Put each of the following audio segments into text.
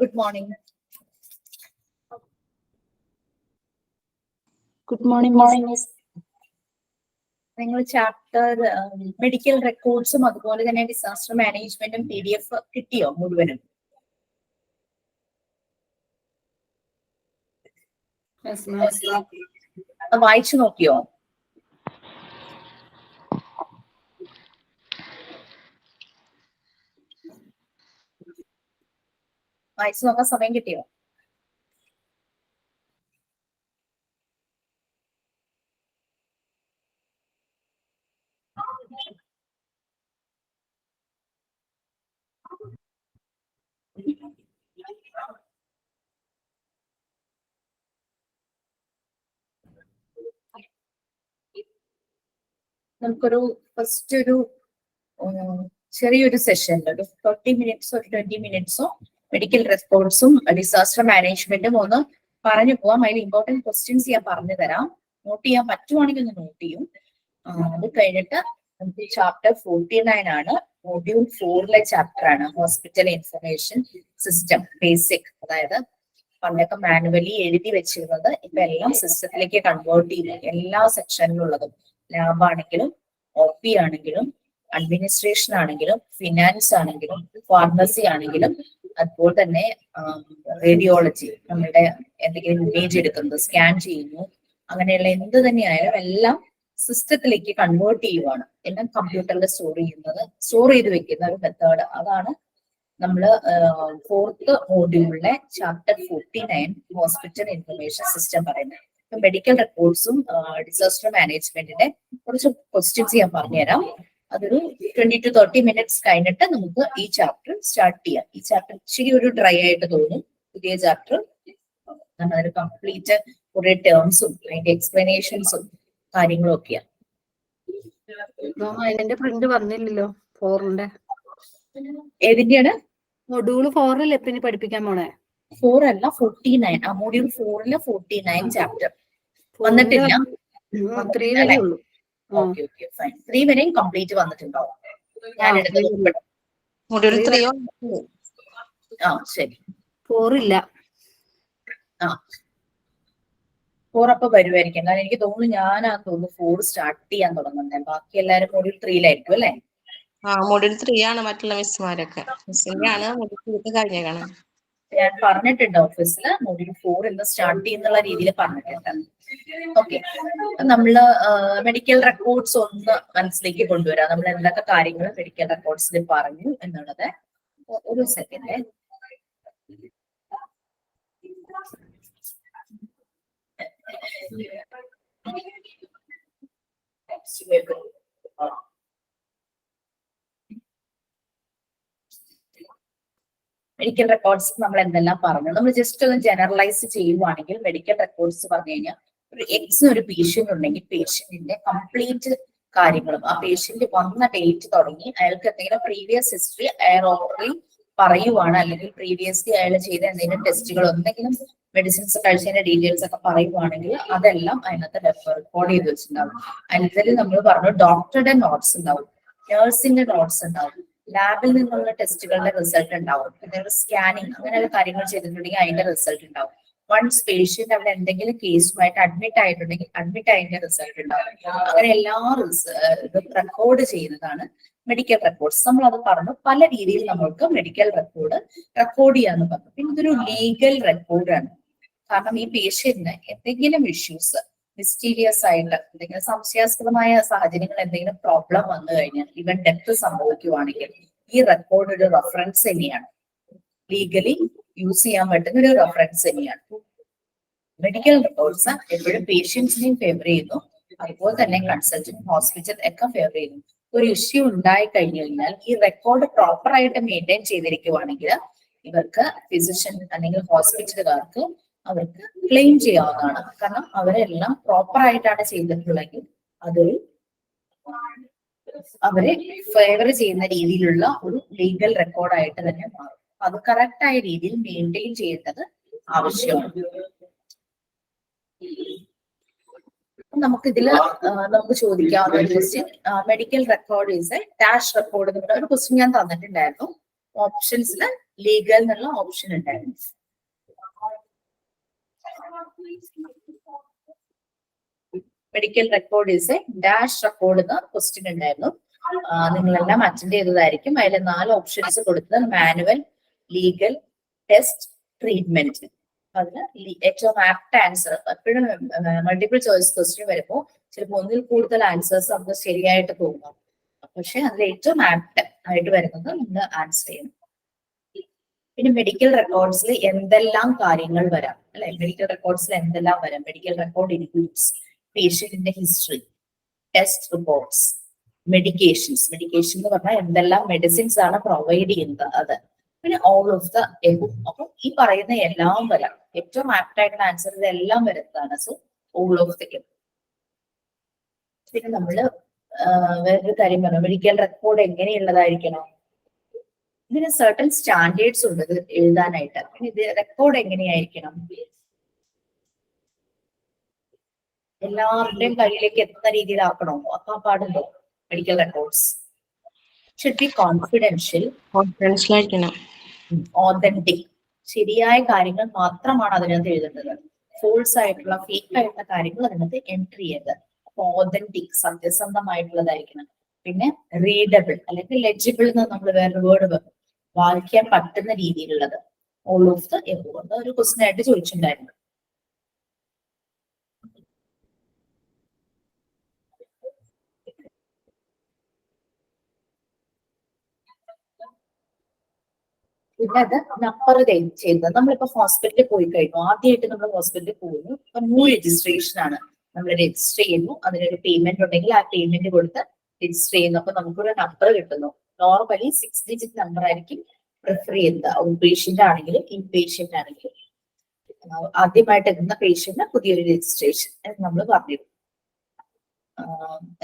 Good morning. Good morning, Miss. നിങ്ങൾ chapter medical റെക്കോർഡ്സും അതുപോലെ തന്നെ ഡിസാസ്റ്റർ മാനേജ്മെന്റും PDF കിട്ടിയോ മുഴുവനും? വായിച്ചു നോക്കിയോ? വായിച്ചു നോക്കാൻ സമയം കിട്ടിയോ? നമുക്കൊരു ഫസ്റ്റ് ഒരു ചെറിയൊരു സെഷൻ ഒരു 30 മിനിറ്റ്സോ 20 മിനിറ്റ്സോ മെഡിക്കൽ റെക്കോർഡ്സും ഡിസാസ്റ്റർ മാനേജ്മെന്റും ഒന്ന് പറഞ്ഞു പോവാം. അതിൽ ഇമ്പോർട്ടൻറ്റ് ക്വസ്റ്റ്യൻസ് ഞാൻ പറഞ്ഞു തരാം. നോട്ട് ചെയ്യാൻ പറ്റുവാണെങ്കിൽ ഒന്ന് നോട്ട് ചെയ്യും. അത് കഴിഞ്ഞിട്ട് നമുക്ക് ചാപ്റ്റർ 49 ആണ്, മൊഡ്യൂൾ 4 ചാപ്റ്റർ ആണ്, ഹോസ്പിറ്റൽ ഇൻഫർമേഷൻ സിസ്റ്റം ബേസിക്. അതായത് പണ്ടൊക്കെ മാനുവലി എഴുതി വെച്ചിരുന്നത് ഇപ്പൊ എല്ലാം സിസ്റ്റത്തിലേക്ക് കൺവേർട്ട് ചെയ്തു. എല്ലാ സെക്ഷനിലുള്ളതും ലാബ് ആണെങ്കിലും OP ആണെങ്കിലും അഡ്മിനിസ്ട്രേഷൻ ആണെങ്കിലും ഫിനാൻസ് ആണെങ്കിലും ഫാർമസി ആണെങ്കിലും അതുപോലെ തന്നെ റേഡിയോളജി, നമ്മുടെ എന്തെങ്കിലും ഇമേജ് എടുക്കുന്നത് സ്കാൻ ചെയ്യുന്നു, അങ്ങനെയുള്ള എന്ത് തന്നെയായാലും എല്ലാം സിസ്റ്റത്തിലേക്ക് കൺവേർട്ട് ചെയ്യുവാണ്. എല്ലാം കമ്പ്യൂട്ടറിൽ സ്റ്റോർ ചെയ്ത് വെക്കുന്ന ഒരു മെത്തേഡ്. അതാണ് നമ്മൾ 4th മോഡ്യൂളിലെ ചാപ്റ്റർ 49 ഹോസ്പിറ്റൽ ഇൻഫർമേഷൻ സിസ്റ്റം പറയുന്നത്. മെഡിക്കൽ റെക്കോർഡ്സും ഡിസാസ്റ്റർ മാനേജ്മെന്റിന്റെ കുറച്ച് ക്വസ്റ്റ്യൻസ് ഞാൻ പറഞ്ഞുതരാം. അതൊരു 20 to 30 മിനിറ്റ്സ് കഴിഞ്ഞിട്ട് നമുക്ക് ഈ ചാപ്റ്റർ സ്റ്റാർട്ട് ചെയ്യാം. ഈ ചാപ്റ്റർ ഇച്ചിരി ഒരു ഡ്രൈ ആയിട്ട് തോന്നും. പുതിയ ചാപ്റ്റർ നമ്മളൊരു കംപ്ലീറ്റ് കുറെ ടേംസും അതിന്റെ എക്സ്പ്ലനേഷൻസും കാര്യങ്ങളും ഒക്കെയാണ്. അതിന്റെ പ്രിന്റ് വന്നില്ലല്ലോ 4ന്റെ. ഏതിന്റെയാണ്? മൊഡ്യൂൾ 4 പിന്നെ പഠിപ്പിക്കാൻ പോണേ? 4 അല്ല, 49. ആ മൊഡ്യൂൾ 4 49 ചാപ്റ്റർ വന്നിട്ടില്ല. 3 വരെ ഉള്ളൂ. Okay okay fine. 3 വരെയും കംപ്ലീറ്റ് വന്നിട്ടുണ്ടാവും. ഞാൻ എടുത്തത് മൊഡ്യൂൾ 3 ശരി. 4 ഇല്ല. 4 അപ്പൊ വരുമായിരിക്കും. കാരണം എനിക്ക് തോന്നുന്നു തോന്നുന്നു 4 സ്റ്റാർട്ട് ചെയ്യാൻ തുടങ്ങുന്നത്. ബാക്കി എല്ലാരും മൊഡ്യൂൾ 3 അല്ലേ? മൊഡ്യൂൾ 3 ആണ് മറ്റുള്ള മിസ്സുമാരൊക്കെ. മിസ്സിന്റെ ആണ് മൊഡ്യൂൾ 3 കഴിഞ്ഞേക്കണം. ഞാൻ പറഞ്ഞിട്ടുണ്ട് ഓഫീസിൽ മൊഡ്യൂൾ 4 എന്ന് സ്റ്റാർട്ട് ചെയ്യുന്നുള്ള രീതിയിൽ പറഞ്ഞിട്ടുണ്ട്. ഓക്കെ, നമ്മള് മെഡിക്കൽ റെക്കോർഡ്സ് ഒന്ന് മനസ്സിലേക്ക് കൊണ്ടുവരാം. നമ്മൾ എന്തൊക്കെ കാര്യങ്ങൾ മെഡിക്കൽ റെക്കോർഡ്സിൽ പറഞ്ഞു എന്നുള്ളത്. ഒരു സെക്കൻഡ്. മെഡിക്കൽ റെക്കോർഡ്സ് നമ്മൾ എന്തെല്ലാം പറഞ്ഞു? നമ്മൾ ജസ്റ്റ് ഒന്ന് ജനറലൈസ് ചെയ്യുവാണെങ്കിൽ മെഡിക്കൽ റെക്കോർഡ്സ് പറഞ്ഞു കഴിഞ്ഞാൽ ഒരു ഒരു പേഷ്യന്റ് ഉണ്ടെങ്കിൽ പേഷ്യന്റിന്റെ കംപ്ലീറ്റ് കാര്യങ്ങളും ആ പേഷ്യന്റ് വന്ന ഡേറ്റ് തുടങ്ങി അയാൾക്ക് എന്തെങ്കിലും പ്രീവിയസ് ഹിസ്റ്ററി അയാൾ ഓൾറെഡി പറയുവാണ്, അല്ലെങ്കിൽ പ്രീവിയസ്ലി അയാൾ ചെയ്ത എന്തെങ്കിലും ടെസ്റ്റുകൾ എന്തെങ്കിലും മെഡിസിൻസ് കഴിച്ചതിന്റെ ഡീറ്റെയിൽസ് ഒക്കെ പറയുവാണെങ്കിൽ അതെല്ലാം അതിനകത്ത് റെക്കോർഡ് ചെയ്ത് വെച്ചിട്ടുണ്ടാവും. അതിൽ നമ്മൾ പറഞ്ഞു ഡോക്ടറുടെ നോട്ട്സ് ഉണ്ടാവും, നേഴ്സിന്റെ നോട്ട്സ് ഉണ്ടാവും, ലാബിൽ നിന്നുള്ള ടെസ്റ്റുകളുടെ റിസൾട്ട് ഉണ്ടാവും, പിന്നെ സ്കാനിങ് അങ്ങനെയുള്ള കാര്യങ്ങൾ ചെയ്തിട്ടുണ്ടെങ്കിൽ അതിന്റെ റിസൾട്ട് ഉണ്ടാവും. വൺസ് പേഷ്യന്റ് അവിടെ എന്തെങ്കിലും കേസുമായിട്ട് അഡ്മിറ്റ് ആയിട്ടുണ്ടെങ്കിൽ അഡ്മിറ്റ് ആയതിന്റെ റിസൾട്ട് ഉണ്ടാവും. അങ്ങനെ എല്ലാ റെക്കോർഡ് ചെയ്യുന്നതാണ് മെഡിക്കൽ റെക്കോർഡ്സ്. നമ്മൾ അത് പറഞ്ഞു പല രീതിയിൽ നമ്മൾക്ക് മെഡിക്കൽ റെക്കോർഡ് ചെയ്യാന്ന് പറഞ്ഞു. പിന്നെ ഇതൊരു ലീഗൽ റെക്കോർഡാണ്. കാരണം ഈ പേഷ്യന്റിന് എന്തെങ്കിലും ഇഷ്യൂസ് മിസ്റ്റീരിയസ് ആയിട്ട് എന്തെങ്കിലും സംശയാസ്പദമായ സാഹചര്യങ്ങൾ എന്തെങ്കിലും പ്രോബ്ലം വന്നു കഴിഞ്ഞാൽ ഈവൻ ഡെത്ത് സംഭവിക്കുവാണെങ്കിൽ ഈ റെക്കോർഡ് ഒരു റെഫറൻസ് തന്നെയാണ്. ലീഗലി യൂസ് ചെയ്യാൻ പറ്റുന്ന ഒരു റെഫറൻസ് തന്നെയാണ്. മെഡിക്കൽ റെക്കോർഡ്സ് എപ്പോഴും പേഷ്യൻസിനെയും ഫേവർ ചെയ്യുന്നു, അതുപോലെ തന്നെ കൺസൾട്ടന്റ് ഹോസ്പിറ്റൽ ഒക്കെ ഫേവർ ചെയ്യുന്നു. ഒരു ഇഷ്യൂ ഉണ്ടായി കഴിഞ്ഞു കഴിഞ്ഞാൽ ഈ റെക്കോർഡ് പ്രോപ്പർ ആയിട്ട് മെയിൻറ്റെയിൻ ചെയ്തിരിക്കുവാണെങ്കിൽ ഇവർക്ക് ഫിസിഷ്യൻ അല്ലെങ്കിൽ ഹോസ്പിറ്റലുകാർക്ക് അവർക്ക് ക്ലെയിം ചെയ്യാവുന്നതാണ്. കാരണം അവരെല്ലാം പ്രോപ്പർ ആയിട്ടാണ് ചെയ്തിട്ടുള്ളതെങ്കിൽ അതൊരു അവരെ ഫേവർ ചെയ്യുന്ന രീതിയിലുള്ള ഒരു ലീഗൽ റെക്കോർഡായിട്ട് തന്നെ മാറും. അത് കറക്റ്റ് ആയ രീതിയിൽ മെയിൻറ്റെയിൻ ചെയ്യേണ്ടത് ആവശ്യമാണ്. നമുക്കിതില് നമുക്ക് ചോദിക്കാവുന്ന ഒരു question, medical record is A dash record എന്നുള്ള ഒരു ക്വസ്റ്റ്യൻ ഞാൻ തന്നിട്ടുണ്ടായിരുന്നു. ഓപ്ഷൻസിൽ ലീഗൽ എന്നുള്ള ഓപ്ഷൻ ഉണ്ടായിരുന്നു. Medical record is A dash record എന്ന ക്വസ്റ്റ്യൻ ഉണ്ടായിരുന്നു. നിങ്ങളെല്ലാം അറ്റൻഡ് ചെയ്തതായിരിക്കും. അതിൽ 4 ഓപ്ഷൻസ് കൊടുത്തത് മാനുവൽ, ലീഗൽ, ടെസ്റ്റ്, ട്രീറ്റ്മെന്റ്. അതിന് ഏറ്റവും ആപ്റ്റ് ആൻസർ, എപ്പോഴും മൾട്ടിപ്പിൾ ചോയ്സ് ക്വസ്റ്റ്യൻ വരുമ്പോൾ ചിലപ്പോൾ ഒന്നിൽ കൂടുതൽ ആൻസേഴ്സ് നമുക്ക് ശരിയായിട്ട് തോന്നും. പക്ഷെ അതിൽ ഏറ്റവും ആപ്റ്റ് ആയിട്ട് വരുന്നത് നമ്മൾ ആൻസർ ചെയ്യണം. പിന്നെ മെഡിക്കൽ റെക്കോർഡ്സിൽ എന്തെല്ലാം കാര്യങ്ങൾ വരാം അല്ലെ? മെഡിക്കൽ റെക്കോർഡ്സിൽ എന്തെല്ലാം വരാം? മെഡിക്കൽ റെക്കോർഡ് ഇൻക്ലൂഡ്സ് പേഷ്യന്റിന്റെ history, test reports, medications. Medication എന്ന് പറഞ്ഞാൽ എന്തെല്ലാം മെഡിസിൻസ് ആണ് പ്രൊവൈഡ് ചെയ്യുന്നത് അത്. പിന്നെ ഓൾ ഓഫ് ദ എബോ. അപ്പൊ ഈ പറയുന്ന എല്ലാം വരാം. ഏറ്റവും ആപ്റ്റ് ആയിട്ടുള്ള ആൻസർ ഇതെല്ലാം വരുന്നതാണ്. So all of the above. പിന്നെ നമ്മള് വേറൊരു കാര്യം പറഞ്ഞു, മെഡിക്കൽ റെക്കോർഡ് എങ്ങനെയുള്ളതായിരിക്കണം? ഇതിന് സർട്ടൻ സ്റ്റാൻഡേർഡ്സ് ഉണ്ട് ഇത് എഴുതാനായിട്ട്. പിന്നെ ഇത് റെക്കോർഡ് എങ്ങനെയായിരിക്കണം? എല്ലാവരുടെയും കയ്യിലേക്ക് എത്തുന്ന രീതിയിലാക്കണോ? ആക്കാൻ പാടുണ്ടോ? Medical records should be confidential, authentic. ശരിയായ കാര്യങ്ങൾ മാത്രമാണ് അതിനകത്ത് എഴുതേണ്ടത്. ഫോൾസ് ആയിട്ടുള്ള, ഫേക്ക് ആയിട്ടുള്ള കാര്യങ്ങൾ അതിനകത്ത് എൻട്രി ചെയ്യരുത്. അപ്പൊ ഓതന്റിക്, സത്യസന്ധമായിട്ടുള്ളതായിരിക്കണം. പിന്നെ റീഡബിൾ അല്ലെങ്കിൽ ലെജിബിൾ എന്ന് നമ്മൾ വേറൊരു വേർഡ്, വായിക്കാൻ പറ്റുന്ന രീതിയിലുള്ളത്. ഓൾ ഓഫ് ദ എബോ ഒരു ക്വസ്റ്റ്യൻ ആയിട്ട് ചോദിച്ചിട്ടുണ്ടായിരുന്നു. പിന്നെ അത് നമ്പർ ചെയ്യുന്നത്. നമ്മളിപ്പോ ഹോസ്പിറ്റലിൽ പോയി കഴിഞ്ഞു, ആദ്യമായിട്ട് നമ്മൾ ഹോസ്പിറ്റലിൽ പോകുന്നു, ഇപ്പൊ ന്യൂ രജിസ്ട്രേഷൻ ആണ്. നമ്മൾ രജിസ്റ്റർ ചെയ്യുന്നു, അതിനൊരു പേയ്മെന്റ് ഉണ്ടെങ്കിൽ ആ പേയ്മെന്റ് കൊടുത്ത് രജിസ്റ്റർ ചെയ്യുന്നു. അപ്പൊ നമുക്കൊരു നമ്പർ കിട്ടുന്നു. നോർമലി 6 ഡിജിറ്റ് നമ്പർ ആയിരിക്കും പ്രിഫർ ചെയ്യുന്നത്. ഔട്ട് പേഷ്യന്റ് ആണെങ്കിലും ഇൻ പേഷ്യന്റ് ആണെങ്കിലും. ആദ്യമായിട്ട് എത്തുന്ന പേഷ്യന്റ് പുതിയൊരു രജിസ്ട്രേഷൻ നമ്മൾ പറഞ്ഞു.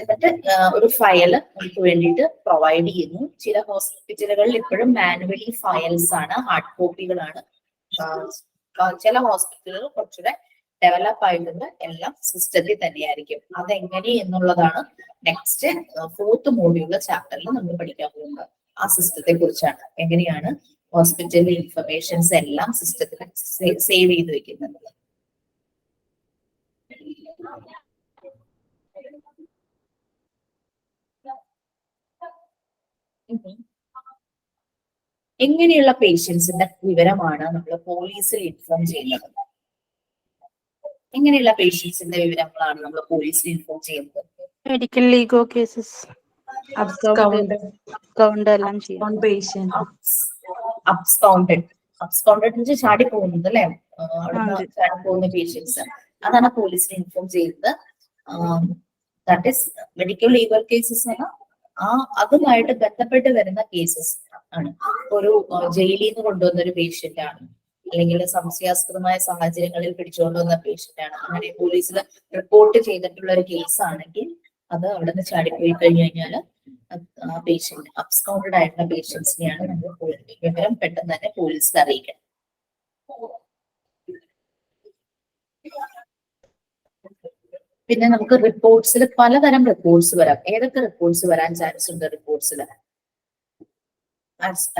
എന്നിട്ട് ഒരു ഫയല് നമുക്ക് വേണ്ടിയിട്ട് പ്രൊവൈഡ് ചെയ്യുന്നു. ചില ഹോസ്പിറ്റലുകളിൽ ഇപ്പോഴും മാനുവലി ഫയൽസ് ആണ്, ഹാർഡ് കോപ്പികളാണ്. ചില ഹോസ്പിറ്റലുകൾ കുറച്ചുകൂടെ ഡെവലപ്പ് ആയിട്ടുണ്ട്, എല്ലാം സിസ്റ്റത്തിൽ തന്നെയായിരിക്കും. അതെങ്ങനെ എന്നുള്ളതാണ് നെക്സ്റ്റ് 4th മോഡ്യൂളിലെ ചാപ്റ്ററിൽ നമ്മൾ പഠിക്കാൻ പോകുന്നത്. ആ സിസ്റ്റത്തെ കുറിച്ചാണ്. എങ്ങനെയാണ് ഹോസ്പിറ്റലിലെ ഇൻഫർമേഷൻസ് എല്ലാം സിസ്റ്റത്തിൽ സേവ് ചെയ്ത് വെക്കുന്നത്. എങ്ങനെയുള്ള പേഷ്യൻസിന്റെ വിവരമാണ് നമ്മൾ പോലീസിൽ ഇൻഫോം ചെയ്യുന്നത്? എങ്ങനെയുള്ള പേഷ്യൻസിന്റെ വിവരങ്ങളാണ് നമ്മൾ പോലീസിൽ ഇൻഫോം ചെയ്യുന്നത്? മെഡിക്കൽ ലീഗോ കേസസ്, അബ്സ്കൗണ്ട് എല്ലാം ചെയ്യും. അബ്സ്കൗണ്ടഡ് എന്ന് വെച്ചാൽ ചാടി പോകുന്നത് അല്ലെ? ചാടി പോകുന്ന പേഷ്യൻസ്, അതാണ് പോലീസിൽ ഇൻഫോം ചെയ്യുന്നത്. That is medical legal cases ആണ്. അതുമായിട്ട് ബന്ധപ്പെട്ട് വരുന്ന കേസസ് ആണ്. ഒരു ജയിലിൽ നിന്ന് കൊണ്ടുവന്ന ഒരു പേഷ്യന്റ് ആണ്, അല്ലെങ്കിൽ സംശയാസ്പദമായ സാഹചര്യങ്ങളിൽ പിടിച്ചുകൊണ്ടുവന്ന പേഷ്യന്റ് ആണ്. അങ്ങനെ പോലീസിൽ റിപ്പോർട്ട് ചെയ്തിട്ടുള്ള ഒരു കേസ് ആണെങ്കിൽ അത് അവിടെ നിന്ന് ചാടിപ്പോയി കഴിഞ്ഞു കഴിഞ്ഞാൽ ആ പേഷ്യന്റ്, അബ്സ്കൗണ്ടഡ് ആയിട്ടുള്ള പേഷ്യൻസിനെയാണ് നമ്മൾ വിവരം പെട്ടെന്ന് തന്നെ പോലീസിൽ അറിയിക്കണം. പിന്നെ നമുക്ക് റിപ്പോർട്ട്സിൽ പലതരം റിപ്പോർട്ട്സ് വരാം. ഏതൊക്കെ റിപ്പോർട്ട്സ് വരാൻ ചാൻസ് ഉണ്ട്? റിപ്പോർട്ട്സിൽ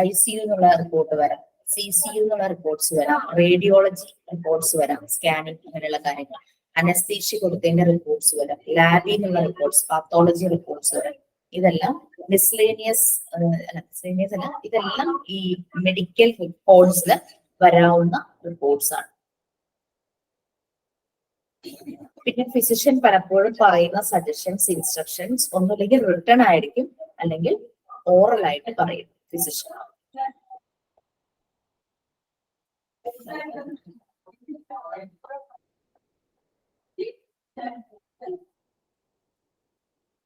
ICU എന്നുള്ള റിപ്പോർട്ട് വരാം, CCU എന്നുള്ള റിപ്പോർട്ട്സ് വരാം, റേഡിയോളജി റിപ്പോർട്ട്സ് വരാം, സ്കാനിങ് അങ്ങനെയുള്ള കാര്യങ്ങൾ, അനസ്തീഷ്യ കൊടുത്തതിന്റെ റിപ്പോർട്ട്സ് വരാം, ലാബിൽ നിന്നുള്ള റിപ്പോർട്ട്സ്, പാത്തോളജി റിപ്പോർട്ട്സ് വരാം. ഇതെല്ലാം മിസ്ലേനിയസ് അല്ല, ഇതെല്ലാം ഈ മെഡിക്കൽ റിപ്പോർട്ട്സിൽ വരാവുന്ന റിപ്പോർട്ട്സ് ആണ്. പിന്നെ ഫിസിഷ്യൻ പലപ്പോഴും പറയുന്ന സജഷൻസ്, ഇൻസ്ട്രക്ഷൻസ് ഒന്നുമില്ലെങ്കിൽ റിട്ടേൺ ആയിരിക്കും, അല്ലെങ്കിൽ ഓറൽ ആയിട്ട് പറയും ഫിസിഷ്യൻ.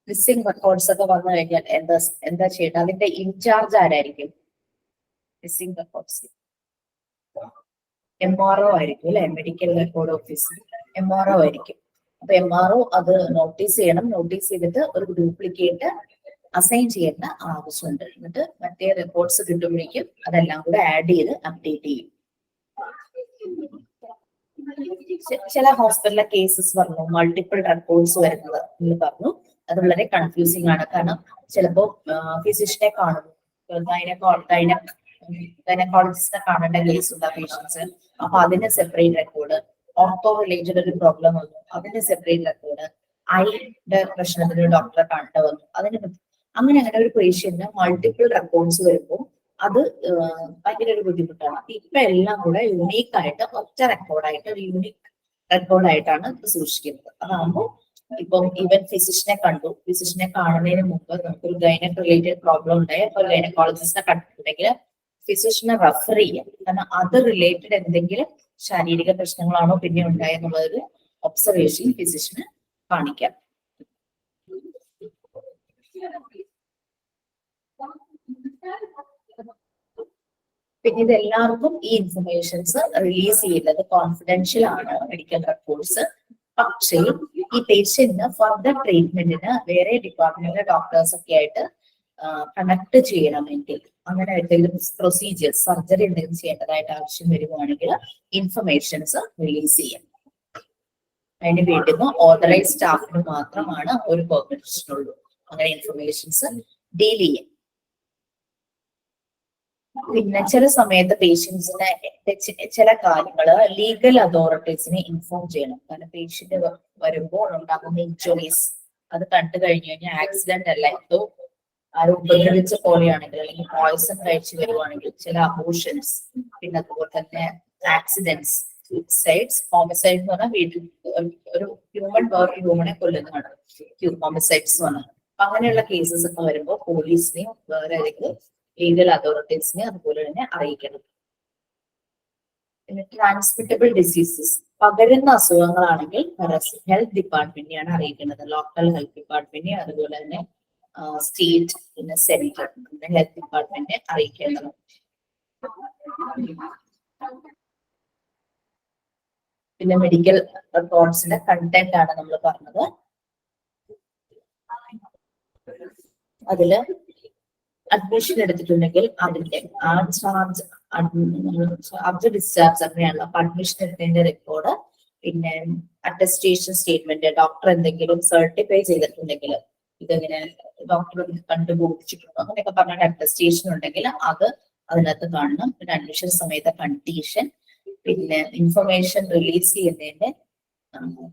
മിസ്സിംഗ് റെക്കോർഡ്സ് ഒക്കെ വന്നു കഴിഞ്ഞാൽ എന്താ ചെയ്യേണ്ടത്? അതിന്റെ ഇൻചാർജ് ആരായിരിക്കും? മിസ്സിംഗ് റെക്കോർഡ്സ് MRO ആയിരിക്കും അല്ലെ? മെഡിക്കൽ റെക്കോർഡ് ഓഫീസർ MRO ആയിരിക്കും. അപ്പൊ MRO അത് നോട്ടീസ് ചെയ്യണം. നോട്ടീസ് ചെയ്തിട്ട് ഒരു ഡ്യൂപ്ലിക്കേറ്റ് അസൈൻ ചെയ്യേണ്ട ആവശ്യമുണ്ട്. എന്നിട്ട് മറ്റേ റിപ്പോർട്ട്സ് കിട്ടുമ്പോഴേക്കും അതെല്ലാം കൂടെ ആഡ് ചെയ്ത് അപ്ഡേറ്റ് ചെയ്യും. ചില ഹോസ്പിറ്റലിലെ കേസസ് പറഞ്ഞു മൾട്ടിപ്പിൾ റെക്കോർഡ്സ് വരുന്നത് എന്ന് പറഞ്ഞു. അത് വളരെ കൺഫ്യൂസിംഗ് ആണ്. കാരണം ചിലപ്പോ ഫിസിഷ്യനെ കാണുന്നു, ഗൈനക്കോളജിസ്റ്റിനെ കാണേണ്ട കേസ് ഉണ്ട് ആ പേഷ്യൻസ്, അപ്പൊ അതിന് സെപ്പറേറ്റ് റെക്കോർഡ്, ഓർത്തോ റിലേറ്റഡ് ഒരു പ്രോബ്ലം വന്നു അതിന് സെപ്പറേറ്റ് റെക്കോർഡ്, ഐയുടെ പ്രശ്നത്തിന് ഡോക്ടറെ കാണേണ്ട വന്നു അതിന് അങ്ങനെ ഒരു പേഷ്യന്റിന് മൾട്ടിപ്പിൾ റെക്കോർഡ്സ് വരുമ്പോൾ അത് ഭയങ്കര ഒരു ബുദ്ധിമുട്ടാണ്. അപ്പൊ ഇപ്പൊ എല്ലാം കൂടെ യുണീക്ക് ആയിട്ട് ഒറ്റ റെക്കോർഡായിട്ട് ഒരു യൂണിക് റെക്കോർഡായിട്ടാണ് സൂക്ഷിക്കുന്നത്. അതാകുമ്പോൾ ഇപ്പം ഈവൻ ഫിസിഷ്യനെ കണ്ടു, ഫിസിഷ്യനെ കാണുന്നതിന് മുമ്പ് നമുക്കൊരു ഗൈനക് റിലേറ്റഡ് പ്രോബ്ലം ഉണ്ടായി, അപ്പൊ ഗൈനക്കോളജിസ്റ്റിനെ കണ്ടിട്ടുണ്ടെങ്കിൽ ഫിസിഷ്യനെ റെഫർ ചെയ്യാം. കാരണം അത് റിലേറ്റഡ് എന്തെങ്കിലും ശാരീരിക പ്രശ്നങ്ങളാണോ പിന്നെ ഉണ്ടായെന്നുള്ളൊരു ഒബ്സർവേഷൻ ഫിസിഷ്യന് കാണിക്കാം. പിന്നെ ഇത് എല്ലാവർക്കും ഈ ഇൻഫർമേഷൻസ് റിലീസ് ചെയ്യുന്നത് കോൺഫിഡൻഷ്യൽ ആണ് മെഡിക്കൽ റെക്കോർഡ്സ്. പക്ഷേ ഈ പേഷ്യന്റിന് ഫർദർ ട്രീറ്റ്മെന്റിന് വേറെ ഡിപ്പാർട്ട്മെന്റിലെ ഡോക്ടേഴ്സ് ഒക്കെ ആയിട്ട് കണക്ട് ചെയ്യണമെങ്കിൽ അങ്ങനെ എന്തെങ്കിലും പ്രൊസീജിയേഴ്സ് സർജറി എന്തെങ്കിലും ചെയ്യേണ്ടതായിട്ട് ആവശ്യം വരുവാണെങ്കിൽ ഇൻഫർമേഷൻസ് റിലീസ് ചെയ്യാം. അതിന് വേണ്ടുന്ന ഓതറൈസ് സ്റ്റാഫിന് മാത്രമാണ് ഒരു പെർമിഷൻ ഉള്ളൂ അങ്ങനെ ഇൻഫർമേഷൻസ് ഡീൽ ചെയ്യാം. പിന്നെ ചില സമയത്ത് പേഷ്യൻസിന് ചില കാര്യങ്ങള് ലീഗൽ അതോറിറ്റീസിനെ ഇൻഫോം ചെയ്യണം. കാരണം പേഷ്യന്റ് വരുമ്പോൾ ഉണ്ടാകുന്ന ഇഞ്ചുറീസ് അത് കണ്ടു കഴിഞ്ഞു കഴിഞ്ഞാൽ ആക്സിഡന്റ് അല്ല, എന്തോ ആരും ഉപദ്രവിച്ച പോലെയാണെങ്കിൽ അല്ലെങ്കിൽ പോയിസൺ കഴിച്ചു വരുവാണെങ്കിൽ ചില അബോഷൻസ്, പിന്നെ അതുപോലെ തന്നെ ആക്സിഡന്റ്സ്, സൂയിസൈഡ്സ്, ഹോമിസൈഡ് എന്ന് പറഞ്ഞാൽ വീട്ടിൽ ഒരു ഹ്യൂമൻ വേറെ ഹ്യൂമനെ കൊല്ലുന്നതാണ് ഹോമിസൈഡ്സ് എന്ന് പറഞ്ഞാൽ. അപ്പൊ അങ്ങനെയുള്ള കേസസ് ഒക്കെ വരുമ്പോൾ പോലീസിനെയും വേറെ ഏതെങ്കിലും ലീഗൽ അതോറിറ്റീസിനെ അതുപോലെ തന്നെ അറിയിക്കണം. പിന്നെ ട്രാൻസ്മിറ്റബിൾ ഡിസീസസ്, പകരുന്ന അസുഖങ്ങളാണെങ്കിൽ ഹെൽത്ത് ഡിപ്പാർട്ട്മെന്റിനെയാണ് അറിയിക്കുന്നത്. ലോക്കൽ ഹെൽത്ത് ഡിപ്പാർട്ട്മെന്റിനെ അതുപോലെ തന്നെ സ്റ്റേറ്റ് പിന്നെ സെൻട്രൽ ഹെൽത്ത് ഡിപ്പാർട്ട്മെന്റിനെ അറിയിക്കേണ്ടത്. പിന്നെ മെഡിക്കൽ റെക്കോർഡ്സിന്റെ കണ്ടന്റ് ആണ് നമ്മൾ പറഞ്ഞത്. അതില് അഡ്മിഷൻ എടുത്തിട്ടുണ്ടെങ്കിൽ അതിന്റെ ആ ചാർജ് ഡിസ്ചാർജ് അങ്ങനെയാണല്ലോ. അപ്പൊ അഡ്മിഷൻ എടുത്തതിന്റെ റെക്കോർഡ്, പിന്നെ അറ്റസ്റ്റേഷൻ സ്റ്റേറ്റ്മെന്റ്, ഡോക്ടർ എന്തെങ്കിലും സർട്ടിഫൈ ചെയ്തിട്ടുണ്ടെങ്കിൽ ഇതെങ്ങനെ ഡോക്ടർ കണ്ടുപോയിച്ചിട്ടുണ്ടോ അങ്ങനെയൊക്കെ പറഞ്ഞിട്ട് അറ്റസ്റ്റേഷൻ ഉണ്ടെങ്കിൽ അത് അതിനകത്ത് കാണണം. പിന്നെ അഡ്മിഷൻ സമയത്തെ കണ്ടീഷൻ, പിന്നെ ഇൻഫർമേഷൻ റിലീസ് ചെയ്യുന്നതിന്റെ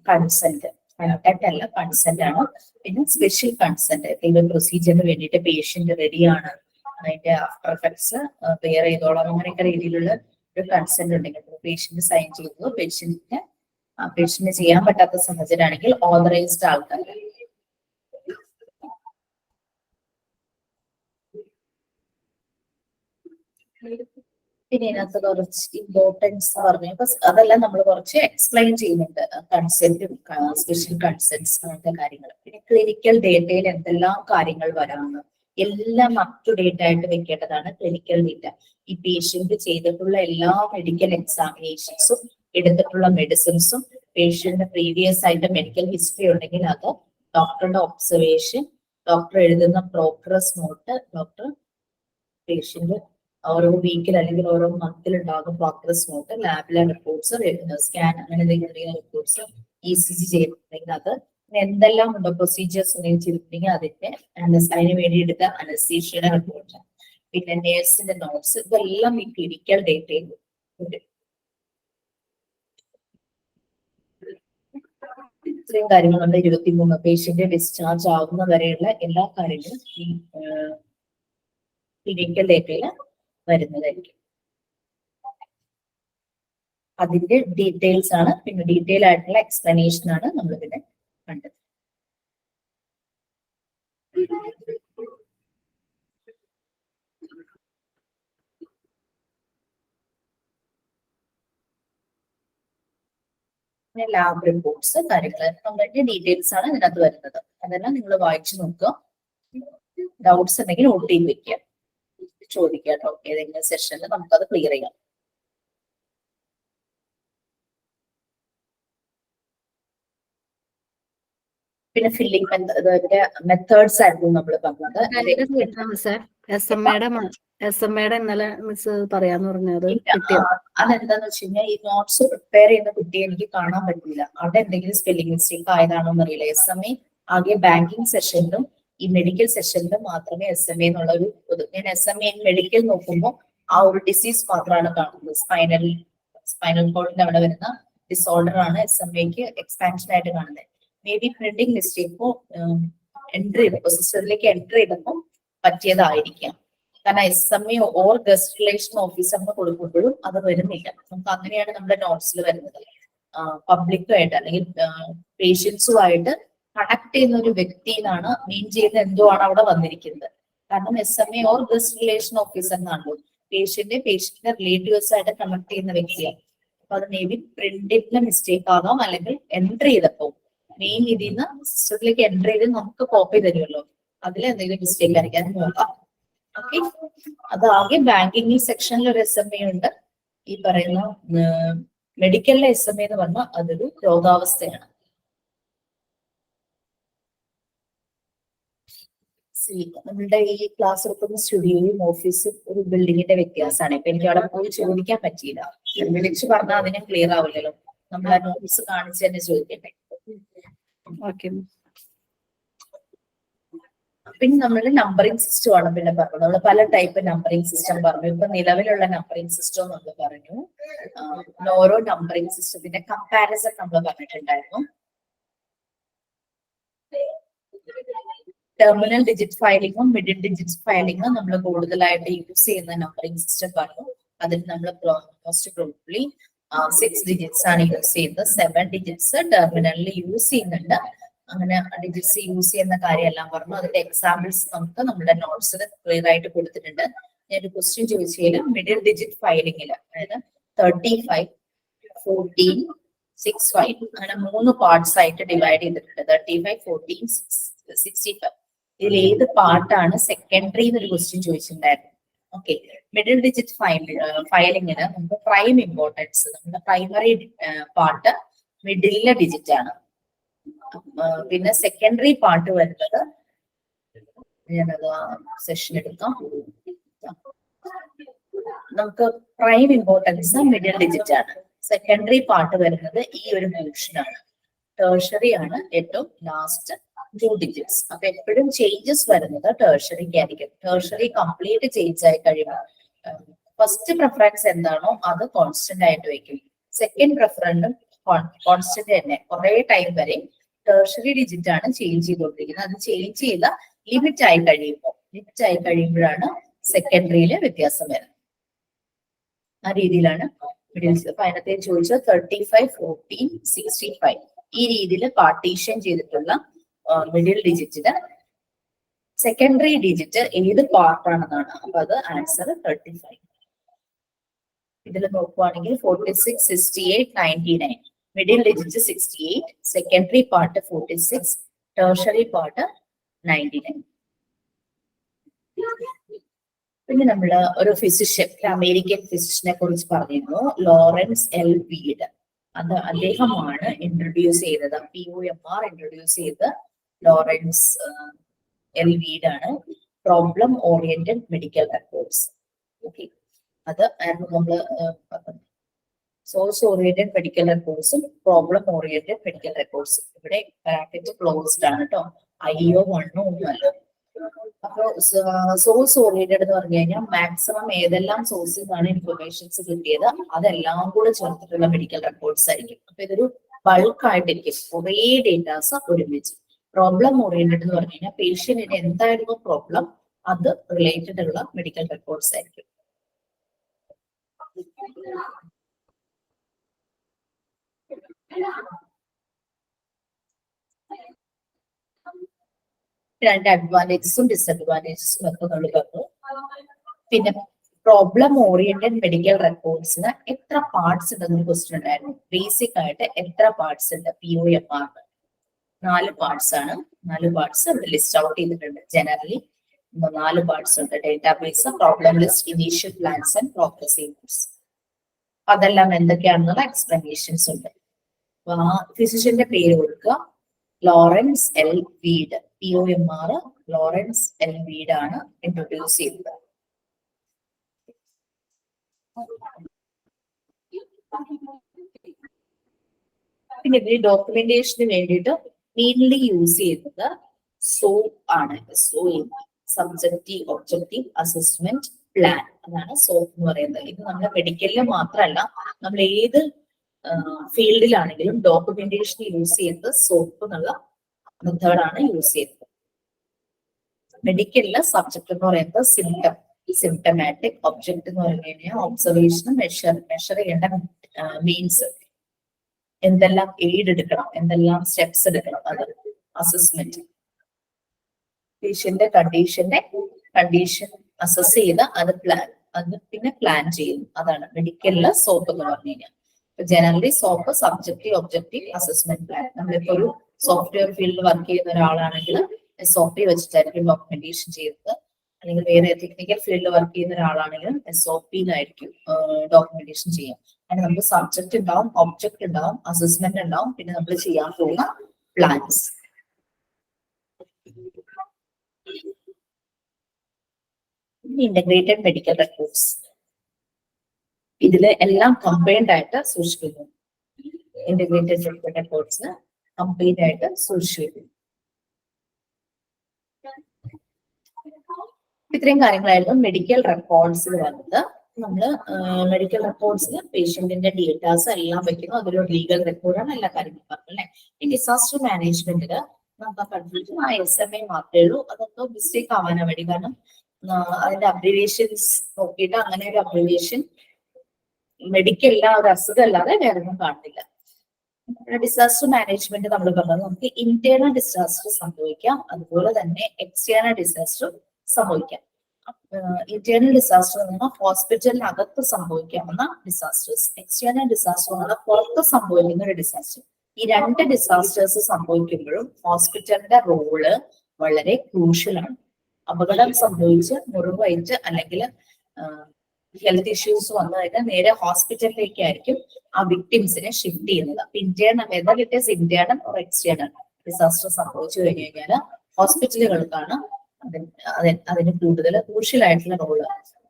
കൺസെന്റ്, കണ്ടന്റ് അല്ല കൺസെന്റ് ആണ്. പിന്നെ സ്പെഷ്യൽ കൺസെന്റ്, എന്തെങ്കിലും പ്രൊസീജിയറിന് വേണ്ടിയിട്ട് പേഷ്യന്റ് റെഡിയാണ്, അതിന്റെ ആഫ്റ്റർ എഫക്ട്സ് പെയർ ചെയ്തോളാം അങ്ങനെയൊക്കെ രീതിയിലുള്ള ഒരു കൺസെന്റ് ഉണ്ടെങ്കിൽ പേഷ്യന്റ് സൈൻ ചെയ്തത് പേഷ്യന്റിന് ചെയ്യാൻ പറ്റാത്ത സാഹചര്യമാണെങ്കിൽ ഓതറൈസ്ഡ് ആൾക്കാർ. പിന്നെ ഇതിനകത്ത് കുറച്ച് ഇമ്പോർട്ടൻസ് പറഞ്ഞു, അപ്പൊ അതെല്ലാം നമ്മൾ കുറച്ച് എക്സ്പ്ലെയിൻ ചെയ്യുന്നുണ്ട്. കൺസെന്റും സ്പെഷ്യൽ കൺസെന്റ്സ് അങ്ങനത്തെ കാര്യങ്ങൾ. പിന്നെ ക്ലിനിക്കൽ ഡേറ്റയിൽ എന്തെല്ലാം കാര്യങ്ങൾ വരാമെന്ന് എല്ലാം അപ് ടു ഡേറ്റ് ആയിട്ട് വെക്കേണ്ടതാണ് ക്ലിനിക്കൽ ഡേറ്റ. ഈ പേഷ്യന്റ് ചെയ്തിട്ടുള്ള എല്ലാ മെഡിക്കൽ എക്സാമിനേഷൻസും എടുത്തിട്ടുള്ള മെഡിസിൻസും പേഷ്യന്റിന് പ്രീവിയസ് ആയിട്ട് മെഡിക്കൽ ഹിസ്റ്ററി ഉണ്ടെങ്കിൽ അത്, ഡോക്ടറുടെ ഒബ്സർവേഷൻ, ഡോക്ടർ എഴുതുന്ന പ്രോഗ്രസ് നോട്ട്, ഡോക്ടർ പേഷ്യന്റ് ഓരോ വീക്കിൽ അല്ലെങ്കിൽ ഓരോ മന്തിൽ ഉണ്ടാകുന്ന പ്രോഗ്രസ് നോട്ട്, ലാബിലെ റിപ്പോർട്ട്സ്, സ്കാൻ അങ്ങനെ എന്തെങ്കിലും റിപ്പോർട്ട്സ്, ECG ചെയ്തിട്ടുണ്ടെങ്കിൽ അത്, എന്തെല്ലാം ഉണ്ടോ പ്രൊസീജിയേഴ്സ് ചെയ്തിട്ടുണ്ടെങ്കിൽ അതിന്റെ അതിന് വേണ്ടി എടുത്ത അനസ്തീഷ്യയുടെ റിപ്പോർട്ട്, പിന്നെ നേഴ്സിന്റെ നോട്ട്സ്, ഇതെല്ലാം ഈ ക്ലിനിക്കൽ ഡേറ്റയിൽ ഉണ്ട്. ഇത്രയും കാര്യങ്ങൾ നമ്മുടെ 23 പേഷ്യന്റ് ഡിസ്ചാർജ് ആവുന്ന വരെയുള്ള എല്ലാ കാര്യങ്ങളും ഈ ക്ലിനിക്കൽ ഡേറ്റയിൽ വരുന്നതായിരിക്കും. അതിന്റെ ഡീറ്റെയിൽസ് ആണ്, പിന്നെ ഡീറ്റെയിൽ ആയിട്ടുള്ള എക്സ്പ്ലനേഷൻ ആണ് നമ്മൾ ഇതിനെ കണ്ടത്. ലാബ് റിപ്പോർട്ട്സ് കാര്യങ്ങൾ നമ്മുടെ ഡീറ്റെയിൽസ് ആണ് ഇതിനകത്ത് വരുന്നത്. അതെല്ലാം നിങ്ങൾ വായിച്ചു നോക്കുക. ഡൗട്ട്സ് ഉണ്ടെങ്കിൽ നോട്ട് ചെയ്ത് വെക്കുക, ചോദിക്കുക കേട്ടോ. ഏതെങ്കിലും സെഷനിൽ നമുക്കത് ക്ലിയർ ചെയ്യാം. പിന്നെ ഫില്ലിംഗ് മെത്തേഡ്സ് ആയിരുന്നു നമ്മൾ പറഞ്ഞത്. SMAയുടെ ഇന്നലെ മിസ് പറയാന്ന് പറഞ്ഞത് അതെന്താന്ന് വെച്ച് കഴിഞ്ഞാൽ ഈ നോട്ട്സ് പ്രിപ്പയർ ചെയ്യുന്ന കുട്ടിയെ എനിക്ക് കാണാൻ പറ്റില്ല. അവിടെ എന്തെങ്കിലും സ്പെല്ലിംഗ് മിസ്റ്റേക്ക് ആയതാണോ എന്നറിയില്ല. SMA ആകെ ബാങ്കിങ് സെഷനിലും ഈ മെഡിക്കൽ സെഷനിലും മാത്രമേ SMA എന്നുള്ള ഒരു ഞാൻ SMA മെഡിക്കൽ നോക്കുമ്പോൾ ആ ഒരു ഡിസീസ് മാത്രമാണ് കാണുന്നത്. സ്പൈനൽ കോഡിന്റെ അവിടെ വരുന്ന ഡിസോർഡർ ആണ് SMAക്ക് എക്സ്പാൻഷൻ ആയിട്ട് കാണുന്നത്. മേ ബി പ്രിന്റിംഗ് മിസ്റ്റേക്കോ എൻട്രി ചെയ്തപ്പോ സിസ്റ്റത്തിലേക്ക് എൻട്രി ചെയ്തപ്പോൾ പറ്റിയതായിരിക്കാം. കാരണം SMA ഓർ ഗസ്റ്റ് റിലേഷൻ ഓഫീസറിന് കൊടുക്കുമ്പോഴും അത് വരുന്നില്ല. നമുക്ക് അങ്ങനെയാണ് നമ്മുടെ നോട്ട്സിൽ വരുന്നത്. പബ്ലിക്കുമായിട്ട് അല്ലെങ്കിൽ പേഷ്യൻസുമായിട്ട് കണക്ട് ചെയ്യുന്ന ഒരു വ്യക്തിയിലാണ് മീൻ ചെയ്യുന്ന എന്തോ ആണ് അവിടെ വന്നിരിക്കുന്നത്. കാരണം SMA or guest relation officer എന്നാണല്ലോ പേഷ്യന്റിന്റെ റിലേറ്റീവ്സ് ആയിട്ട് കണക്ട് ചെയ്യുന്ന വ്യക്തിയാണ്. അപ്പൊ അത് മേ ബി പ്രിന്റിന്റെ മിസ്റ്റേക്ക് ആകാം, അല്ലെങ്കിൽ എൻട്രി ചെയ്തപ്പോ മെയിൻ ഇതിൽ നിന്ന് സിസ്റ്റത്തിലേക്ക് എൻട്രി ചെയ്ത് നമുക്ക് കോപ്പി തരുമല്ലോ, അതിൽ എന്തെങ്കിലും മിസ്റ്റേക്ക് ആയിരിക്കാൻ നോക്കാം. ഓക്കെ, അതാകെ ബാങ്കിങ് സെക്ഷനിൽ ഒരു SMA ഉണ്ട്. ഈ പറയുന്ന മെഡിക്കലിലെ SMA എന്ന് പറഞ്ഞാൽ അതൊരു രോഗാവസ്ഥയാണ്. നമ്മളുടെ ഈ ക്ലാസ് എടുക്കുന്ന സ്റ്റുഡിയോയും ഓഫീസും ഒരു ബിൽഡിങ്ങിന്റെ വ്യത്യാസമാണ്. ഇപ്പൊ എനിക്ക് അവിടെ പോയി ചോദിക്കാൻ പറ്റിയില്ല, വിളിച്ചു പറഞ്ഞാൽ അതിന് ക്ലിയർ ആവില്ലല്ലോ. നമ്മൾ ആ നോട്ട്സ് കാണിച്ച് തന്നെ ചോദിക്കട്ടെ. ഓക്കെ. പിന്നെ നമ്മളുടെ നമ്പറിംഗ് സിസ്റ്റം ആണ് പിന്നെ പറഞ്ഞു. നമ്മൾ പല ടൈപ്പ് നമ്പറിംഗ് സിസ്റ്റം പറഞ്ഞു. ഇപ്പൊ നിലവിലുള്ള നമ്പറിംഗ് സിസ്റ്റം നമ്മൾ പറഞ്ഞു. ഓരോ നമ്പറിംഗ് സിസ്റ്റത്തിന്റെ കമ്പാരിസൺ നമ്മൾ പറഞ്ഞിട്ടുണ്ടായിരുന്നു. ടെർമിനൽ ഡിജിറ്റ് ഫയലിങ്ങും മിഡിൽ ഡിജിറ്റ് ഫയലിങ്ങും നമ്മൾ കൂടുതലായിട്ട് യൂസ് ചെയ്യുന്ന നമ്പറിംഗ് സിസ്റ്റം പറഞ്ഞു. അതിൽ നമ്മൾ മോസ്റ്റ് പ്രോബബ്ലി 6 ഡിജിറ്റ്സ് ആണ് യൂസ് ചെയ്യുന്നത്. 7 ഡിജിറ്റ്സ് ടെർമിനലിൽ യൂസ് ചെയ്യുന്നുണ്ട്. അങ്ങനെ ഡിജിറ്റ്സ് യൂസ് ചെയ്യുന്ന കാര്യമെല്ലാം പറഞ്ഞു. അതിന്റെ എക്സാമ്പിൾസ് നമുക്ക് നമ്മുടെ നോട്ട്സിൽ ക്ലിയർ ആയിട്ട് കൊടുത്തിട്ടുണ്ട്. ഞാനൊരു ക്വസ്റ്റ്യൻ ചോദിച്ചാൽ മിഡിൽ ഡിജിറ്റ് ഫയലിങ്ങിൽ, അതായത് 35, 14, 65 അങ്ങനെ 3 പാർട്സ് ആയിട്ട് ഡിവൈഡ് ചെയ്തിട്ടുണ്ട്. 35, 14, 65. ഇതിൽ ഏത് പാർട്ടാണ് സെക്കൻഡറി എന്നൊരു ക്വസ്റ്റ്യൻ ചോദിച്ചിട്ടുണ്ടായിരുന്നു. ഓക്കെ, മിഡിൽ ഡിജിറ്റ് ഫയലിങ്ങിന് നമുക്ക് പ്രൈം ഇമ്പോർട്ടൻസ്, നമ്മുടെ പ്രൈമറി പാർട്ട് മിഡിലെ ഡിജിറ്റ് ആണ്. പിന്നെ സെക്കൻഡറി പാർട്ട് വരുന്നത്, ഞാനത് സെഷൻ എടുക്കാം. നമുക്ക് പ്രൈം ഇമ്പോർട്ടൻസ് മിഡിൽ ഡിജിറ്റ് ആണ്. സെക്കൻഡറി പാർട്ട് വരുന്നത് ഈ ഒരു പോർഷനാണ്. ടേർഷറി ആണ് ഏറ്റവും ലാസ്റ്റ് 2 ഡിജിറ്റ്സ്. അപ്പൊ എപ്പോഴും ചേഞ്ചസ് വരുന്നത് ടേർഷറിക്ക് ആയിരിക്കും. ടേർഷറി കംപ്ലീറ്റ് ചേഞ്ച് ആയി കഴിയുമ്പോൾ ഫസ്റ്റ് പ്രിഫറൻസ് എന്താണോ അത് കോൺസ്റ്റന്റ് ആയിട്ട് വെക്കും. സെക്കൻഡ് പ്രിഫറൻസും കോൺസ്റ്റന്റ് തന്നെ കുറെ ടൈം വരെ ടേർഷറി ഡിജിറ്റ് ആണ് ചേഞ്ച് ചെയ്തുകൊണ്ടിരിക്കുന്നത്. അത് ചേഞ്ച് ചെയ്ത ലിമിറ്റ് ആയി കഴിയുമ്പോഴാണ് സെക്കൻഡറിയില് വ്യത്യാസം വരുന്നത്. ആ രീതിയിലാണ് അപ്പൊ അതിനകത്ത് ചോദിച്ചത് 35, 14, 65 ഈ രീതിയിൽ പാർട്ടീഷൻ ചെയ്തിട്ടുള്ള മിഡിൽ ഡിജിറ്റില് സെക്കൻഡറി ഡിജിറ്റ് ഏത് പാർട്ടാണെന്നാണ്. അപ്പൊ അത് ആൻസർ 35. ഇതിൽ നോക്കുവാണെങ്കിൽ 46, 68, 99 middle digit 68, secondary part 46, tertiary part 99. പിന്നെ നമ്മള് ഒരു ഫിസിഷ്യൻ, അമേരിക്കൻ ഫിസിഷ്യനെ കുറിച്ച് പറഞ്ഞിരുന്നു, ലോറൻസ് എൽ വീഡ്. അദ്ദേഹമാണ് ഇൻട്രൊഡ്യൂസ് ചെയ്തത്, POMR ഇൻട്രൊഡ്യൂസ് ചെയ്ത് ലോറൻസ് എൽ വീഡ് ആണ്. Problem oriented medical records. Okay, അത് നമ്മള് സോഴ്സ് ഓറിയന്റഡ് മെഡിക്കൽ റെക്കോർഡ്സും പ്രോബ്ലം ഓറിയന്റഡ് മെഡിക്കൽ റെക്കോർഡ്സും. ഇവിടെ ബ്രാക്കറ്റ് ക്ലോസ്ഡ് ആണ് കേട്ടോ, IO 1 ഒന്നുമല്ല. അപ്പൊ സോഴ്സ് ഓറിയന്റഡ് എന്ന് പറഞ്ഞു കഴിഞ്ഞാൽ മാക്സിമം ഏതെല്ലാം സോഴ്സിൽ നിന്നാണ് ഇൻഫർമേഷൻസ് കിട്ടിയത് അതെല്ലാം കൂടെ ചേർത്തിട്ടുള്ള മെഡിക്കൽ റെക്കോർഡ്സ് ആയിരിക്കും. അപ്പൊ ഇതൊരു ബൾക്ക് ആയിട്ടിരിക്കും, കുറേ ഡേറ്റാസ് ഒരുമിച്ച്. പ്രോബ്ലം ഓറിയന്റഡ് എന്ന് പറഞ്ഞു കഴിഞ്ഞാൽ പേഷ്യന്റിന് എന്തായിരുന്നു പ്രോബ്ലം അത് റിലേറ്റഡ് ഉള്ള മെഡിക്കൽ റെക്കോർഡ്സ് ആയിരിക്കും. രണ്ട് അഡ്വാൻറ്റേജസും ഡിസഡ്വാൻറ്റേജസും ഒക്കെ നമ്മൾ പറഞ്ഞു. പിന്നെ പ്രോബ്ലം ഓറിയന്റഡ് മെഡിക്കൽ റെക്കോർഡ്സിന് എത്ര പാർട്സ് ഉണ്ടെന്ന് ക്വസ്റ്റ്യൻ ഉണ്ടായിരുന്നു. ബേസിക് ആയിട്ട് എത്ര പാർട്സ് ഉണ്ട് POMR? 4 പാർട്സ് ആണ്. 4 പാർട്സ് ഇവിടെ ലിസ്റ്റ് ഔട്ട് ചെയ്തിട്ടുണ്ട്. ജനറലി 4 പാർട്സ് ഉണ്ട്. Database, problem list, initial plans and progressives. അതെല്ലാം എന്തൊക്കെയാണെന്നുള്ള എക്സ്പ്ലനേഷൻസ് ഉണ്ട്. ഫിസിഷ്യന്റെ പേര് കൊടുക്കുക, Lawrence L Weed. POMR Lawrence L Weed ആണ് ഇൻട്രൊഡ്യൂസ് ചെയ്തത്. പിന്നെ ഇതിന് ഡോക്യുമെന്റേഷന് വേണ്ടിയിട്ട് മെയിൻലി യൂസ് ചെയ്യുന്നത് SOAP ആണ്. SOAP, subjective objective assessment plan. അതാണ് സോപ്പ് എന്ന് പറയുന്നത്. ഇത് നമ്മുടെ മെഡിക്കലിൽ മാത്രമല്ല, നമ്മൾ ഏത് ഫീൽഡിലാണെങ്കിലും ഡോക്യുമെന്റേഷൻ യൂസ് ചെയ്യുന്നത് സോപ്പ് എന്നുള്ള മെത്തേഡാണ് യൂസ് ചെയ്യുന്നത്. മെഡിക്കലിലെ സബ്ജക്ട് എന്ന് പറയുന്നത് സിംറ്റമാറ്റിക്, ഒബ്ജക്ട് എന്ന് പറഞ്ഞു കഴിഞ്ഞാൽ ഒബ്സർവേഷൻ, മെഷർ ചെയ്യേണ്ട മീൻസ്, എന്തെല്ലാം എയ്ഡ് എടുക്കണം, എന്തെല്ലാം സ്റ്റെപ്സ് എടുക്കണം, അത് അസസ്മെന്റ്. പേഷ്യന്റെ കണ്ടീഷൻ അസസ് ചെയ്ത് അത് പിന്നെ പ്ലാൻ ചെയ്യുന്നു. അതാണ് മെഡിക്കലിലെ സോപ്പ് എന്ന് പറഞ്ഞു കഴിഞ്ഞാൽ. Generally soap subjective, objective, assessment plan. നമ്മളിപ്പോ ഒരു സോഫ്റ്റ്വെയർ ഫീൽഡിൽ വർക്ക് ചെയ്യുന്ന ഒരാളാണെങ്കിൽ SOP വെച്ചിട്ടായിരിക്കും ഡോക്യുമെന്റേഷൻ ചെയ്യുന്നത്. അല്ലെങ്കിൽ വേറെ ടെക്നിക്കൽ ഫീൽഡിൽ വർക്ക് ചെയ്യുന്ന ഒരാളാണെങ്കിൽ SOPയിലായിരിക്കും ഡോക്യുമെന്റേഷൻ ചെയ്യാം. അങ്ങനെ നമുക്ക് സബ്ജക്ട് ഉണ്ടാവും, ഒബ്ജക്ട് ഉണ്ടാവും, അസസ്മെന്റ് ഉണ്ടാവും, പിന്നെ നമ്മൾ ചെയ്യാൻ പോകുന്ന പ്ലാൻസ്. ഇന്റഗ്രേറ്റഡ് മെഡിക്കൽ റെക്കോർഡ്സ്, ഇതില് എല്ലാം കമ്പൈൻഡ് ആയിട്ട് സൂക്ഷിക്കുന്നു. ഇന്റഗ്രേറ്റഡ് മെഡിക്കൽ റെക്കോർഡ്സ് കമ്പൈൻഡ് ആയിട്ട് സൂക്ഷിക്കുന്നു. ഇത്രയും കാര്യങ്ങളായിരുന്നു മെഡിക്കൽ റെക്കോർഡ്സിൽ വന്നത്. നമ്മള് മെഡിക്കൽ റെക്കോർഡ്സിൽ പേഷ്യന്റിന്റെ ഡേറ്റാസ് എല്ലാം വെക്കുന്നു. അതൊരു ലീഗൽ റെക്കോർഡാണ്, എല്ലാ കാര്യങ്ങളും പറഞ്ഞു അല്ലെ. ഈ ഡിസാസ്റ്റർ മാനേജ്മെന്റില് നമുക്ക് കൺഫ്യൂഷൻ SMA മാത്രമേ ഉള്ളൂ. അതൊക്കെ മിസ്റ്റേക്ക് ആവാനാ വേണ്ടി, കാരണം അതിന്റെ അബ്രിവേഷൻസ് നോക്കിയിട്ട് അങ്ങനെ ഒരു അബ്രിവേഷൻ മെഡിക്കൽ ഒരു അസുഖം അല്ലാതെ വേറെ ഒന്നും കാണുന്നില്ല. ഡിസാസ്റ്റർ മാനേജ്മെന്റ് നമ്മൾ പറഞ്ഞത് നമുക്ക് ഇന്റേണൽ ഡിസാസ്റ്റർ സംഭവിക്കാം, അതുപോലെ തന്നെ എക്സ്റ്റേണൽ ഡിസാസ്റ്റർ സംഭവിക്കാം. ഇന്റേണൽ ഡിസാസ്റ്റർ എന്ന് പറഞ്ഞാൽ ഹോസ്പിറ്റലിനകത്ത് സംഭവിക്കാവുന്ന ഡിസാസ്റ്റേഴ്സ്, എക്സ്റ്റേണൽ ഡിസാസ്റ്റർ എന്ന് പറഞ്ഞാൽ പുറത്ത് സംഭവിക്കുന്ന ഒരു ഡിസാസ്റ്റർ. ഈ രണ്ട് ഡിസാസ്റ്റേഴ്സ് സംഭവിക്കുമ്പോഴും ഹോസ്പിറ്റലിന്റെ റോള് വളരെ ക്രൂഷ്യലാണ്. അപകടം സംഭവിച്ച് മുറിവേറ്റ് അല്ലെങ്കിൽ ഹെൽത്ത് ഇഷ്യൂസ് വന്നു കഴിഞ്ഞാൽ നേരെ ഹോസ്പിറ്റലിലേക്കായിരിക്കും ആ വിക്ടിംസിനെ ഷിഫ്റ്റ് ചെയ്യുന്നത്. അപ്പൊ internal, whether it is internal or external disaster സംഭവിച്ചു കഴിഞ്ഞു കഴിഞ്ഞാൽ ഹോസ്പിറ്റലുകൾക്കാണ് അതിന് കൂടുതൽ ക്രൂഷ്യൽ ആയിട്ടുള്ള റോള്.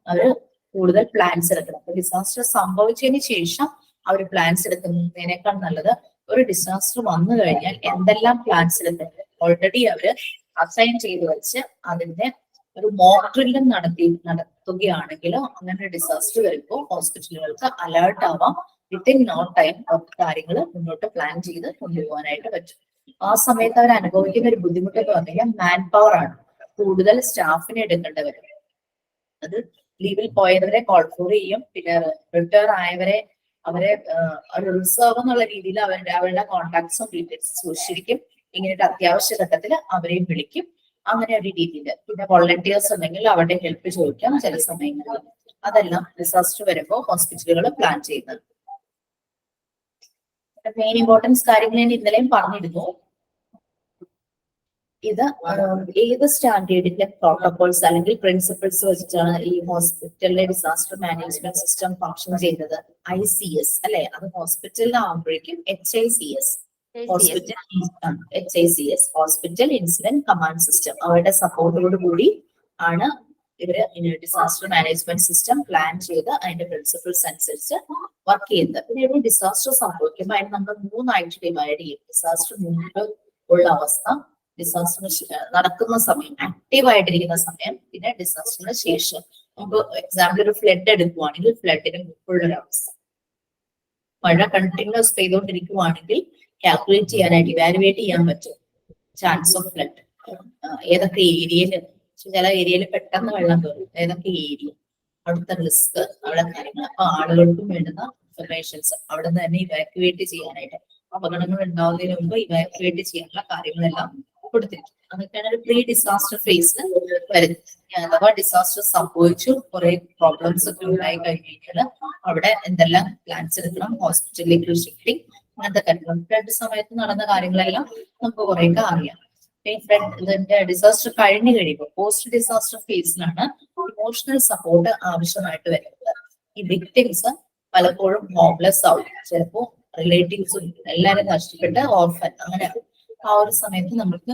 അവര് കൂടുതൽ പ്ലാൻസ് എടുക്കണം. അപ്പൊ ഡിസാസ്റ്റർ സംഭവിച്ചതിന് ശേഷം അവർ പ്ലാൻസ് എടുക്കുന്നതിനേക്കാൾ നല്ലത് ഒരു ഡിസാസ്റ്റർ വന്നു കഴിഞ്ഞാൽ എന്തെല്ലാം പ്ലാൻസ് എടുക്കുന്നത് ഓൾറെഡി അവര് അസൈൻ ചെയ്ത് വെച്ച് അതിന്റെ ഒരു മോക്ക് ഡ്രില്ലും നടത്തുകയാണെങ്കിൽ അങ്ങനെ ഡിസാസ്റ്റർ വരുമ്പോൾ ഹോസ്പിറ്റലുകൾക്ക് അലേർട്ട് ആവാം. വിത്തിൻ നോ ടൈം കാര്യങ്ങൾ മുന്നോട്ട് പ്ലാൻ ചെയ്ത് കൊണ്ടുപോകാനായിട്ട് പറ്റും. ആ സമയത്ത് അവർ അനുഭവിക്കുന്ന ഒരു ബുദ്ധിമുട്ട് എന്ന് പറഞ്ഞു കഴിഞ്ഞാൽ മാൻ പവർ ആണ്. കൂടുതൽ സ്റ്റാഫിനെ എടുക്കേണ്ടി വരും. അത് ലീവിൽ പോയവരെ കോൾ ഫോർ ചെയ്യും, പിന്നെ റിട്ടയർ ആയവരെ അവരെ ഒരു റിസർവ് എന്നുള്ള രീതിയിൽ അവരുടെ കോൺടാക്ട്സും ഡീറ്റെയിൽസും സൂക്ഷിച്ചിരിക്കും. ഇങ്ങനെ അത്യാവശ്യ ഘട്ടത്തിൽ അവരെയും വിളിക്കും. അങ്ങനെ ഒരു രീതിയിൽ പിന്നെ വോളണ്ടിയേഴ്സ് ഉണ്ടെങ്കിൽ അവരുടെ ഹെൽപ്പ് ചോദിക്കാം ചില സമയങ്ങളിൽ. അതെല്ലാം ഡിസാസ്റ്റർ വരുമ്പോൾ ഹോസ്പിറ്റലുകൾ പ്ലാൻ ചെയ്യുന്നത്. മെയിൻ ഇമ്പോർട്ടൻസ് കാര്യങ്ങൾ ഞാൻ ഇന്നലെയും പറഞ്ഞിരുന്നു. ഇത് ഏത് സ്റ്റാൻഡേർഡിന്റെ പ്രോട്ടോകോൾസ് അല്ലെങ്കിൽ പ്രിൻസിപ്പിൾസ് വെച്ചിട്ടാണ് ഈ ഹോസ്പിറ്റലിലെ ഡിസാസ്റ്റർ മാനേജ്മെന്റ് സിസ്റ്റം ഫംഗ്ഷൻ ചെയ്യുന്നത്? ICS അല്ലെ? അത് ഹോസ്പിറ്റലിലാവുമ്പോഴേക്കും HICS, hospital incident command system, അവരുടെ സപ്പോർട്ടോട് കൂടി ആണ് ഇവര് ഡിസാസ്റ്റർ മാനേജ്മെന്റ് സിസ്റ്റം പ്ലാൻ ചെയ്ത് അതിന്റെ പ്രിൻസിപ്പിൾസ് അനുസരിച്ച് വർക്ക് ചെയ്യുന്നത്. പിന്നെ ഒരു ഡിസാസ്റ്റർ സംഭവിക്കുമ്പോൾ അതിന് നമ്മൾ 3 ആയിട്ട് ഡിവൈഡ് ചെയ്യും. ഡിസാസ്റ്റർ മുൻപ് ഉള്ള അവസ്ഥ, ഡിസാസ്റ്റർ നടക്കുന്ന സമയം, ആക്റ്റീവ് ആയിട്ടിരിക്കുന്ന സമയം, പിന്നെ ഡിസാസ്റ്ററിന് ശേഷം. നമുക്ക് എക്സാമ്പിൾ ഒരു ഫ്ലഡ് എടുക്കുവാണെങ്കിൽ ഫ്ലഡിന് മുമ്പുള്ളൊരു അവസ്ഥ. മഴ കണ്ടിന്യൂസ് പെയ്തുകൊണ്ടിരിക്കുവാണെങ്കിൽ കാൽക്കുലേറ്റ് ചെയ്യാനായിട്ട് ഇവാലുവേറ്റ് ചെയ്യാൻ പറ്റും ചാൻസ് ഓഫ് ഫ്ലഡ്. ഏതൊക്കെ ഏരിയയിൽ, ചില ഏരിയയിൽ പെട്ടെന്ന് വെള്ളം കയറും, ഏതൊക്കെ ഏരിയ, അവിടുത്തെ റിസ്ക്, അവിടെ കാര്യങ്ങൾ. അപ്പൊ ആളുകൾക്കും വേണ്ടുന്ന ഇൻഫർമേഷൻസ് അവിടെ നിന്ന് തന്നെ ഇവാക്യുവേറ്റ് ചെയ്യാനായിട്ട്, അപകടങ്ങൾ ഉണ്ടാവുന്നതിന് മുമ്പ് ഇവാക്യുവേറ്റ് ചെയ്യാനുള്ള കാര്യങ്ങളെല്ലാം കൊടുത്തിരിക്കും. അതൊക്കെയാണ് ഒരു പ്രീ ഡിസാസ്റ്റർ ഫേസിൽ വരുന്നത്. അഥവാ ഡിസാസ്റ്റർ സംഭവിച്ചു, കുറെ പ്രോബ്ലംസ് ഒക്കെ ഉണ്ടായി കഴിഞ്ഞു കഴിഞ്ഞാൽ അവിടെ എന്തെല്ലാം പ്ലാൻസ് എടുക്കണം, ഹോസ്പിറ്റലിലേക്ക് ഷിഫ്റ്റിംഗ്, അങ്ങനത്തെ കാര്യങ്ങൾ. ഫ്ലഡ് സമയത്ത് നടന്ന കാര്യങ്ങളെല്ലാം നമുക്ക് കുറേയൊക്കെ അറിയാം. ഇതിന്റെ ഡിസാസ്റ്റർ കഴിഞ്ഞു കഴിയുമ്പോൾ പോസ്റ്റ് ഡിസാസ്റ്റർ ഫേസിലാണ് ഇമോഷണൽ സപ്പോർട്ട് ആവശ്യമായിട്ട് വരുന്നത്. ഈ വിക്ടിംസ് പലപ്പോഴും ഹോപ്ലെസ് ആവും, ചിലപ്പോ റിലേറ്റീവ്സും എല്ലാവരും നഷ്ടപ്പെട്ട് ഓർഫൻ അങ്ങനെ. ആ ഒരു സമയത്ത് നമുക്ക്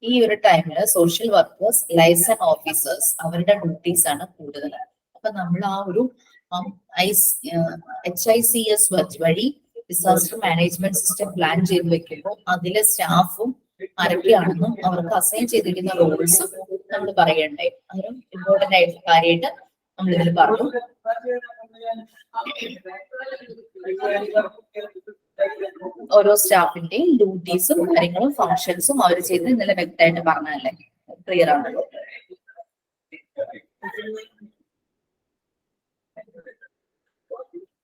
ഈ ഒരു ടൈമില് സോഷ്യൽ വർക്കേഴ്സ്, ലൈസൺ ഓഫീസേഴ്സ്, അവരുടെ ഡ്യൂട്ടീസ് ആണ് കൂടുതൽ. അപ്പൊ നമ്മൾ ആ ഒരു HICS വഴി ഡിസാസ്റ്റർ മാനേജ്മെന്റ് സിസ്റ്റം പ്ലാൻ ചെയ്ത് വെക്കുമ്പോൾ അതിലെ സ്റ്റാഫും ആരൊക്കെയാണെന്നും അവർക്ക് അസൈൻ ചെയ്തിരിക്കുന്ന റോൾസും നമ്മൾ പറയണ്ടേ. അതൊരു ഇമ്പോർട്ടന്റ് ആയിട്ട് കാര്യമായിട്ട് നമ്മളിതിൽ പറഞ്ഞു. ഓരോ സ്റ്റാഫിന്റെയും ഡ്യൂട്ടീസും കാര്യങ്ങളും ഫങ്ഷൻസും അവർ ചെയ്ത് ഇന്നലെ വ്യക്തമായിട്ട് പറഞ്ഞല്ലേ, ക്ലിയർ ആണല്ലോ.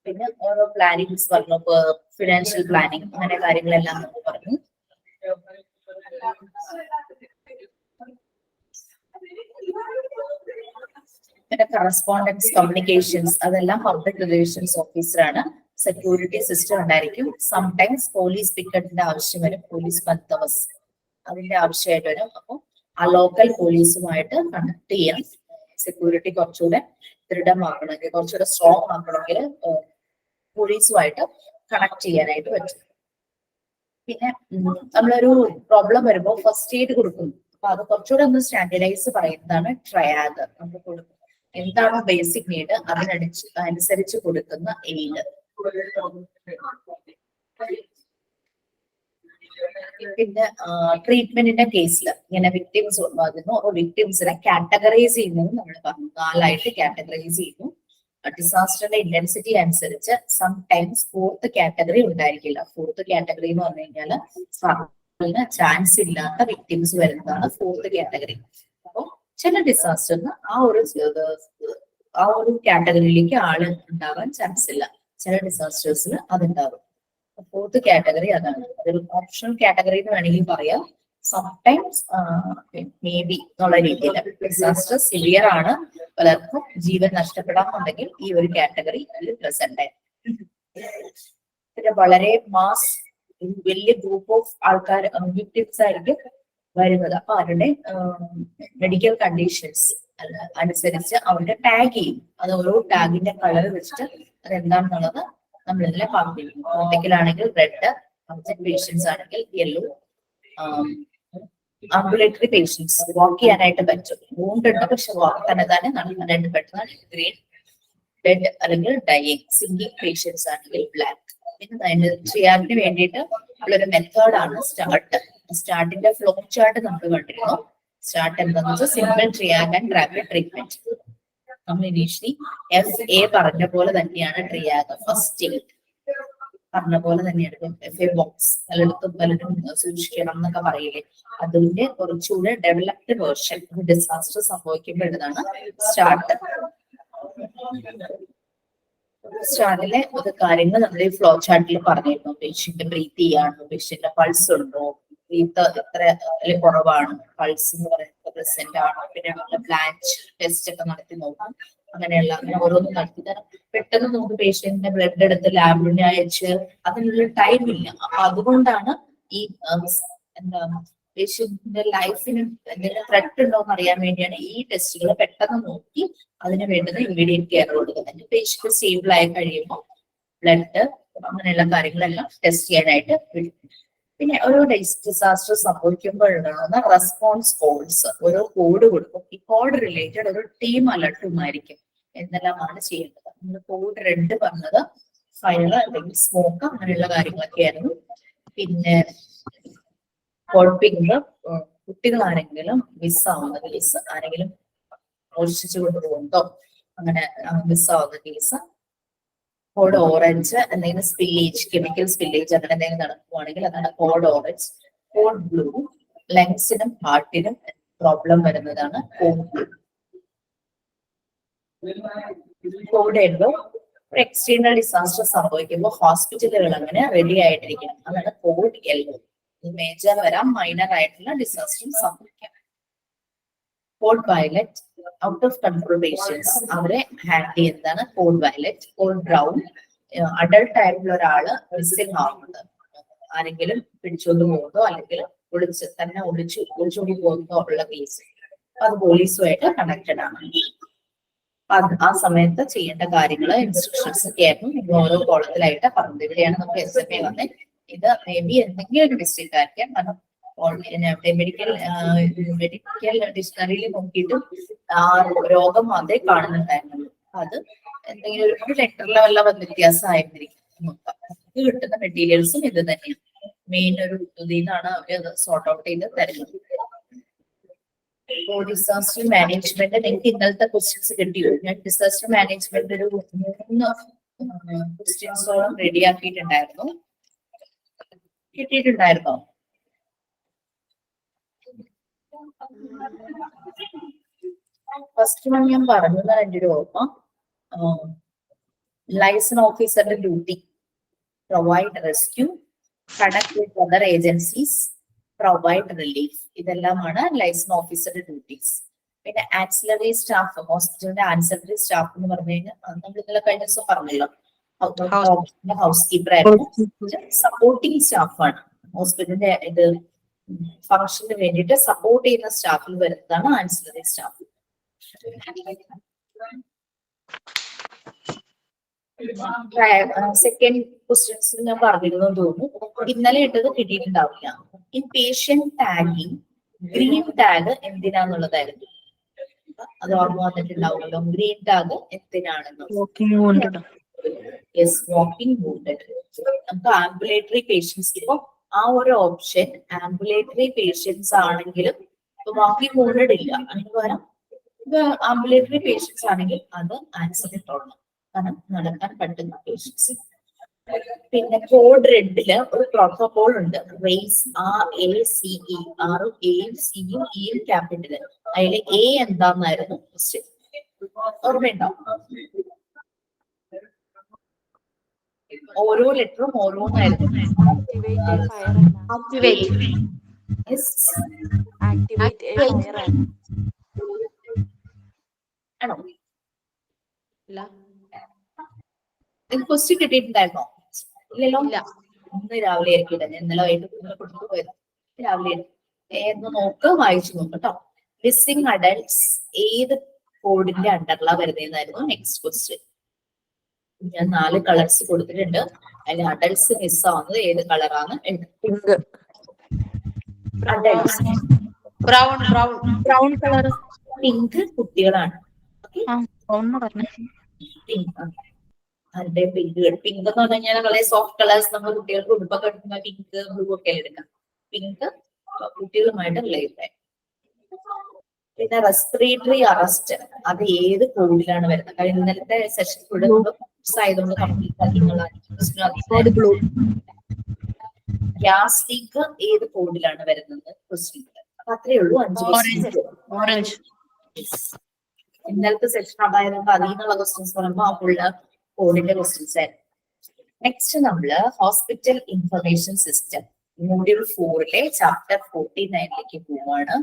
പിന്നെ ഓരോ പ്ലാനിങ്സ് പറഞ്ഞു, ഫിനാൻഷ്യൽ പ്ലാനിങ് അങ്ങനെ കാര്യങ്ങളെല്ലാം നമ്മൾ പറഞ്ഞു. പിന്നെ കറസ്പോണ്ടൻസ് കമ്മ്യൂണിക്കേഷൻസ് അതെല്ലാം പബ്ലിക് റിലേഷൻസ് ഓഫീസറാണ്. സെക്യൂരിറ്റി സിസ്റ്റം ഉണ്ടായിരിക്കും. സംടൈംസ് പോലീസ് പിക്കറ്റിന്റെ ആവശ്യം വരും, പോലീസ് ബന്ദോബസ്ത് അതിന്റെ ആവശ്യമായിട്ട് വരും. അപ്പോൾ ആ ലോക്കൽ പോലീസുമായിട്ട് കണക്ട് ചെയ്യാൻ സെക്യൂരിറ്റി കുറച്ചുകൂടെ ദൃഢമാക്കണമെങ്കിൽ, കുറച്ചുകൂടെ സ്ട്രോങ് ആക്കണമെങ്കിൽ പോലീസുമായിട്ട് കണക്ട് ചെയ്യാനായിട്ട് പറ്റും. പിന്നെ നമ്മളൊരു പ്രോബ്ലം വരുമ്പോൾ ഫസ്റ്റ് എയ്ഡ് കൊടുക്കുന്നു. അപ്പൊ അത് കുറച്ചുകൂടെ ഒന്ന് സ്റ്റാൻഡർഡൈസ് പറയുന്നതാണ് ട്രയാഡ്. നമ്മൾ കൊടുക്കും എന്താണോ ബേസിക് നീഡ് അതിനനുസരിച്ച് കൊടുക്കുന്ന എയ്ഡ്. പിന്നെ ട്രീറ്റ്മെന്റിന്റെ കേസിൽ ഇങ്ങനെ വിക്ടിംസ് വരുന്നു, വിക്ടിംസിനെ കാറ്റഗറൈസ് ചെയ്യുന്നത് നമ്മൾ പറഞ്ഞു, 4 കാറ്റഗറൈസ് ചെയ്യുന്നു. ഡിസാസ്റ്ററിന്റെ ഇന്റൻസിറ്റി അനുസരിച്ച് സംടൈംസ് 4th കാറ്റഗറി ഉണ്ടായിരിക്കില്ല. 4th കാറ്റഗറി എന്ന് പറഞ്ഞു കഴിഞ്ഞാൽ ചാൻസ് ഇല്ലാത്ത വിക്ടിംസ് വരുന്നതാണ് 4th കാറ്റഗറി. അപ്പോൾ ചില ഡിസാസ്റ്ററിന് ആ ഒരു കാറ്റഗറിയിലേക്ക് ആള് ഉണ്ടാവാൻ ചാൻസ് ഇല്ല, ചില ഡിസാസ്റ്റേഴ്സിന് അതുണ്ടാവും. 4th കാറ്റഗറി അതാണ്. അതൊരു ഓപ്ഷണൽ കാറ്റഗറി എന്ന് വേണമെങ്കിൽ പറയാം. സംടൈംസ് മേ ബി എന്നുള്ള രീതിയിൽ ഡിസാസ്റ്റർ സിവിയർ ആണ്, പലർക്കും ജീവൻ നഷ്ടപ്പെടാമെന്നുണ്ടെങ്കിൽ ഈ ഒരു കാറ്റഗറി അതിൽ പ്രസന്റ് ആയിരിക്കും. പിന്നെ വളരെ വലിയ ഗ്രൂപ്പ് ഓഫ് ആൾക്കാർ വിക്ടിംസ് ആയിരിക്കും വരുന്നത്. അപ്പൊ അവരുടെ മെഡിക്കൽ കണ്ടീഷൻസ് അനുസരിച്ച് അവരുടെ ടാഗ് ചെയ്യും. അത് ഓരോ ടാഗിന്റെ കളർ വെച്ചിട്ട് അതെന്താണെന്നുള്ളത് നമ്മൾ ഇതിലെ പറഞ്ഞിരിക്കും. കോർട്ടിക്കലാണെങ്കിൽ റെഡ്, അർജന്റ് പേഷ്യൻസ് ആണെങ്കിൽ യെല്ലോ, ആംബുലേറ്ററി പേഷ്യൻസ് വാക്ക് ചെയ്യാനായിട്ട് പറ്റും, വൂണ്ട് ഉണ്ട് പക്ഷെ വാക്ക് തന്നെ നടക്കാനായിട്ട് പറ്റുന്നതാണ് ഗ്രീൻ, ഡെഡ് അല്ലെങ്കിൽ ഡൈയിങ്, സിംഗിങ് പേഷ്യൻസ് ആണെങ്കിൽ ബ്ലാക്ക്. പിന്നെ ട്രിയാഗിന് വേണ്ടിയിട്ട് ഉള്ളൊരു മെത്തേഡാണ് സ്റ്റാർട്ടിന്റെ ഫ്ലോ ചാർട്ട് നമ്മൾ കണ്ടിരുന്നു. സ്റ്റാർട്ട് എന്താണെന്ന് വെച്ചാൽ സിമ്പിൾ ട്രിയാഗ് ആൻഡ് റാപ്പിഡ് ട്രീറ്റ്മെന്റ്. നമ്മൾ ഇനീഷ്യലി FA പറഞ്ഞ പോലെ തന്നെയാണ് ട്രിയാഗ്. ഫസ്റ്റ് എയ്ഡ് പറഞ്ഞ പോലെ തന്നെയാണ്. FA ബോക്സ് പലരും സൂക്ഷിക്കണം എന്നൊക്കെ പറയില്ലേ, അതിന്റെ കുറച്ചുകൂടെ ഡെവലപ്ഡ് വേർഷൻ ഡിസാസ്റ്റർ സംഭവിക്കുമ്പോഴാണ് സ്റ്റാർട്ടിലെ ഒരു കാര്യങ്ങൾ നമ്മൾ ഈ ഫ്ലോ ചാർട്ടിൽ പറഞ്ഞിരുന്നു. പേഷ്യന്റ് ബ്രീത്ത് ചെയ്യാണോ, പേഷ്യന്റ് പൾസ് ഉണ്ടോ, ബ്രീത്ത് എത്ര കുറവാണ്, പൾസ് എന്ന് പറയുന്നത് പ്രസന്റ് ആണോ, പിന്നെ ബ്ലാഞ്ച് ടെസ്റ്റ് ഒക്കെ നടത്തി നോക്കാം. അങ്ങനെയുള്ള ഓരോന്നും നടത്തി പെട്ടെന്ന് നമുക്ക് പേഷ്യന്റിന്റെ ബ്ലഡ് എടുത്ത് ലാബിനെ അയച്ച് അതിനുള്ള ടൈം ഇല്ല. അപ്പൊ അതുകൊണ്ടാണ് ഈ പേഷ്യന്റിന്റെ ലൈഫിന് എന്തെങ്കിലും ത്രെറ്റ് ഉണ്ടോ എന്ന് അറിയാൻ വേണ്ടിയാണ് ഈ ടെസ്റ്റുകൾ പെട്ടെന്ന് നോക്കി അതിന് വേണ്ടുന്ന ഇമ്മീഡിയറ്റ് കെയർ കൊടുക്കുന്നത്. പേഷ്യന്റ് സ്റ്റേബിൾ ആയി കഴിയുമ്പോൾ ബ്ലഡ് അങ്ങനെയുള്ള കാര്യങ്ങളെല്ലാം ടെസ്റ്റ് ചെയ്യാനായിട്ട് വിളിക്കും. പിന്നെ ഓരോ ഡിസാസ്റ്റർ സംഭവിക്കുമ്പോഴുണ്ടാകുന്ന റെസ്പോൺസ് കോഡ്സ്, ഓരോ കോഡ് കൊടുക്കും. ഈ കോഡ് റിലേറ്റഡ് ഒരു ടീം അലർട്ടും ആയിരിക്കും എന്തെല്ലാമാണ് ചെയ്യേണ്ടത്. നമ്മൾ കോഡ് 2 പറഞ്ഞത് ഫയർ അല്ലെങ്കിൽ സ്മോക്ക് അങ്ങനെയുള്ള കാര്യങ്ങളൊക്കെ ആയിരുന്നു. പിന്നെ കോഡ് പിങ്ക് കുട്ടികൾ ആരെങ്കിലും മിസ്സാവുന്ന കേസ്, ആരെങ്കിലും മോഷ്ടിച്ചു കൊണ്ടുപോകുന്നതോ അങ്ങനെ മിസ്സാവുന്ന കേസ്. കോഡ് ഓറഞ്ച് എന്തെങ്കിലും സ്പില്ലേജ്, കെമിക്കൽ സ്പില്ലേജ് അങ്ങനെ എന്തെങ്കിലും നടക്കുവാണെങ്കിൽ അതാണ് കോഡ് ഓറഞ്ച്. കോഡ് ബ്ലൂ ലങ്സിനും ഹാർട്ടിനും പ്രോബ്ലം വരുന്നതാണ് code blue. Code yellow external disaster സംഭവിക്കുമ്പോൾ ഹോസ്പിറ്റലുകൾ അങ്ങനെ റെഡി ആയിട്ടിരിക്കണം, അതാണ് കോഡ് യെല്ലോ. മേജർ വരാം, മൈനർ ആയിട്ടുള്ള ഡിസാസ്റ്റർ സംഭവിക്കാം. Code violet out of control patients അവരെ ഹാൻഡിൽ ചെയ്യുന്നതാണ് code violet. Code brown adult ആയിട്ടുള്ള ഒരാള് മിസ്സിംഗ് ആവുന്നത്, ആരെങ്കിലും പിടിച്ചുകൊണ്ട് പോകുന്നതോ അല്ലെങ്കിൽ ഒളിച്ചോടി പോകുന്നതോ ഉള്ള കേസ്, അത് പോലീസുമായിട്ട് കണക്റ്റഡ് ആണ്. ആ സമയത്ത് ചെയ്യേണ്ട കാര്യങ്ങൾ ഇൻസ്ട്രക്ഷൻസ് ഒക്കെ ആയിരുന്നു നിങ്ങൾ ഓരോ കോളത്തിലായിട്ട് പറഞ്ഞത്. ഇവിടെയാണ് നമുക്ക് SMA വന്നത്. ഇത് മേ ബി എന്തെങ്കിലും ഒരു മിസ്റ്റേക്ക് ആയിരിക്കാം, കാരണം മെഡിക്കൽ ഡിക്ഷണറിയിൽ നോക്കിയിട്ടും ആ രോഗം അതേ കാണുന്നുണ്ടായിരുന്നുള്ളൂ. അത് എന്തെങ്കിലും ഒരു ലെറ്ററിലെ വല്ല വ്യത്യാസം ആയിരുന്നിരിക്കും. നമുക്ക് കിട്ടുന്ന മെറ്റീരിയൽസും ഇത് തന്നെയാണ്. മെയിൻ ഒരു ഇതിൽ നിന്നാണ് അവർ സോർട്ട് ഔട്ട് ചെയ്ത് തരുന്നത്. ഡിസാസ്റ്റർ മാനേജ്മെന്റ് നിങ്ങൾക്ക് ഇന്നലത്തെ ക്വസ്റ്റ്യൻസ് കിട്ടിയോ? ഞാൻ ഡിസാസ്റ്റർ മാനേജ്മെന്റ് ഒരു 3 ക്വസ്റ്റ്യൻസോളം റെഡി ആക്കിയിട്ടുണ്ടായിരുന്നു. കിട്ടിയിട്ടുണ്ടായിരുന്നോ? ഫസ്റ്റ് വൺ ഞാൻ പറഞ്ഞത് എൻ്റെ ഒരു ഓർമ്മ, ലൈസൺ ഓഫീസറുടെ duty provide rescue, connect with other agencies, provide relief. ഇതെല്ലാമാണ് ലൈസൺ ഓഫീസറുടെ ഡ്യൂട്ടീസ്. പിന്നെ ആക്സിലറി സ്റ്റാഫ്, ഹോസ്പിറ്റലിന്റെ ആക്സിലറി സ്റ്റാഫ് എന്ന് പറഞ്ഞു കഴിഞ്ഞാൽ നമ്മൾ ഇന്നലെ കഴിഞ്ഞ ദിവസം പറഞ്ഞല്ലോ, ഹൗസ് കീപ്പർ ആയിരുന്നു. സപ്പോർട്ടിങ് സ്റ്റാഫാണ്. ഹോസ്പിറ്റലിന്റെ ഇത് ഫംഗ്ഷന് വേണ്ടിയിട്ട് സപ്പോർട്ട് ചെയ്യുന്ന സ്റ്റാഫിൽ വരുന്നതാണ് ആൻസിലറി സ്റ്റാഫ്. സെക്കൻഡ് ക്വസ്റ്റ്യൻസ് ഞാൻ പറഞ്ഞിരുന്നു തോന്നുന്നു, ഇന്നലെ ഇട്ടത് കിട്ടിയിട്ടുണ്ടാവില്ല. In patient tagging green tag എന്തിനാന്നുള്ളതായിരുന്നു. അത് ഓർമ്മ വന്നിട്ടുണ്ടാവുമല്ലോ. ഗ്രീൻ ടാഗ് എന്തിനാണെന്ന്. Yes, walking wounded. നമുക്ക് ആംബുലേറ്ററി പേഷ്യൻസ്, ഇപ്പൊ ആ ഒരു ഓപ്ഷൻ ആംബുലേറ്ററി പേഷ്യൻസ് ആണെങ്കിലും വാക്കിംഗ് വൂണ്ടഡ് ഇല്ല. അതിന് പകരം ആംബുലേറ്ററി പേഷ്യൻസ് ആണെങ്കിൽ അത് ആക്സിഡന്റ് ആണ്, കാരണം നടക്കാൻ പറ്റുന്ന പേഷ്യൻസ്. പിന്നെ കോഡ് റെഡില് ഒരു പ്രോട്ടോകോൾ ഉണ്ട്, റേസ് RACE. ആറും എയും സിയും ഇയും ക്യാപിറ്റല്. അതില് എ എന്താന്നായിരുന്നു ക്വസ്റ്റ്യൻ, ഓർമ്മയുണ്ടോ? ഓരോ ലെറ്ററും ഓരോന്നായിരുന്നു. ആണോ? ക്വസ്റ്റ്യൻ കിട്ടിയിട്ടുണ്ടായിരുന്നോ? ഇല്ലല്ലോ. ഇന്ന് രാവിലെ ആയിരിക്കും. ഞാൻ ഇന്നലെ വൈകിട്ട് കൊടുത്തു പോയത്. രാവിലെ ഒന്ന് നോക്ക്, വായിച്ചു നോക്ക് കേട്ടോ. മിസ്സിംഗ് അഡൽട്സ് ഏത് കോഡിന്റെ അണ്ടറിലാ വരുന്നതെന്നായിരുന്നു നെക്സ്റ്റ് ക്വസ്റ്റ്യൻ. ഞാൻ 4 കളേഴ്സ് കൊടുത്തിട്ടുണ്ട്. അതിൽ അഡൽട്സ് മിസ് ആവുന്നത് ഏത് കളറാണ്? Adults brown colour. പിങ്ക് കുട്ടികളാണ്. പിങ്ക്. അതിന്റെ പിങ്ക് എന്ന് പറഞ്ഞു കഴിഞ്ഞാൽ വളരെ സോഫ്റ്റ് കളേഴ്സ്. നമ്മൾ കുട്ടികൾക്ക് ഉടുപ്പൊക്കെ എടുക്കുന്ന പിങ്ക്, ബ്ലൂ ഒക്കെ എടുക്കാം. പിങ്ക് കുട്ടികളുമായിട്ട് റിലേറ്റ്. പിന്നെ റെസ്പിറേറ്ററി അറസ്റ്റ് അത് ഏത് കോഡിലാണ് വരുന്നത്? കഴിഞ്ഞ ഇന്നലത്തെ സെഷൻ കൂടെ ആയതുകൊണ്ട് കംപ്ലീറ്റ് ആക്കി. ഗ്യാസ് ലീക്ക് ഏത് കോഡിലാണ് വരുന്നത് ക്വസ്റ്റ്യൻ? അപ്പൊ അത്രയേ ഉള്ളൂ. 5 ഇന്നലത്തെ സെഷൻ അതായതുകൊണ്ട് അതിൽ നിന്നുള്ള ക്വസ്റ്റ്യൻസ് പറയുമ്പോൾ ആ ഫുള്ള് കോഡിന്റെ ക്വസ്റ്റ്യൻസ് ആയിരുന്നു. നെക്സ്റ്റ് നമ്മള് hospital information system module 4 chapter 49 പോവാണ്.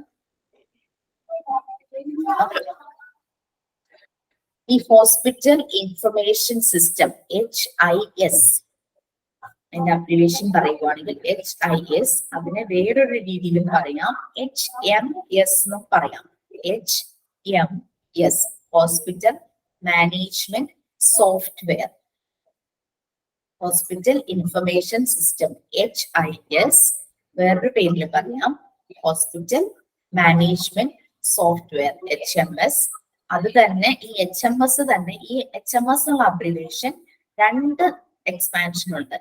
ഈ ഹോസ്പിറ്റൽ ഇൻഫർമേഷൻ സിസ്റ്റം HIS, അതിന്റെ അബ്രിവേഷൻ പറയുവാണെങ്കിൽ HIS, അതിനെ വേറൊരു രീതിയിലും പറയാം, HMS എന്നും പറയാം. HMS, hospital management software. Hospital information system HIS, വേറൊരു പേരിൽ പറയാം ഹോസ്പിറ്റൽ മാനേജ്മെന്റ് സോഫ്റ്റ്വെയർ HMS. അത് തന്നെ ഈ HMS തന്നെ, ഈ HMS എന്നുള്ള അബ്രിവേഷൻ 2 എക്സ്പാൻഷൻ ഉണ്ട്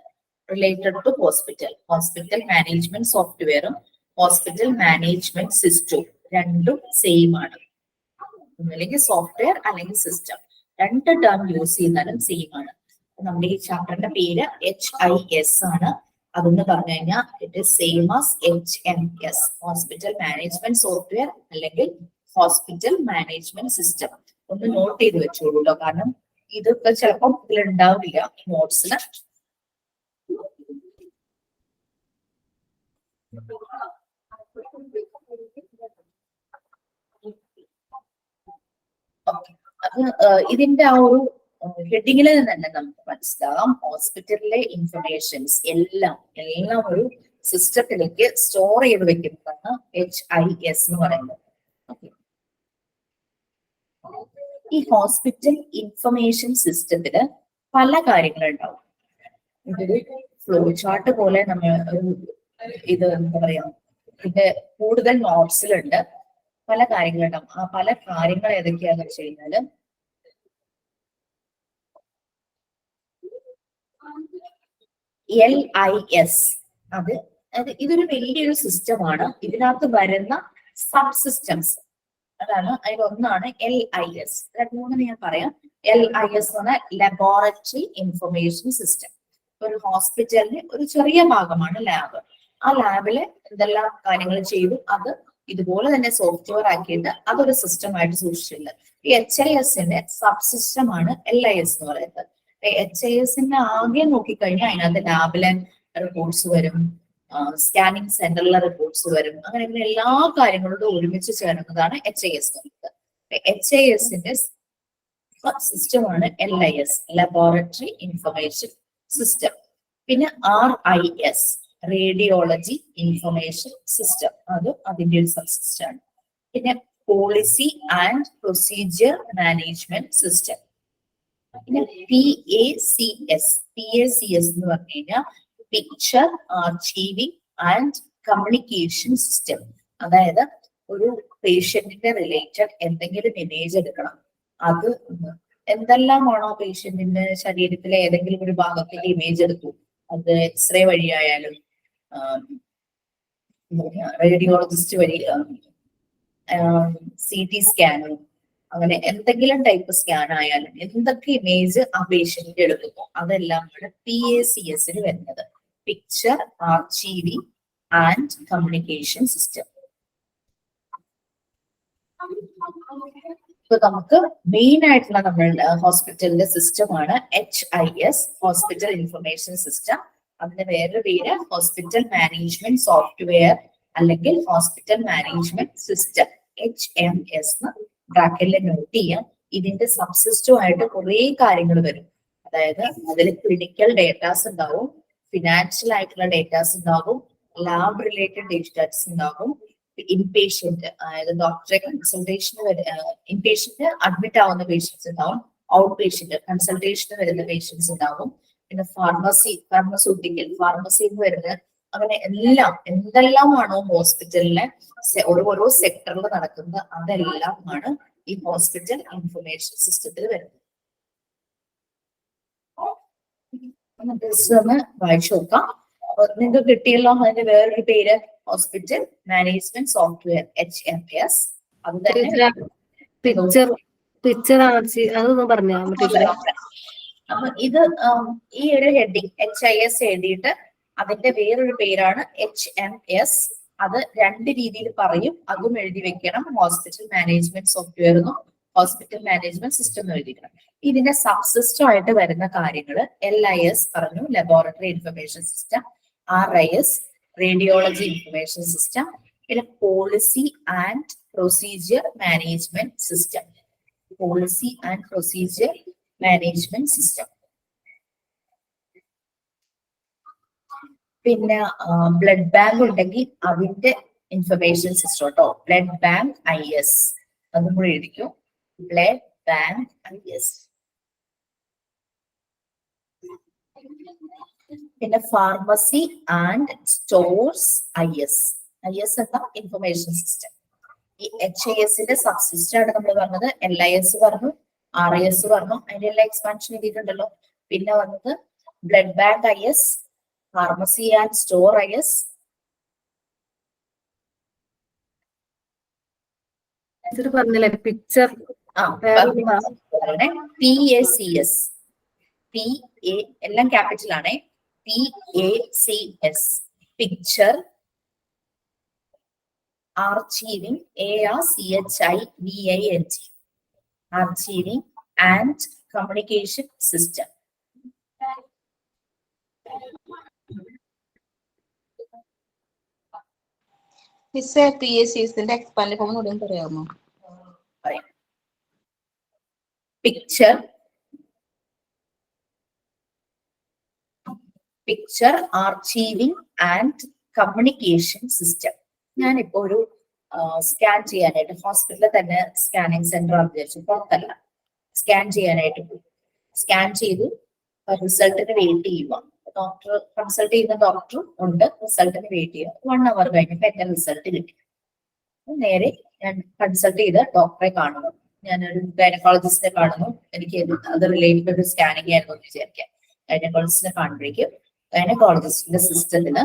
related to hospital. Hospital management സോഫ്റ്റ്വെയറും ഹോസ്പിറ്റൽ മാനേജ്മെന്റ് സിസ്റ്റവും രണ്ടും സെയിം ആണ്. ഒന്നല്ലെങ്കിൽ സോഫ്റ്റ്വെയർ അല്ലെങ്കിൽ സിസ്റ്റം, 2 ടേം യൂസ് ചെയ്യുന്നാലും സെയിം ആണ്. നമ്മുടെ ഈ ചാപ്റ്ററിന്റെ പേര് HIS ആണ്. അതെന്ന് പറഞ്ഞു കഴിഞ്ഞാൽ it is same as HMS, hospital management software അല്ലെങ്കിൽ ഹോസ്പിറ്റൽ മാനേജ്മെന്റ് സിസ്റ്റം. ഒന്ന് നോട്ട് ചെയ്ത് വെച്ചോളൂല്ലോ, കാരണം ഇതൊക്കെ ചിലപ്പോൾ ഇതിലുണ്ടാവില്ല നോട്ട്സിന്. ഇതിന്റെ ആ ഒരു ഹെഡിങ്ങിൽ തന്നെ നമുക്ക് മനസ്സിലാകാം ഹോസ്പിറ്റലിലെ ഇൻഫർമേഷൻസ് എല്ലാം ഒരു സിസ്റ്റത്തിലേക്ക് സ്റ്റോർ ചെയ്ത് വെക്കുന്നതാണ് HIS എന്ന് പറയുന്നത്. ഈ ഹോസ്പിറ്റൽ ഇൻഫർമേഷൻ സിസ്റ്റത്തില് പല കാര്യങ്ങളുണ്ടാവും. ഇതൊരു ഫ്ലോ ചാർട്ട് പോലെ നമ്മൾ ഇത് എന്താ പറയാ, ഇതിന്റെ കൂടുതൽ നോട്ട്സിലുണ്ട്. പല കാര്യങ്ങളുണ്ടാവും. ആ പല കാര്യങ്ങൾ ഏതൊക്കെയാന്ന് വെച്ച് കഴിഞ്ഞാല് LIS, അത് ഇതൊരു വലിയൊരു സിസ്റ്റമാണ്. ഇതിനകത്ത് വരുന്ന സബ് സിസ്റ്റംസ് അതാണ് അതിലൊന്നാണ് LIS. മൂന്നെണ്ണം ഞാൻ പറയാം. LIS എന്ന് പറഞ്ഞാൽ ലബോറട്ടറി ഇൻഫർമേഷൻ സിസ്റ്റം. ഒരു ഹോസ്പിറ്റലിന് ഒരു ചെറിയ ഭാഗമാണ് ലാബ്. ആ ലാബില് എന്തെല്ലാം കാര്യങ്ങൾ ചെയ്തു അത് ഇതുപോലെ തന്നെ സോഫ്റ്റ്വെയർ ആക്കിയിട്ട് അതൊരു സിസ്റ്റമായിട്ട് സൂക്ഷിച്ചിട്ടുണ്ട്. ഈ HISന്റെ സബ് സിസ്റ്റം ആണ് LIS എന്ന് പറയുന്നത്. HISന്റെ ആകെ നോക്കിക്കഴിഞ്ഞാൽ അതിനകത്ത് ലാബിലെ റിപ്പോർട്ട്സ് വരും, സ്കാനിങ് സെന്ററിലെ റിപ്പോർട്ട്സ് വരും, അങ്ങനെ എല്ലാ കാര്യങ്ങളോടും ഒരുമിച്ച് ചേർന്നതാണ് HIS എന്ന് പറയുന്നത്. HISന്റെ സിസ്റ്റമാണ് LIS, ലബോറട്ടറി ഇൻഫർമേഷൻ സിസ്റ്റം. പിന്നെ RIS, റേഡിയോളജി ഇൻഫർമേഷൻ സിസ്റ്റം, അത് അതിന്റെ ഒരു സബ് സിസ്റ്റം ആണ്. പിന്നെ policy and procedure management system. പിന്നെ PACS എന്ന് പറഞ്ഞു കഴിഞ്ഞാൽ picture archiving and communication system. അതായത് ഒരു പേഷ്യന്റിന്റെ റിലേറ്റഡ് എന്തെങ്കിലും ഇമേജ് എടുക്കണം, അത് എന്തെല്ലാമാണോ പേഷ്യന്റിന്റെ ശരീരത്തിലെ ഏതെങ്കിലും ഒരു ഭാഗത്തിന്റെ ഇമേജ് എടുത്തു, അത് എക്സ്റേ വഴിയായാലും റേഡിയോളജിസ്റ്റ് വഴി CT സ്കാനോ അങ്ങനെ എന്തെങ്കിലും ടൈപ്പ് സ്കാൻ ആയാലും എന്തൊക്കെ ഇമേജ് ആ പേഷ്യന്റ് എടുക്കുന്നു അതെല്ലാമാണ് PACSന് വരുന്നത്, picture archiving and communication system. ഇപ്പൊ നമുക്ക് മെയിൻ ആയിട്ടുള്ള നമ്മളുടെ ഹോസ്പിറ്റലിന്റെ സിസ്റ്റമാണ് HIS, ഹോസ്പിറ്റൽ ഇൻഫർമേഷൻ സിസ്റ്റം. അതിന്റെ വേറൊരു പേര് ഹോസ്പിറ്റൽ മാനേജ്മെന്റ് സോഫ്റ്റ്വെയർ അല്ലെങ്കിൽ ഹോസ്പിറ്റൽ മാനേജ്മെന്റ് സിസ്റ്റം, HMS എന്ന് ബ്രാക്കറ്റിൽ നോട്ട് ചെയ്യാം. ഇതിന്റെ സബ്സിസ്റ്റമായിട്ട് കുറെ കാര്യങ്ങൾ വരും. അതായത് അതിൽ ക്ലിനിക്കൽ ഡേറ്റാസ് ഉണ്ടാവും, ഫിനാൻഷ്യൽ ആയിട്ടുള്ള ഡേറ്റാസ് ഉണ്ടാകും, ലാബ് റിലേറ്റഡ് ഡേറ്റാസ് ഉണ്ടാകും, ഇൻപേഷ്യന്റ് അതായത് ഡോക്ടറെ കൺസൾട്ടേഷന് ഇൻപേഷ്യന്റ് അഡ്മിറ്റ് ആവുന്ന പേഷ്യൻസ് ഉണ്ടാവും, ഔട്ട് പേഷ്യന്റ് കൺസൾട്ടേഷന് വരുന്ന പേഷ്യൻസ് ഉണ്ടാവും, പിന്നെ ഫാർമസ്യൂട്ടിക്കൽ ഫാർമസിന്ന് വരുന്നത്, അങ്ങനെ എല്ലാം എന്തെല്ലാമാണോ ഹോസ്പിറ്റലിലെ ഓരോ സെക്ടറിൽ നടക്കുന്നത് അതെല്ലാമാണ് ഈ ഹോസ്പിറ്റൽ ഇൻഫർമേഷൻ സിസ്റ്റത്തിൽ വരുന്നത്. ഒന്ന് വായിച്ചു നോക്കാം. നിങ്ങൾക്ക് കിട്ടിയല്ലോ അതിന്റെ വേറൊരു പേര് ഹോസ്പിറ്റൽ മാനേജ്മെന്റ് സോഫ്റ്റ്വെയർ HMS. അത് തന്നെ പിക്ചർ അതൊന്നും പറഞ്ഞാ അപ്പൊ ഇത് ഈ ഒരു ഹെഡിങ് HIS എഴുതിയിട്ട് അതിന്റെ വേറൊരു പേരാണ് HMS. അത് രണ്ട് രീതിയിൽ പറയും, അതും എഴുതി വെക്കണം. ഹോസ്പിറ്റൽ മാനേജ്മെന്റ് സോഫ്റ്റ്വെയർ എന്നും ഹോസ്പിറ്റൽ മാനേജ്മെന്റ് സിസ്റ്റം എന്ന് എഴുതിക്കണം. ഇതിന്റെ സബ്സിസ്റ്റം ആയിട്ട് വരുന്ന കാര്യങ്ങൾ LIS പറഞ്ഞു, laboratory information system, RIS, radiology information system, പിന്നെ policy and procedure management system, policy and procedure management system. പിന്നെ ബ്ലഡ് ബാങ്ക് ഉണ്ടെങ്കിൽ അതിന്റെ ഇൻഫർമേഷൻ സിസ്റ്റം കേട്ടോ, ബ്ലഡ് ബാങ്ക് IS, അതും കൂടെ എഴുതിക്കും, ബ്ലഡ് ബാങ്ക് IS. പിന്നെ ഫാർമസി ആൻഡ് സ്റ്റോർസ് IS എന്ന ഇൻഫർമേഷൻ സിസ്റ്റം. ഈ HISന്റെ സബ്സിസ്റ്റം ആണ് നമ്മൾ പറഞ്ഞത്. LIS പറഞ്ഞു, RIS പറഞ്ഞു, അതിന്റെ എല്ലാ എക്സ്പാൻഷൻ എഴുതിയിട്ടുണ്ടല്ലോ. പിന്നെ വന്നത് blood bank IS, pharmacy and store IS, പറഞ്ഞില്ലേ പിക്ചർ PACS, എല്ലാം ക്യാപിറ്റൽ ആണ്. PACS, picture archiving, ARCHIVING, archiving and communication system. മിസ്സേ PACSന്റെ എക്സ്പാൻഡ് ഫോം ഉടൻ പറയാമോ? പറയാം. Picture archiving and communication system. ഞാനിപ്പോ ഒരു സ്കാൻ ചെയ്യാനായിട്ട് ഹോസ്പിറ്റലിൽ തന്നെ സ്കാനിങ് സെന്റർ ആണെന്ന് വിചാരിച്ചു, പുറത്തല്ല, സ്കാൻ ചെയ്യാനായിട്ട് പോയി. സ്കാൻ ചെയ്തു റിസൾട്ടിന് വെയിറ്റ് ചെയ്യുക. ഡോക്ടർ കൺസൾട്ട് ചെയ്യുന്ന ഡോക്ടർ ഉണ്ട്, റിസൾട്ടിന് വെയിറ്റ് ചെയ്യുക. 1 hour കഴിഞ്ഞപ്പോൾ എന്റെ റിസൾട്ട് കിട്ടി. നേരെ ഞാൻ കൺസൾട്ട് ചെയ്ത് ഡോക്ടറെ കാണുന്നു. ഞാനൊരു ഗൈനക്കോളജിസ്റ്റിനെ കാണുന്നു. എനിക്ക് അത് റിലേറ്റഡ് ഒരു സ്കാനിങ് ആയിരുന്നു എന്ന് വിചാരിക്കാം. ഗൈനക്കോളജിസ്റ്റിനെ കാണുമ്പോഴേക്കും ഗൈനക്കോളജിസ്റ്റിന്റെ സിസ്റ്റത്തിന്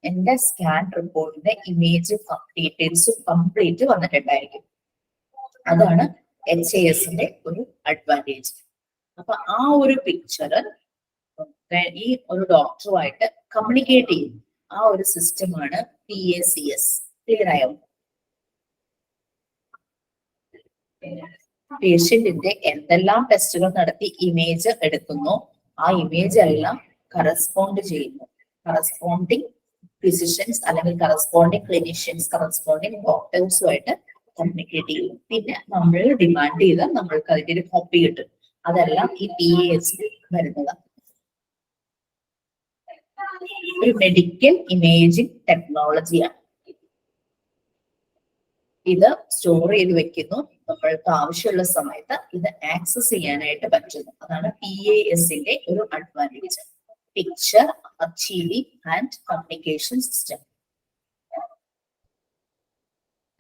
എന്റെ സ്കാൻ റിപ്പോർട്ടിന്റെ ഇമേജ് ഡീറ്റെയിൽസും കംപ്ലീറ്റ് വന്നിട്ടുണ്ടായിരിക്കും. അതാണ് HASന്റെ ഒരു അഡ്വാൻറ്റേജ്. അപ്പൊ ആ ഒരു പിക്ചർ ഈ ഒരു ഡോക്ടറുമായിട്ട് കമ്മ്യൂണിക്കേറ്റ് ചെയ്യും. ആ ഒരു സിസ്റ്റമാണ് PACS. ക്ലിയർ ആയോ? പേഷ്യന്റിന്റെ എന്തെല്ലാം ടെസ്റ്റുകൾ നടത്തി ഇമേജ് എടുക്കുന്നു, ആ ഇമേജ് എല്ലാം കറസ്പോണ്ട് ചെയ്യുന്നു. കറസ്പോണ്ടിങ് ഫിസിഷ്യൻസ് അല്ലെങ്കിൽ കറസ്പോണ്ടിങ് ക്ലിനിഷ്യൻസ്, കറസ്പോണ്ടിങ് ഡോക്ടേഴ്സുമായിട്ട് കമ്മ്യൂണിക്കേറ്റ് ചെയ്യും. പിന്നെ നമ്മൾ ഡിമാൻഡ് ചെയ്ത് നമ്മൾക്ക് അതിന്റെ ഒരു കോപ്പി കിട്ടും. അതെല്ലാം ഈ PAS വരുന്നതാണ്. ഒരു മെഡിക്കൽ ഇമേജിംഗ് ടെക്നോളജിയാണ്. ഇത് സ്റ്റോർ ചെയ്ത് വെക്കുന്നു. നമ്മൾക്ക് ആവശ്യമുള്ള സമയത്ത് ഇത് ആക്സസ് ചെയ്യാനായിട്ട് പറ്റുന്നു. അതാണ് PASന്റെ ഒരു advantage. Picture achieving and communication system.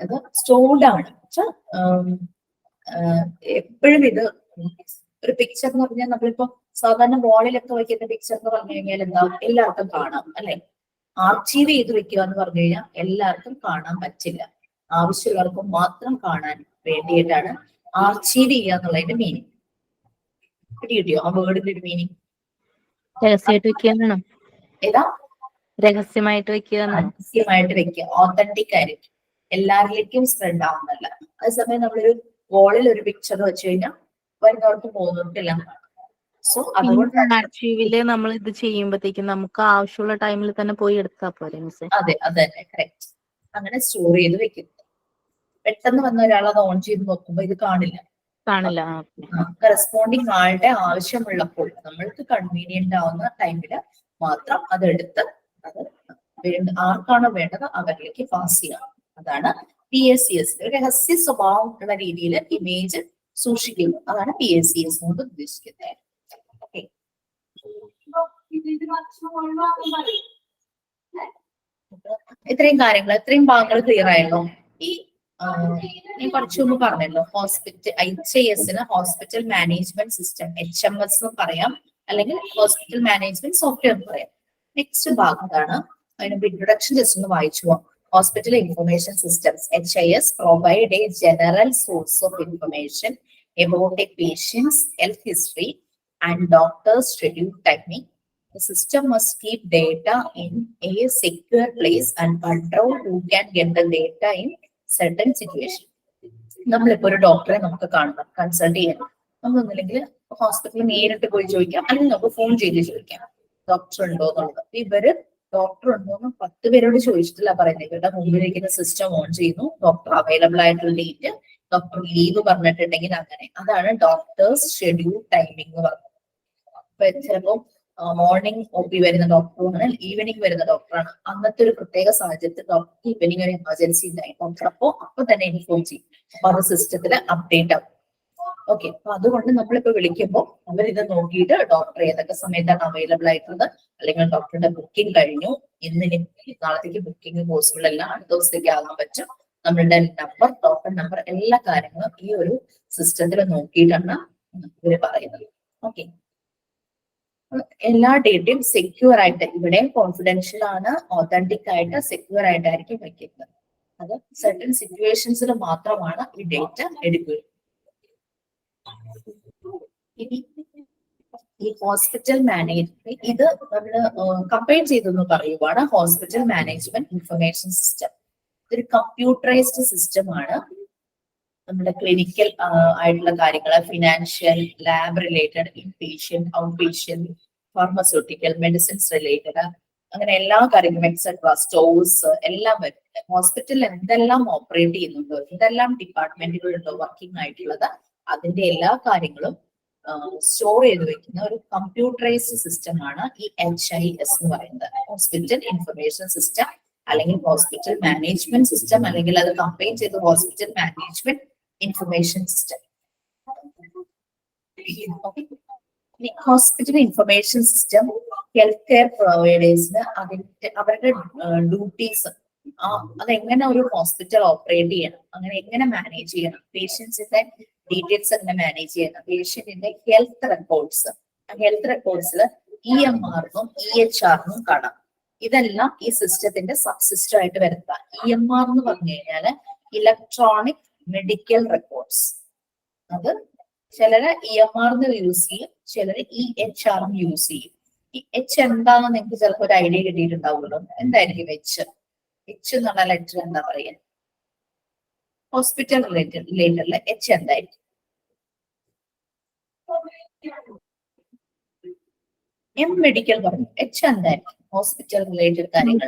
അത് സ്റ്റോർഡ് ആണ്. എപ്പോഴും ഇത് ഒരു പിക്ചർ എന്ന് പറഞ്ഞാൽ നമ്മളിപ്പോ സാധാരണ വാളിലൊക്കെ വയ്ക്കുന്ന പിക്ചർ എന്ന് പറഞ്ഞു കഴിഞ്ഞാൽ എന്താ, എല്ലാവർക്കും കാണാം അല്ലെ. ആർച്ചീവ് ചെയ്ത് വെക്കുക എന്ന് പറഞ്ഞു കഴിഞ്ഞാൽ എല്ലാവർക്കും കാണാൻ പറ്റില്ല. ആവശ്യമുള്ളവർക്ക് മാത്രം കാണാൻ വേണ്ടിയിട്ടാണ് ആർച്ചീവ് ചെയ്യുക എന്നുള്ളതിന്റെ മീനിങ്. കിട്ടിയോ ആ വേർഡിന്റെ ഒരു മീനിങ്? രഹസ്യമായിട്ട് വെക്കുക. ഏതാ? രഹസ്യമായിട്ട് വെക്കുക. രഹസ്യമായിട്ട് വെക്കുക. ഓതന്റിക് ആയിരിക്കും, എല്ലാവരിലേക്കും സ്പ്രെഡ് ആവുന്നല്ല. അതേസമയം നമ്മളൊരു വാളിൽ ഒരു പിക്ചർ വെച്ച് കഴിഞ്ഞാൽ വരുന്നവർക്ക് പോകുന്നവർക്കെല്ലാം കാണാം. സോ അതുകൊണ്ട് ആർച്ചീവില് നമ്മൾ ഇത് ചെയ്യുമ്പോഴത്തേക്കും നമുക്ക് ആവശ്യമുള്ള ടൈമിൽ തന്നെ പോയി എടുത്താൽ പോരെ മിസ്സേ? അതെ അതെ കറക്റ്റ്. അങ്ങനെ സ്റ്റോർ ചെയ്ത് വെക്കുന്നത്. പെട്ടെന്ന് വന്ന ഒരാൾ അത് ഓൺ ചെയ്ത് നോക്കുമ്പോ ഇത് കാണില്ല. കറസ്പോണ്ടിങ് ആളുടെ ആവശ്യമുള്ളപ്പോൾ നമ്മൾക്ക് കൺവീനിയന്റ് ആവുന്ന ടൈമില് മാത്രം അതെടുത്ത് അത് ആർക്കാണോ വേണ്ടത് അവരിലേക്ക് പാസ് ചെയ്യാം. അതാണ് PACS. രഹസ്യ സ്വഭാവം ഉള്ള രീതിയിൽ ഇമേജ് സൂക്ഷിക്കുന്നു. അതാണ് PACS കൊണ്ട് ഉദ്ദേശിക്കുന്നത്. ഇത്രയും കാര്യങ്ങൾ, ഇത്രയും ഭാഗങ്ങൾ ക്ലിയർ ആയല്ലോ. ഞാൻ കുറച്ചു മുമ്പ് പറഞ്ഞല്ലോ, HASന് ഹോസ്പിറ്റൽ മാനേജ്മെന്റ് സിസ്റ്റം, HMS എന്ന് പറയാം, അല്ലെങ്കിൽ ഹോസ്പിറ്റൽ മാനേജ്മെന്റ് സോഫ്റ്റ്വെയർ എന്ന് പറയാം. നെക്സ്റ്റ് ഭാഗത്താണ്. അതിന് ഇൻട്രൊഡക്ഷൻ ജസ്റ്റ് ഒന്ന് വായിച്ചു പോവാം. Hospital Information Systems, HIS, provide a general source of information about a patient's health history and doctor's schedule timing. The system must keep data in a secure place and control who can get the data in certain situations. നമ്മളിപ്പോ ഒരു ഡോക്ടറെ നമുക്ക് കാണണം, consult ചെയ്യണം. നമുക്കൊന്നില്ലെങ്കിൽ ഹോസ്പിറ്റലിൽ നേരിട്ട് പോയി ചോദിക്കാം, അല്ലെങ്കിൽ നമുക്ക് ഫോൺ ചെയ്ത് ചോദിക്കാം ഡോക്ടർ ഉണ്ടോ എന്നുള്ളത്. ഇവര് ഡോക്ടർ ഉണ്ടോന്ന് 10 പേരോട് ചോദിച്ചിട്ടില്ല പറയുന്നത്. ഇവരുടെ മുമ്പിലിരിക്കുന്ന സിസ്റ്റം ഓൺ ചെയ്യുന്നു, ഡോക്ടർ അവൈലബിൾ ആയിട്ടുള്ള ഡേറ്റ്, ഡോക്ടർ ലീവ് പറഞ്ഞിട്ടുണ്ടെങ്കിൽ അങ്ങനെ. അതാണ് ഡോക്ടേഴ്സ് ഷെഡ്യൂൾ ടൈമിംഗ് എന്ന് പറയുന്നത്. അപ്പൊ ചിലപ്പോ മോർണിംഗ് OP വരുന്ന ഡോക്ടറാണ്, ഈവനിങ് വരുന്ന ഡോക്ടറാണ്. അന്നത്തെ ഒരു പ്രത്യേക സാഹചര്യത്തിൽ ഡോക്ടർ ഈവനിങ് ഒരു എമർജൻസി ഉണ്ടായി, ഡോക്ടർ അപ്പൊ തന്നെ ഇൻഫോം ചെയ്യും. അപ്പൊ അത് സിസ്റ്റത്തിൽ അപ്ഡേറ്റ് ആവും. ഓക്കെ, അപ്പൊ അതുകൊണ്ട് നമ്മളിപ്പോ വിളിക്കുമ്പോൾ അവരിത് നോക്കിയിട്ട് ഡോക്ടർ ഏതൊക്കെ സമയത്താണ് അവൈലബിൾ ആയിട്ടുള്ളത്, അല്ലെങ്കിൽ ഡോക്ടറുടെ ബുക്കിംഗ് കഴിഞ്ഞു, ഇന്നിനി നാളത്തേക്ക് ബുക്കിംഗ് പോസിബിൾ അല്ല, അടുത്ത ദിവസത്തേക്ക് ആകാൻ പറ്റും, നമ്മളുടെ നമ്പർ, ടോക്കൺ നമ്പർ, എല്ലാ കാര്യങ്ങളും ഈ ഒരു സിസ്റ്റത്തിൽ നോക്കിയിട്ടാണ് ഇവര് പറയുന്നത്. ഓക്കെ, എല്ലാ ഡേറ്റയും സെക്യൂർ ആയിട്ട്, ഇവിടെയും കോൺഫിഡൻഷ്യൽ ആണ്, ഓതന്റിക് ആയിട്ട് സെക്യൂർ ആയിട്ടായിരിക്കും വെക്കുന്നത്. അത് സർട്ടൻ സിറ്റുവേഷൻസിൽ മാത്രമാണ് ഈ ഡേറ്റ എടുക്കുക. ഈ ഹോസ്പിറ്റൽ മാനേജ്മെന്റ് ഇത് നമ്മള് കമ്പൈൻ ചെയ്തെന്ന് പറയുവാണ്. ഹോസ്പിറ്റൽ മാനേജ്മെന്റ് ഇൻഫർമേഷൻ സിസ്റ്റം ഇതൊരു കമ്പ്യൂട്ടറൈസ്ഡ് സിസ്റ്റം ആണ്. നമ്മുടെ ക്ലിനിക്കൽ ആയിട്ടുള്ള കാര്യങ്ങൾ, financial, lab related, inpatient, out patient, pharmaceutical, medicines related, അങ്ങനെ എല്ലാ കാര്യങ്ങളും എക്സെട്ര, സ്റ്റോഴ്സ് എല്ലാം വരും. ഹോസ്പിറ്റലിൽ എന്തെല്ലാം ഓപ്പറേറ്റ് ചെയ്യുന്നുണ്ടോ, എന്തെല്ലാം ഡിപ്പാർട്ട്മെന്റുകളുണ്ടോ വർക്കിംഗ് ആയിട്ടുള്ളത്, അതിന്റെ എല്ലാ കാര്യങ്ങളും സ്റ്റോർ ചെയ്ത് വെക്കുന്ന ഒരു കമ്പ്യൂട്ടറൈസ്ഡ് സിസ്റ്റം ആണ് ഈ HIS എന്ന് പറയുന്നത്. ഹോസ്പിറ്റൽ ഇൻഫർമേഷൻ സിസ്റ്റം അല്ലെങ്കിൽ ഹോസ്പിറ്റൽ മാനേജ്മെന്റ് സിസ്റ്റം, അല്ലെങ്കിൽ അത് കമ്പൈൻ ചെയ്ത് hospital management information system. Hospital information system health care പ്രൊവൈഡേഴ്സിന് അവരുടെ ഡ്യൂട്ടീസ്, അതെങ്ങനെ ഒരു ഹോസ്പിറ്റൽ ഓപ്പറേറ്റ് ചെയ്യണം, അങ്ങനെ എങ്ങനെ മാനേജ് ചെയ്യണം, പേഷ്യൻസിന്റെ ഡീറ്റെയിൽസ് എങ്ങനെ മാനേജ് ചെയ്യണം, പേഷ്യന്റിന്റെ ഹെൽത്ത് റെക്കോർഡ്സ്, ഹെൽത്ത് റെക്കോർഡ്സിൽ EMR-നും EHR-നും കാണാം. ഇതെല്ലാം ഈ സിസ്റ്റത്തിന്റെ സബ് സിസ്റ്റം ആയിട്ട് വരുന്നതാണ്. EMR എന്ന് പറഞ്ഞു കഴിഞ്ഞാല് ഇലക്ട്രോണിക് മെഡിക്കൽ റെക്കോർഡ്സ്. അത് ചിലര് EMR യൂസ് ചെയ്യും, ചിലര് EHR യൂസ് ചെയ്യും. ഈ H എന്താണെന്ന് നിങ്ങൾക്ക് ചിലപ്പോൾ ഒരു ഐഡിയ കിട്ടിയിട്ടുണ്ടാവുമല്ലോ. എന്തായിരിക്കും H എന്നുള്ള ലെറ്റർ എന്താ പറയാ? ഹോസ്പിറ്റൽ റിലേറ്റഡിലെ H എന്തായിരിക്കും? മെഡിക്കൽ പറഞ്ഞു. H എന്തായിരിക്കും? ഹോസ്പിറ്റൽ റിലേറ്റഡ് കാര്യങ്ങൾ.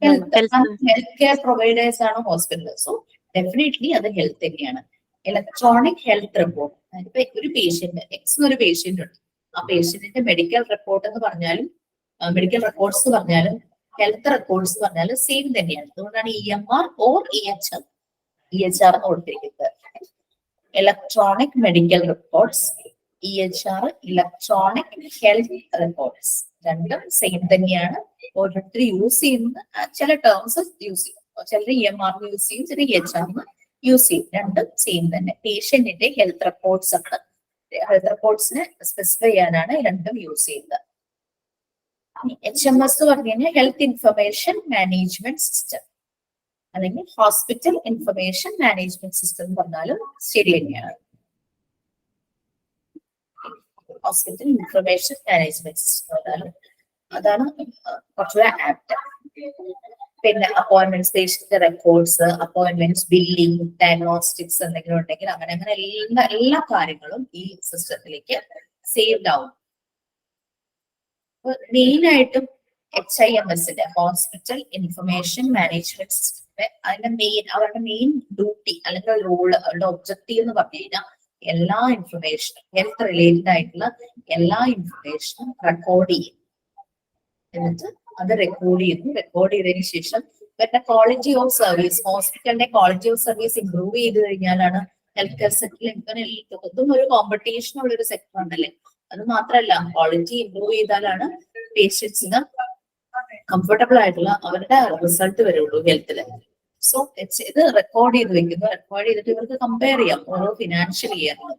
ഹെൽത്ത് കെയർ പ്രൊവൈഡേഴ്സ് ആണ് ഹോസ്പിറ്റൽ. സോ ഡെഫിനറ്റ്ലി അത് ഹെൽത്ത് തന്നെയാണ്. Electronic health report. ഇപ്പൊ ഒരു പേഷ്യന്റ് ഒരു പേഷ്യന്റ് ഉണ്ട്. ആ പേഷ്യന്റിന്റെ മെഡിക്കൽ റിപ്പോർട്ട് എന്ന് പറഞ്ഞാലും മെഡിക്കൽ റെക്കോർഡ്സ് പറഞ്ഞാലും ഹെൽത്ത് റെക്കോർഡ്സ് പറഞ്ഞാലും സെയിം തന്നെയാണ്. അതുകൊണ്ടാണ് EMR ഓർ EHR എന്ന് കൊടുത്തിരിക്കുന്നത്. Electronic medical records, EHR electronic health records. രണ്ടും സെയിം തന്നെയാണ്. ഓരോരുത്തർ യൂസ് ചെയ്യുന്ന ചില ടേംസ് യൂസ് ചെയ്യും. ചിലർ EMR യൂസ് ചെയ്യും, ചില EHR യൂസ് ചെയ്യും. രണ്ടും സെയിം തന്നെ. പേഷ്യന്റിന്റെ ഹെൽത്ത് റെക്കോർഡ്സ് ആണ്. ഹെൽത്ത് റെക്കോർഡ്സിനെ സ്പെസിഫൈ ചെയ്യാനാണ് രണ്ടും യൂസ് ചെയ്യുന്നത്. HMS പറഞ്ഞു കഴിഞ്ഞാൽ ഹെൽത്ത് ഇൻഫർമേഷൻ മാനേജ്മെന്റ് സിസ്റ്റം, അല്ലെങ്കിൽ ഹോസ്പിറ്റൽ ഇൻഫർമേഷൻ മാനേജ്മെന്റ് സിസ്റ്റം എന്ന് പറഞ്ഞാലും ശരി തന്നെയാണ്. ഹോസ്പിറ്റൽ ഇൻഫർമേഷൻ മാനേജ്മെന്റ് സിസ്റ്റം അതാണ് കുറച്ചുകൂടെ ആപ്റ്റ്. പിന്നെ appointments, patient records, appointments, billing, diagnostics എന്തെങ്കിലും ഉണ്ടെങ്കിൽ അങ്ങനെ എല്ലാ കാര്യങ്ങളും ഈ സിസ്റ്റത്തിലേക്ക് സേവ്ഡ് ആവും. മെയിൻ ആയിട്ടും HIMSന്റെ ഹോസ്പിറ്റൽ ഇൻഫർമേഷൻ മാനേജ്മെന്റ് സിസ്റ്റത്തിന്റെ അവരുടെ മെയിൻ ഡ്യൂട്ടി അല്ലെങ്കിൽ റോള്, അവരുടെ ഒബ്ജക്റ്റീവ് എന്ന് പറഞ്ഞു കഴിഞ്ഞാൽ എല്ലാ ഇൻഫർമേഷനും ഹെൽത്ത് റിലേറ്റഡ് ആയിട്ടുള്ള എല്ലാ ഇൻഫർമേഷനും റെക്കോർഡ് ചെയ്യും. എന്നിട്ട് അത് റെക്കോർഡ് ചെയ്തതിനു ശേഷം ഇവരുടെ ക്വാളിറ്റി ഓഫ് സർവീസ്, ഹോസ്പിറ്റലിന്റെ ക്വാളിറ്റി ഓഫ് സർവീസ് ഇംപ്രൂവ് ചെയ്ത് കഴിഞ്ഞാലാണ് ഹെൽത്ത് കെയർ സെക്ടറിൽ ഇതും ഒരു കോമ്പറ്റീഷൻ ഉള്ള ഒരു സെക്ടർ ആണല്ലേ. അത് മാത്രമല്ല, ക്വാളിറ്റി ഇംപ്രൂവ് ചെയ്താലാണ് പേഷ്യൻസിന് കംഫർട്ടബിൾ ആയിട്ടുള്ള അവരുടെ റിസൾട്ട് വരുള്ളൂ ഹെൽത്തില്. സോ ഇത് റെക്കോർഡ് ചെയ്ത് വെക്കുന്നു. റെക്കോർഡ് ചെയ്തിട്ട് ഇവർക്ക് കമ്പയർ ചെയ്യാം. ഓരോ ഫിനാൻഷ്യൽ ഇയറിന്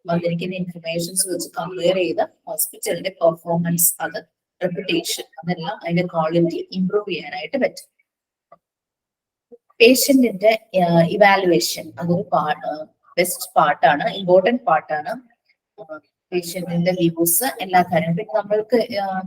വന്നിരിക്കുന്ന ഇൻഫർമേഷൻസ് വെച്ച് കമ്പയർ ചെയ്ത് ഹോസ്പിറ്റലിന്റെ പെർഫോമൻസ്, അത് റെപ്യൂട്ടേഷൻ, അതെല്ലാം അതിന്റെ ക്വാളിറ്റി ഇംപ്രൂവ് ചെയ്യാനായിട്ട് പറ്റും. പേഷ്യന്റിന്റെ ഇവാലുവേഷൻ അതൊരു ബെസ്റ്റ് പാർട്ടാണ്, ഇമ്പോർട്ടന്റ് പാർട്ടാണ്. പേഷ്യന്റിന്റെ വ്യൂസ്, എല്ലാ കാര്യങ്ങളും. പിന്നെ നമ്മൾക്ക്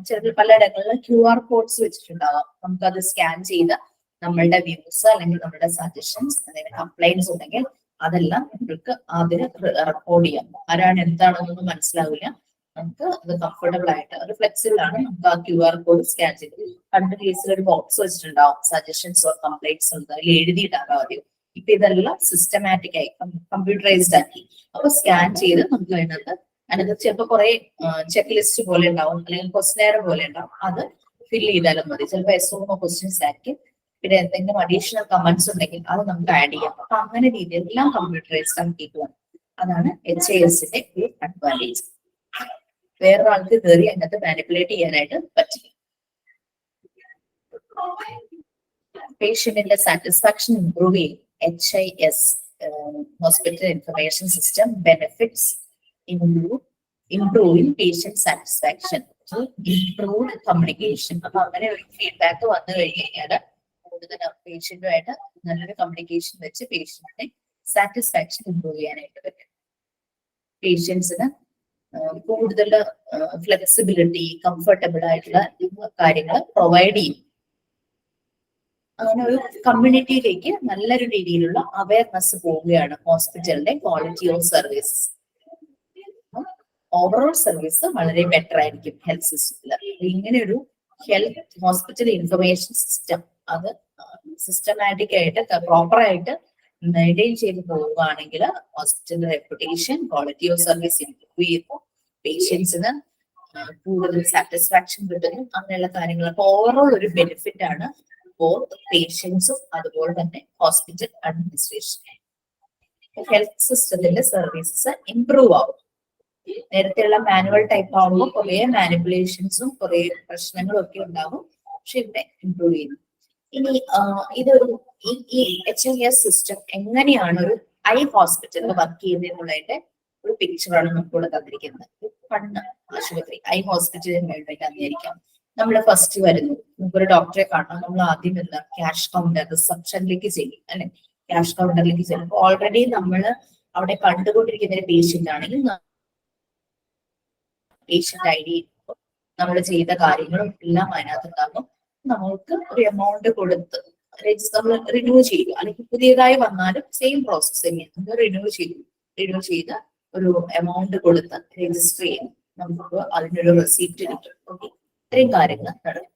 ചില പലയിടങ്ങളിൽ QR കോഡ്സ് വെച്ചിട്ടുണ്ടാവാം. നമുക്കത് സ്കാൻ ചെയ്ത് നമ്മളുടെ വ്യൂസ് അല്ലെങ്കിൽ നമ്മുടെ സജഷൻസ്, അല്ലെങ്കിൽ കംപ്ലൈൻസ് ഉണ്ടെങ്കിൽ അതെല്ലാം നമുക്ക് അതിന് റെക്കോർഡ് ചെയ്യാം. ആരാണ് എന്താണെന്നൊന്നും മനസ്സിലാവില്ല. നമുക്ക് അത് കംഫർട്ടബിൾ ആയിട്ട്, അത് ഫ്ലെക്സിബിൾ ആണ്. നമുക്ക് ആ QR കോഡ് സ്കാൻ ചെയ്ത് പണ്ട് കേസിൽ ഒരു ബോക്സ് വെച്ചിട്ടുണ്ടാവും, സജഷൻസ് ഓർ കംപ്ലൈൻറ്റ്സ് ഉണ്ട്, അതിൽ എഴുതിയിട്ടാകാം ആദ്യം. ഇപ്പൊ ഇതെല്ലാം സിസ്റ്റമാറ്റിക് ആയി കമ്പ്യൂട്ടറൈസ്ഡ് ആക്കി. അപ്പൊ സ്കാൻ ചെയ്ത് നമുക്ക് അതിനകത്ത് ചിലപ്പോൾ കുറെ ചെക്ക് ലിസ്റ്റ് പോലെ ഉണ്ടാവും, അല്ലെങ്കിൽ ക്വസ്റ്റ്യൻ പോലെ ഉണ്ടാവും. അത് ഫില്ല് ചെയ്താലും മതി. ചിലപ്പോൾ SO ക്വസ്റ്റ്യൻസ് ആയിരിക്കും. പിന്നെ എന്തെങ്കിലും അഡീഷണൽ കമന്റ്സ് ഉണ്ടെങ്കിൽ അത് നമുക്ക് ആഡ് ചെയ്യാം. അപ്പൊ അങ്ങനെ രീതിയിൽ എല്ലാം കമ്പ്യൂട്ടറൈസ്ഡ് ആക്കിയിട്ട് അതാണ് HISന്റെ ഒരു അഡ്വാൻറ്റേജ്. വേറൊരാൾക്ക് കയറി അതിനകത്ത് മാനിപ്പുലേറ്റ് ചെയ്യാനായിട്ട് പറ്റില്ല. പേഷ്യന്റിന്റെ സാറ്റിസ്ഫാക്ഷൻ ഇംപ്രൂവ് ചെയ്യും. HIS hospital information system benefits improving patient satisfaction, improved communication. അപ്പൊ അങ്ങനെ ഒരു ഫീഡ്ബാക്ക് വന്നു കഴിഞ്ഞു കഴിഞ്ഞാൽ കൂടുതൽ പേഷ്യന്റുമായിട്ട് നല്ലൊരു കമ്മ്യൂണിക്കേഷൻ വെച്ച് പേഷ്യന്റിന്റെ സാറ്റിസ്ഫാക്ഷൻ ഇംപ്രൂവ് ചെയ്യാനായിട്ട് പറ്റും. പേഷ്യൻസിന് കൂടുതൽ ഫ്ലെക്സിബിലിറ്റി, കംഫർട്ടബിൾ ആയിട്ടുള്ള കാര്യങ്ങൾ പ്രൊവൈഡ് ചെയ്യും. അങ്ങനെ ഒരു കമ്മ്യൂണിറ്റിയിലേക്ക് നല്ലൊരു രീതിയിലുള്ള അവയർനെസ് പോവുകയാണ് ഹോസ്പിറ്റലിന്റെ quality of service. Overall service വളരെ ബെറ്റർ ആയിരിക്കും ഹെൽത്ത് സിസ്റ്റത്തില്. ഇങ്ങനെ ഒരു ഹെൽത്ത് ഹോസ്പിറ്റൽ ഇൻഫർമേഷൻ സിസ്റ്റം അത് സിസ്റ്റമാറ്റിക് ആയിട്ട് പ്രോപ്പർ ആയിട്ട് മെയിൻറ്റെയിൻ ചെയ്ത് പോവുകയാണെങ്കിൽ ഹോസ്പിറ്റലിന്റെ reputation, quality of service improve ചെയ്യുന്നു, പേഷ്യൻസിന് കൂടുതൽ സാറ്റിസ്ഫാക്ഷൻ കിട്ടുന്നു, അങ്ങനെയുള്ള കാര്യങ്ങൾ. അപ്പൊ ഓവറോൾ ഒരു ബെനിഫിറ്റ് ആണ് ബോത്ത് പേഷ്യൻസും അതുപോലെ തന്നെ ഹോസ്പിറ്റൽ അഡ്മിനിസ്ട്രേഷൻ. ഹെൽത്ത് സിസ്റ്റത്തിന്റെ സർവീസസ് ഇംപ്രൂവ് ആവും. നേരത്തെയുള്ള മാനുവൽ ടൈപ്പ് ആവുമ്പോൾ കുറെ മാനിപ്പുലേഷൻസും കുറെ പ്രശ്നങ്ങളും ഒക്കെ ഉണ്ടാവും. പക്ഷെ ഇവിടെ ഇംപ്രൂവ് ചെയ്യുന്നു. ഇനി ഇതൊരു ഈ HIS സിസ്റ്റം എങ്ങനെയാണ് ഒരു ഐ ഹോസ്പിറ്റലിൽ വർക്ക് ചെയ്യുന്നത് എന്നുള്ളതിന്റെ ഒരു പിക്ചറാണ് നമുക്കിവിടെ തന്നിരിക്കുന്നത്. കണ്ണ് ആശുപത്രി, ഐ ഹോസ്പിറ്റലിൽ വേണ്ടി തന്നിരിക്കാം. നമ്മൾ ഫസ്റ്റ് വരുന്നു, നമുക്കൊരു ഡോക്ടറെ കാണാം. നമ്മൾ ആദ്യം എന്താ ക്യാഷ് കൗണ്ടർ റിസപ്ഷനിലേക്ക് ചെയ്യും അല്ലെ. ക്യാഷ് കൗണ്ടറിലേക്ക് ചെല്ലുമ്പോൾ ഓൾറെഡി നമ്മൾ അവിടെ കണ്ടുകൊണ്ടിരിക്കുന്ന ഒരു പേഷ്യന്റ് ആണെങ്കിൽ പേഷ്യന്റ് ഐ ഡി നമ്മൾ ചെയ്ത കാര്യങ്ങളും എല്ലാം അതിനകത്തുണ്ടാകും. നമ്മൾക്ക് ഒരു എമൗണ്ട് കൊടുത്ത് നമ്മൾ റിന്യൂ ചെയ്യുക, അല്ലെങ്കിൽ പുതിയതായി വന്നാലും സെയിം പ്രോസസ് തന്നെയാണ്. നമ്മൾ റിന്യൂ ചെയ്ത് ഒരു എമൗണ്ട് കൊടുത്ത് രജിസ്റ്റർ ചെയ്യും. നമുക്ക് അതിനൊരു റെസീപ്റ്റ് കിട്ടും. ഓക്കെ, ഇത്രയും കാര്യങ്ങൾ നടക്കും.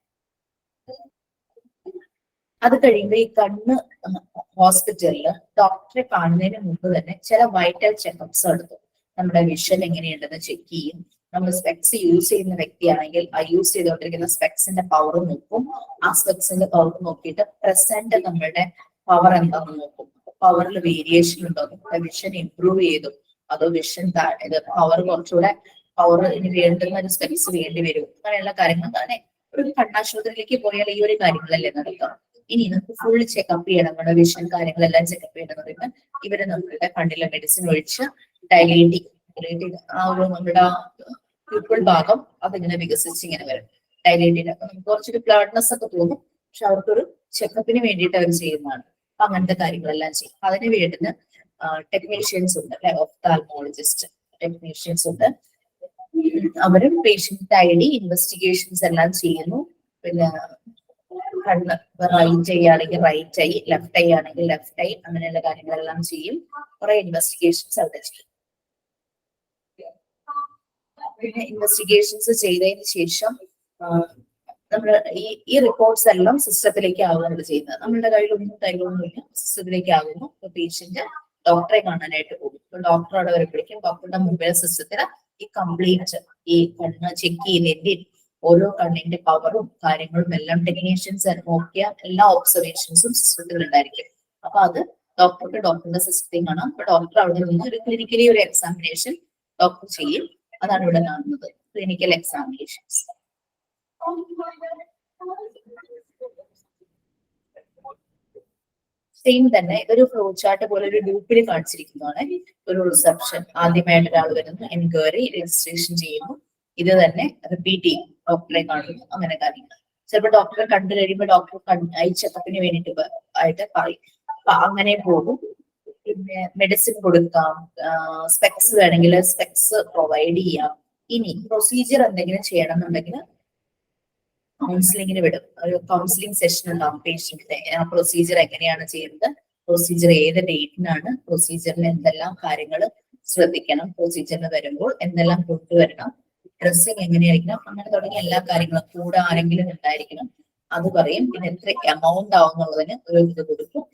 അത് കഴിയുമ്പോൾ ഈ കണ്ണ് ഹോസ്പിറ്റലിൽ ഡോക്ടറെ കാണുന്നതിന് മുമ്പ് തന്നെ ചില വൈറ്റൽ ചെക്കപ്സ് നടത്തും. നമ്മുടെ വിഷൻ എങ്ങനെയുണ്ടെന്ന് ചെക്ക് ചെയ്യും. നമ്മൾ സ്പെക്സ് യൂസ് ചെയ്യുന്ന വ്യക്തിയാണെങ്കിൽ ആ യൂസ് ചെയ്തുകൊണ്ടിരിക്കുന്ന സ്പെക്സിന്റെ പവർ നോക്കും. ആ സ്പെക്സിന്റെ പവർ നോക്കിയിട്ട് പ്രസന്റ് നമ്മളുടെ പവർ എന്താണെന്ന് നോക്കും. പവറിൽ വേരിയേഷൻ ഉണ്ടോ, നമ്മുടെ വിഷൻ ഇംപ്രൂവ് ചെയ്തു, അതോ വിഷൻ പവർ കുറച്ചുകൂടെ പവർ ഇനി വേണ്ടുന്ന ഒരു സ്പെക്സ് വേണ്ടി വരും, അങ്ങനെയുള്ള കാര്യങ്ങൾ തന്നെ ഒരു കണ്ണാശുപത്രിയിലേക്ക് പോയാൽ ഈ ഒരു കാര്യങ്ങളല്ലേ നടക്കാം. ഇനി നമുക്ക് ഫുൾ ചെക്കപ്പ് ചെയ്യണം, നമ്മുടെ വിഷൻ കാര്യങ്ങളെല്ലാം ചെക്കപ്പ് ചെയ്യണം എന്ന് പറയുമ്പോൾ ഇവര് നമ്മളുടെ കണ്ണിലെ മെഡിസിൻ ഒഴിച്ച് ഡയലേറ്റിംഗ് ആ ഒരു നമ്മുടെ പ്യൂപ്പിൾ ഭാഗം അതിങ്ങനെ വികസിച്ച് ഇങ്ങനെ വരും. ഡയലേറ്റിംഗ് അപ്പൊ നമുക്ക് കുറച്ചൊരു ബ്ലഡ്നെസ് ഒക്കെ തോന്നും, പക്ഷെ അവർക്കൊരു ചെക്കപ്പിന് വേണ്ടിയിട്ട് അവർ ചെയ്യുന്നതാണ്. അപ്പൊ അങ്ങനത്തെ കാര്യങ്ങളെല്ലാം ചെയ്യും. അതിന് വേണ്ടുന്ന ടെക്നീഷ്യൻസ് ഉണ്ട്, അല്ലെ, ഒഫ്താൽമോളജിസ്റ്റ് ടെക്നീഷ്യൻസ് ഉണ്ട്. അവരും പേഷ്യന്റ് ഐ ഡി ഇൻവെസ്റ്റിഗേഷൻസ് എല്ലാം ചെയ്യുന്നു. പിന്നെ കണ്ണ് റൈറ്റ് ചെയ്യുകയാണെങ്കിൽ റൈറ്റ് ഐ, ലെഫ്റ്റ് ഐ ആണെങ്കിൽ ലെഫ്റ്റ് ഐ, അങ്ങനെയുള്ള കാര്യങ്ങളെല്ലാം ചെയ്യും. കുറെ ഇൻവെസ്റ്റിഗേഷൻസ് അവിടെ ചെയ്യും. പിന്നെ ഇൻവെസ്റ്റിഗേഷൻസ് ചെയ്തതിന് ശേഷം നമ്മൾ ഈ റിപ്പോർട്ട്സ് എല്ലാം സിസ്റ്റത്തിലേക്ക് ആവുകയാണ് ചെയ്യുന്നത്. നമ്മളുടെ കയ്യിലൊന്നുമില്ല, സിസ്റ്റത്തിലേക്ക് ആകുന്നു. പേഷ്യന്റ് ഡോക്ടറെ കാണാനായിട്ട് പോകും. ഡോക്ടർ അവിടെ വരുമ്പോഴേക്കും ഡോക്ടറുടെ മൊബൈൽ സിസ്റ്റത്തിൽ ഈ കംപ്ലീറ്റ് ഈ കണ്ണ് ചെക്ക് ചെയ്യുന്നതിന്റെ ഓരോ കണ്ണിന്റെ പവറും കാര്യങ്ങളും എല്ലാം ടെക്നീഷ്യൻസ് നോക്കിയ എല്ലാ ഒബ്സർവേഷൻസും സിസ്റ്റത്തിൽ ഉണ്ടായിരിക്കും. അപ്പൊ അത് ഡോക്ടറുടെ സിസ്റ്റത്തിൽ കാണാം. അപ്പൊ ഡോക്ടർ അവിടെ നിന്ന് ഒരു ക്ലിനിക്കലി ഒരു എക്സാമിനേഷൻ ഡോക്ടർ ചെയ്യും. അതാണ് ഇവിടെ കാണുന്നത്, ക്ലിനിക്കൽ എക്സാമിനേഷൻസ്. സെയിം തന്നെ ഒരു ഫ്ലോ ചാർട്ട് പോലെ ഒരു ഗ്രൂപ്പിൽ കാണിച്ചിരിക്കുന്നതാണ്. ഒരു റിസപ്ഷൻ, ആദ്യമായിട്ട് ഒരാൾ വരുന്നു, എൻക്വയറി, രജിസ്ട്രേഷൻ ചെയ്യുന്നു. ഇത് തന്നെ റിപ്പീറ്റ് ചെയ്യും, ഡോക്ടറെ കാണുന്നു, അങ്ങനെ കാര്യങ്ങൾ. ചിലപ്പോൾ ഡോക്ടറെ കണ്ടു കഴിയുമ്പോൾ ഡോക്ടർ ഐ ചെക്കപ്പിന് വേണ്ടിയിട്ട് ആയിട്ട് പറയും. അപ്പൊ അങ്ങനെ പോകും. പിന്നെ മെഡിസിൻ കൊടുക്കാം, സ്പെക്സ് വേണമെങ്കിൽ സ്പെക്സ് പ്രൊവൈഡ് ചെയ്യാം. ഇനി പ്രൊസീജിയർ എന്തെങ്കിലും ചെയ്യണം എന്നുണ്ടെങ്കിൽ കൗൺസിലിങ്ങിന് വിടും. ഒരു കൗൺസിലിംഗ് സെഷൻ ഉണ്ടാവും പേഷ്യന്റിന്റെ. ആ പ്രൊസീജിയർ എങ്ങനെയാണ് ചെയ്യുന്നത്, പ്രൊസീജിയർ ഏത് ഡേറ്റിനാണ്, പ്രൊസീജിയറിൽ എന്തെല്ലാം കാര്യങ്ങൾ ശ്രദ്ധിക്കണം, പ്രൊസീജിയറിന് വരുമ്പോൾ എന്തെല്ലാം കൊണ്ടുവരണം, ഡ്രസ്സിങ് എങ്ങനെയായിരിക്കണം, അങ്ങനെ തുടങ്ങിയ എല്ലാ കാര്യങ്ങളും. കൂടെ ആരെങ്കിലും ഉണ്ടായിരിക്കണം, അത് പറയും. പിന്നെ എത്ര എമൗണ്ട് ആവുന്നുള്ളതിന് ഒരു ഇത് കൊടുക്കും.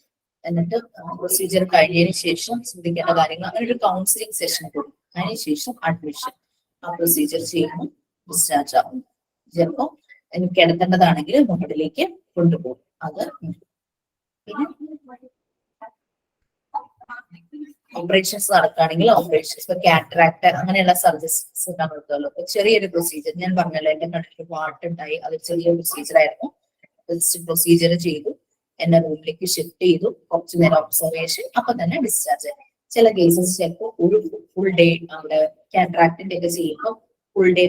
എന്നിട്ട് പ്രൊസീജിയർ കഴിഞ്ഞതിന് ശേഷം ശ്രദ്ധിക്കേണ്ട കാര്യങ്ങൾ, അങ്ങനെ ഒരു കൗൺസിലിംഗ് സെഷൻ കൊടുക്കും. അതിനുശേഷം അഡ്മിഷൻ, ആ പ്രൊസീജിയർ ചെയ്യുന്നു, ഡിസ്ചാർജ് ആവും. ചിലപ്പോൾ എനിക്ക് കിടത്തേണ്ടതാണെങ്കിൽ വാർഡിലേക്ക് കൊണ്ടുപോകും. അത് പിന്നെ ഓപ്പറേഷൻസ് നടക്കുകയാണെങ്കിൽ ഓപ്പറേഷൻസ്, ഇപ്പൊ കാറ്ററാക്ട് അങ്ങനെയുള്ള സർജറീസ് നടത്തുമല്ലോ. ഇപ്പൊ ചെറിയൊരു പ്രൊസീജിയർ ഞാൻ പറഞ്ഞല്ലോ, എന്റെ കണ്ണിൽ വാട്ടുണ്ടായി, അത് ചെറിയൊരു പ്രൊസീജിയർ ആയിരുന്നു. പ്രൊസീജിയർ ചെയ്തു, എന്നെ റൂമിലേക്ക് ഷിഫ്റ്റ് ചെയ്തു, കുറച്ചു നേരം ഒബ്സർവേഷൻ, അപ്പൊ തന്നെ ഡിസ്ചാർജ്. ചില കേസസ് ചിലപ്പോൾ ഒരു ഫുൾ ഡേ അവിടെ കാറ്ററാക്ടിന്റെ ഒക്കെ ചെയ്യുമ്പോൾ ഫുൾ ഡേ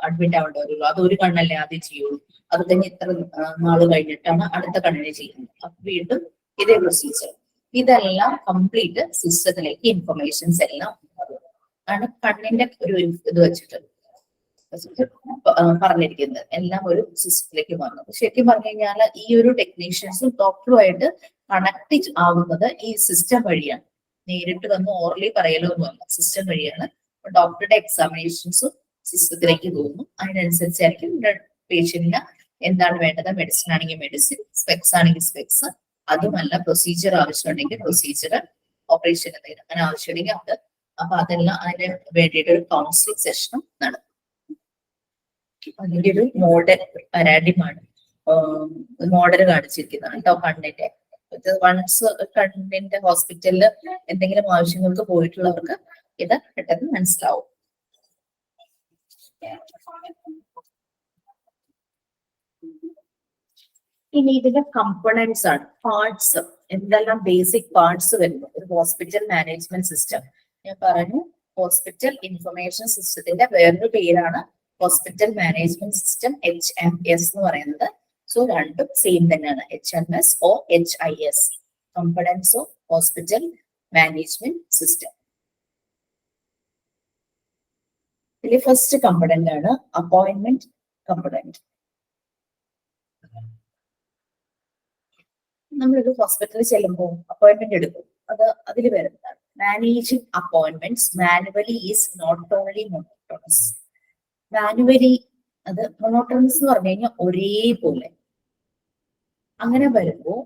അഡ്മിറ്റ് ആവേണ്ടി വരുള്ളൂ. അത് ഒരു കണ്ണല്ലേ ആദ്യം ചെയ്യുള്ളൂ, അത് തന്നെ ഇത്ര നാള് കഴിഞ്ഞിട്ടാണ് അടുത്ത കണ്ണിനെ ചെയ്യുന്നത്. അപ്പൊ വീണ്ടും ഇതേ പ്രൊസീജിയർ. ഇതെല്ലാം കംപ്ലീറ്റ് സിസ്റ്റത്തിലേക്ക് ഇൻഫർമേഷൻസ് എല്ലാം ആണ് കണ്ണിന്റെ ഒരു ഇത് വെച്ചിട്ട് പറഞ്ഞിരിക്കുന്നത്. എല്ലാം ഒരു സിസ്റ്റത്തിലേക്ക് വന്നത്. ശരിക്കും പറഞ്ഞു കഴിഞ്ഞാൽ ഈ ഒരു ടെക്നീഷ്യൻസും ഡോക്ടറുമായിട്ട് കണക്ട് ആവുന്നത് ഈ സിസ്റ്റം വഴിയാണ്. നേരിട്ട് വന്ന് ഓർലി പറയലോ ഒന്നുമല്ല, സിസ്റ്റം വഴിയാണ്. ഡോക്ടറുടെ എക്സാമിനേഷൻസും സിസ്റ്റത്തിലേക്ക് പോകുന്നു. അതിനനുസരിച്ചായിരിക്കും പേഷ്യന്റിന് എന്താണ് വേണ്ടത്, മെഡിസിൻ ആണെങ്കിൽ മെഡിസിൻ, സ്പെക്സ് ആണെങ്കിൽ സ്പെക്സ്, അതുമല്ല പ്രൊസീജിയർ ആവശ്യമുണ്ടെങ്കിൽ പ്രൊസീജിയർ, ഓപ്പറേഷൻ എന്തെങ്കിലും അങ്ങനെ ആവശ്യമുണ്ടെങ്കിൽ അത്. അപ്പൊ അതെല്ലാം അതിന് വേണ്ടിയിട്ട് ഒരു കൗൺസിലിംഗ് സെഷനും നടക്കും. അതിന്റെ ഒരു മോഡൽ പാരാഡിമാണ് മോഡൽ കാണിച്ചിരിക്കുന്നതാണ് കേട്ടോ കണ്ണിന്റെ. വൺസ് കണ്ണിന്റെ ഹോസ്പിറ്റലിൽ എന്തെങ്കിലും ആവശ്യങ്ങൾക്ക് പോയിട്ടുള്ളവർക്ക് ഇത് പെട്ടെന്ന് മനസ്സിലാവും. ഇനി ഇതിന്റെ കമ്പോണൻസ് ആണ്, പാർട്സ്, എന്തെല്ലാം ബേസിക് പാർട്സ് വരുന്നു ഒരു ഹോസ്പിറ്റൽ മാനേജ്മെന്റ് സിസ്റ്റം. ഞാൻ പറഞ്ഞു ഹോസ്പിറ്റൽ ഇൻഫർമേഷൻ സിസ്റ്റത്തിന്റെ വേറൊരു പേരാണ് ഹോസ്പിറ്റൽ മാനേജ്മെന്റ് സിസ്റ്റം, HMS എന്ന് പറയുന്നത്. സോ രണ്ടും സെയിം തന്നെയാണ്, HMS or HIS. Components of hospital management system. ഇതിലെ ഫസ്റ്റ് കമ്പണന്റ് ആണ് അപ്പോയിന്റ്മെന്റ് കമ്പണന്റ്. നമ്മളൊരു ഹോസ്പിറ്റലിൽ ചെല്ലുമ്പോൾ അപ്പോയിന്റ്മെന്റ് എടുക്കും. അതിൽ വരുന്നതാണ് managing appointments manually is not only monotonous. Manually അത് മോണോട്ടോണസ് എന്ന് പറഞ്ഞു കഴിഞ്ഞാൽ ഒരേപോലെ. അങ്ങനെ വരുമ്പോൾ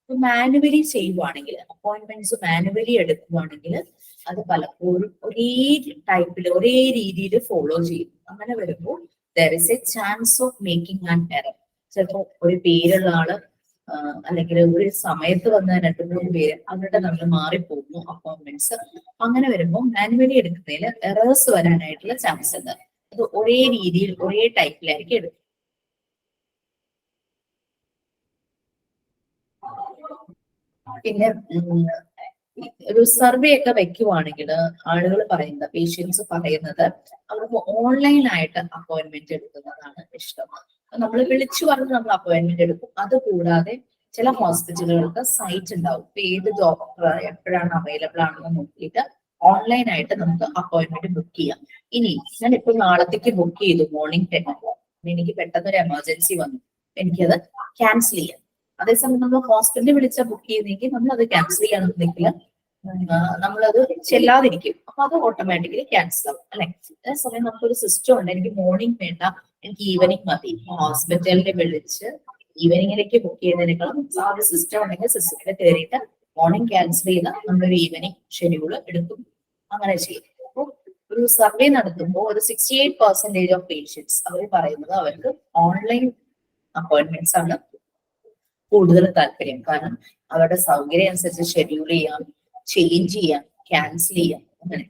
മാനുവലി ചെയ്യുവാണെങ്കിൽ, അപ്പോയിന്റ്മെന്റ്സ് മാനുവലി എടുക്കുവാണെങ്കിൽ അത് പലപ്പോഴും ഒരേ ടൈപ്പിൽ ഒരേ രീതിയിൽ ഫോളോ ചെയ്യും. അങ്ങനെ വരുമ്പോൾ there is a chance of making an error. ചിലപ്പോൾ ഒരു പേരുള്ള ആള് അല്ലെങ്കിൽ ഒരു സമയത്ത് വന്ന 2-3 പേര് അവരുടെ നമ്മൾ മാറിപ്പോകുന്നു അപ്പോയിന്റ്മെന്റ്സ്. അങ്ങനെ വരുമ്പോൾ മാനുവലി എടുക്കുന്നതിൽ എറേഴ്സ് വരാനായിട്ടുള്ള ചാൻസ് ഉണ്ട്. അത് ഒരേ രീതിയിൽ ഒരേ ടൈപ്പിലായിരിക്കും എടുക്കും. പിന്നെ ഒരു സർവേ ഒക്കെ വെക്കുവാണെങ്കിൽ ആളുകൾ പറയുന്നത്, പേഷ്യൻസ് പറയുന്നത് അവർക്ക് ഓൺലൈനായിട്ട് അപ്പോയിന്റ്മെന്റ് എടുക്കുന്നതാണ് ഇഷ്ടം. നമ്മൾ വിളിച്ചു പറഞ്ഞ് നമ്മൾ അപ്പോയിന്റ്മെന്റ് എടുക്കും. അതുകൂടാതെ ചില ഹോസ്പിറ്റലുകൾക്ക് സൈറ്റ് ഉണ്ടാവും. ഏത് ഡോക്ടർ എപ്പോഴാണ് അവൈലബിൾ ആണെന്ന് നോക്കിയിട്ട് ഓൺലൈനായിട്ട് നമുക്ക് അപ്പോയിന്റ്മെന്റ് ബുക്ക് ചെയ്യാം. ഇനി ഞാൻ ഇപ്പോൾ നാളത്തേക്ക് ബുക്ക് ചെയ്തു മോർണിംഗ് 10 o'clock. എനിക്ക് പെട്ടെന്നൊരു എമർജൻസി വന്നു, എനിക്കത് ക്യാൻസൽ ചെയ്യാം. അതേസമയം നമ്മൾ ഹോസ്പിറ്റലിൽ വിളിച്ച ബുക്ക് ചെയ്യുന്നെങ്കിൽ നമ്മൾ അത് ക്യാൻസൽ ചെയ്യാന്നുണ്ടെങ്കിൽ നമ്മളത് ചെല്ലാതിരിക്കും. അപ്പൊ അത് ഓട്ടോമാറ്റിക്കലി ക്യാൻസൽ ആവും അല്ലെ. അതേസമയം നമുക്കൊരു സിസ്റ്റം ഉണ്ട്, എനിക്ക് മോർണിംഗ് വേണ്ട, എനിക്ക് ഈവനിങ് മതി. ഹോസ്പിറ്റലിൽ വിളിച്ച് ഈവനിങ്ങിലേക്ക് ബുക്ക് ചെയ്യുന്നതിനേക്കാളും ആ ഒരു സിസ്റ്റം ഉണ്ടെങ്കിൽ സിസ്റ്റത്തിൽ കയറിയിട്ട് മോർണിംഗ് ക്യാൻസൽ ചെയ്ത് നമ്മളൊരു ഈവനിങ് ഷെഡ്യൂൾ എടുക്കും. അങ്ങനെ ചെയ്യും. അപ്പോൾ ഒരു സർവേ നടത്തുമ്പോൾ ഒരു 68% ഓഫ് പേഷ്യൻസ് അവർ പറയുന്നത് അവർക്ക് ഓൺലൈൻ അപ്പോയിന്റ്മെന്റ്സ് ആണ് കൂടുതൽ താല്പര്യം. കാരണം അവരുടെ സൗകര്യം അനുസരിച്ച് ഷെഡ്യൂൾ ചെയ്യാം, ചേഞ്ച് ചെയ്യാം, ക്യാൻസൽ ചെയ്യാം. അങ്ങനെ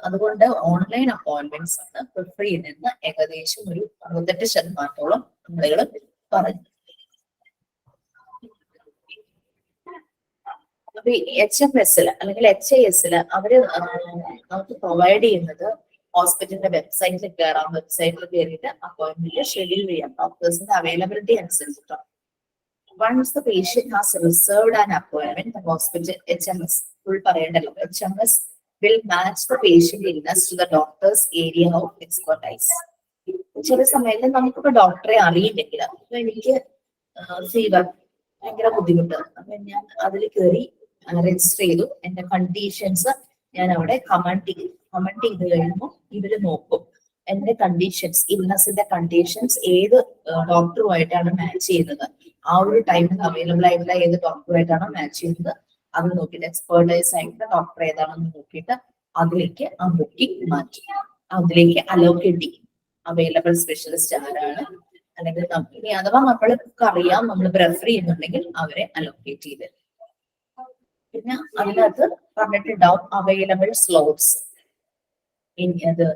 അതുകൊണ്ട് ഓൺലൈൻ അപ്പോയിന്റ്മെന്റ്സ് ആണ് പ്രിഫർ ചെയ്യുന്നതെന്ന് ഏകദേശം ഒരു 68% ആളുകൾ പറഞ്ഞു. അപ്പൊ HMS അല്ലെങ്കിൽ HIS അവര് നമുക്ക് പ്രൊവൈഡ് ചെയ്യുന്നത് ഹോസ്പിറ്റലിന്റെ വെബ്സൈറ്റിൽ കയറാം. വെബ്സൈറ്റിൽ കയറിയിട്ട് അപ്പോയിന്റ്മെന്റ് ഷെഡ്യൂൾ ചെയ്യാം ഡോക്ടേഴ്സിന്റെ അവൈലബിലിറ്റി അനുസരിച്ചിട്ടാണ്. Once the patient has reserved an appointment, the hospital HMS full പറയണ്ടല്ലോ, HMS will match the patient illness to the doctor's area of expertise. ചില സമയത്ത് നമുക്കിപ്പോ ഡോക്ടറെ അറിയില്ലെങ്കിൽ, അപ്പൊ എനിക്ക് ഫീവർ ഭയങ്കര ബുദ്ധിമുട്ട്, അപ്പൊ ഞാൻ അതിൽ കയറി രജിസ്റ്റർ ചെയ്തു. എന്റെ കണ്ടീഷൻസ് ഞാൻ അവിടെ കമന്റ് ചെയ്ത് കഴിയുമ്പോൾ ഇവര് നോക്കും എന്റെ കണ്ടീഷൻസ്, ഇൽനെസിന്റെ കണ്ടീഷൻസ് ഏത് ഡോക്ടറുമായിട്ടാണ് മാച്ച് ചെയ്യുന്നത്, ആ ഒരു ടൈമിൽ അവൈലബിൾ ആയിട്ടുള്ള ഏത് ഡോക്ടറുമായിട്ടാണോ മാച്ച് ചെയ്യുന്നത് അത് നോക്കിയിട്ട് എക്സ്പേർട്ടൈസ് ആയിട്ടുള്ള ഡോക്ടർ ഏതാണെന്ന് നോക്കിയിട്ട് അതിലേക്ക് ആ ബുക്കിംഗ് മാറ്റി അതിലേക്ക് അലോക്കേറ്റ് ചെയ്യും. അവൈലബിൾ സ്പെഷ്യലിസ്റ്റ് ആരാണ്, അല്ലെങ്കിൽ ഇനി അഥവാ നമ്മൾക്ക് അറിയാം നമ്മൾ പ്രിഫർ ചെയ്യുന്നുണ്ടെങ്കിൽ അവരെ അലോക്കേറ്റ് ചെയ്ത്. പിന്നെ അതിനകത്ത് പറഞ്ഞിട്ടുണ്ടാവും അവൈലബിൾ സ്ലോട്ട്സ്. ഇനി അത്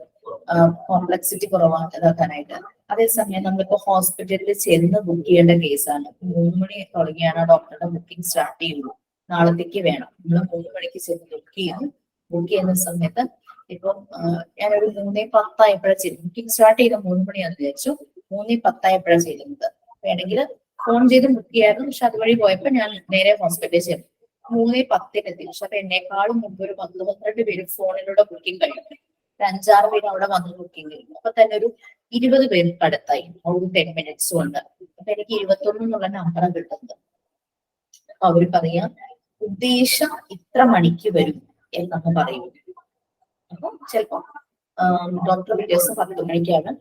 കോംപ്ലക്സിറ്റി കുറവാക്കാനായിട്ട്. അതേസമയം നമ്മളിപ്പോ ഹോസ്പിറ്റലിൽ ചെന്ന് ബുക്ക് ചെയ്യേണ്ട കേസാണ്. 3 മണി തുടങ്ങിയാണ് ഡോക്ടറുടെ ബുക്കിംഗ് സ്റ്റാർട്ട് ചെയ്യുള്ളൂ, നാളത്തേക്ക് വേണം. നമ്മൾ 3 മണിക്ക് ചെന്ന് ബുക്ക് ചെയ്യുന്ന സമയത്ത് ഇപ്പം ഞാനൊരു 3:10 ആയപ്പോഴാണ് ചെയ്തത്. ബുക്കിംഗ് സ്റ്റാർട്ട് ചെയ്ത 3 മണിയാന്ന് വിചാരിച്ചു, 3:10 ആയപ്പോഴാണ് ചെയ്യുന്നത്. വേണമെങ്കിൽ ഫോൺ ചെയ്ത് ബുക്ക് ചെയ്യായിരുന്നു. പക്ഷെ അതുവഴി പോയപ്പോ ഞാൻ നേരെ ഹോസ്പിറ്റലിൽ ചെന്നു. 3:10 എത്തി. പക്ഷെ അപ്പൊ എന്നെക്കാളും മുമ്പ് ഒരു 10-12 പേര് ഫോണിലൂടെ ബുക്കിംഗ് കഴിഞ്ഞു. 5-6 പേര് അവിടെ വന്ന് ബുക്കിംഗ് കഴിഞ്ഞു. അപ്പൊ തന്നെ ഒരു 20 പേർക്ക് അടുത്തായി ഒരു 10 minutes കൊണ്ട്. അപ്പൊ എനിക്ക് 21 എന്നുള്ള നമ്പറാണ് കിട്ടുന്നത്. അപ്പൊ അവര് പറയാം ഉദ്ദേശം ഇത്ര മണിക്ക് വരും എന്നൊക്കെ പറയും. അപ്പൊ ചിലപ്പോ ഡോക്ടർ വ്യത്യാസം 10 മണിക്കാണ്,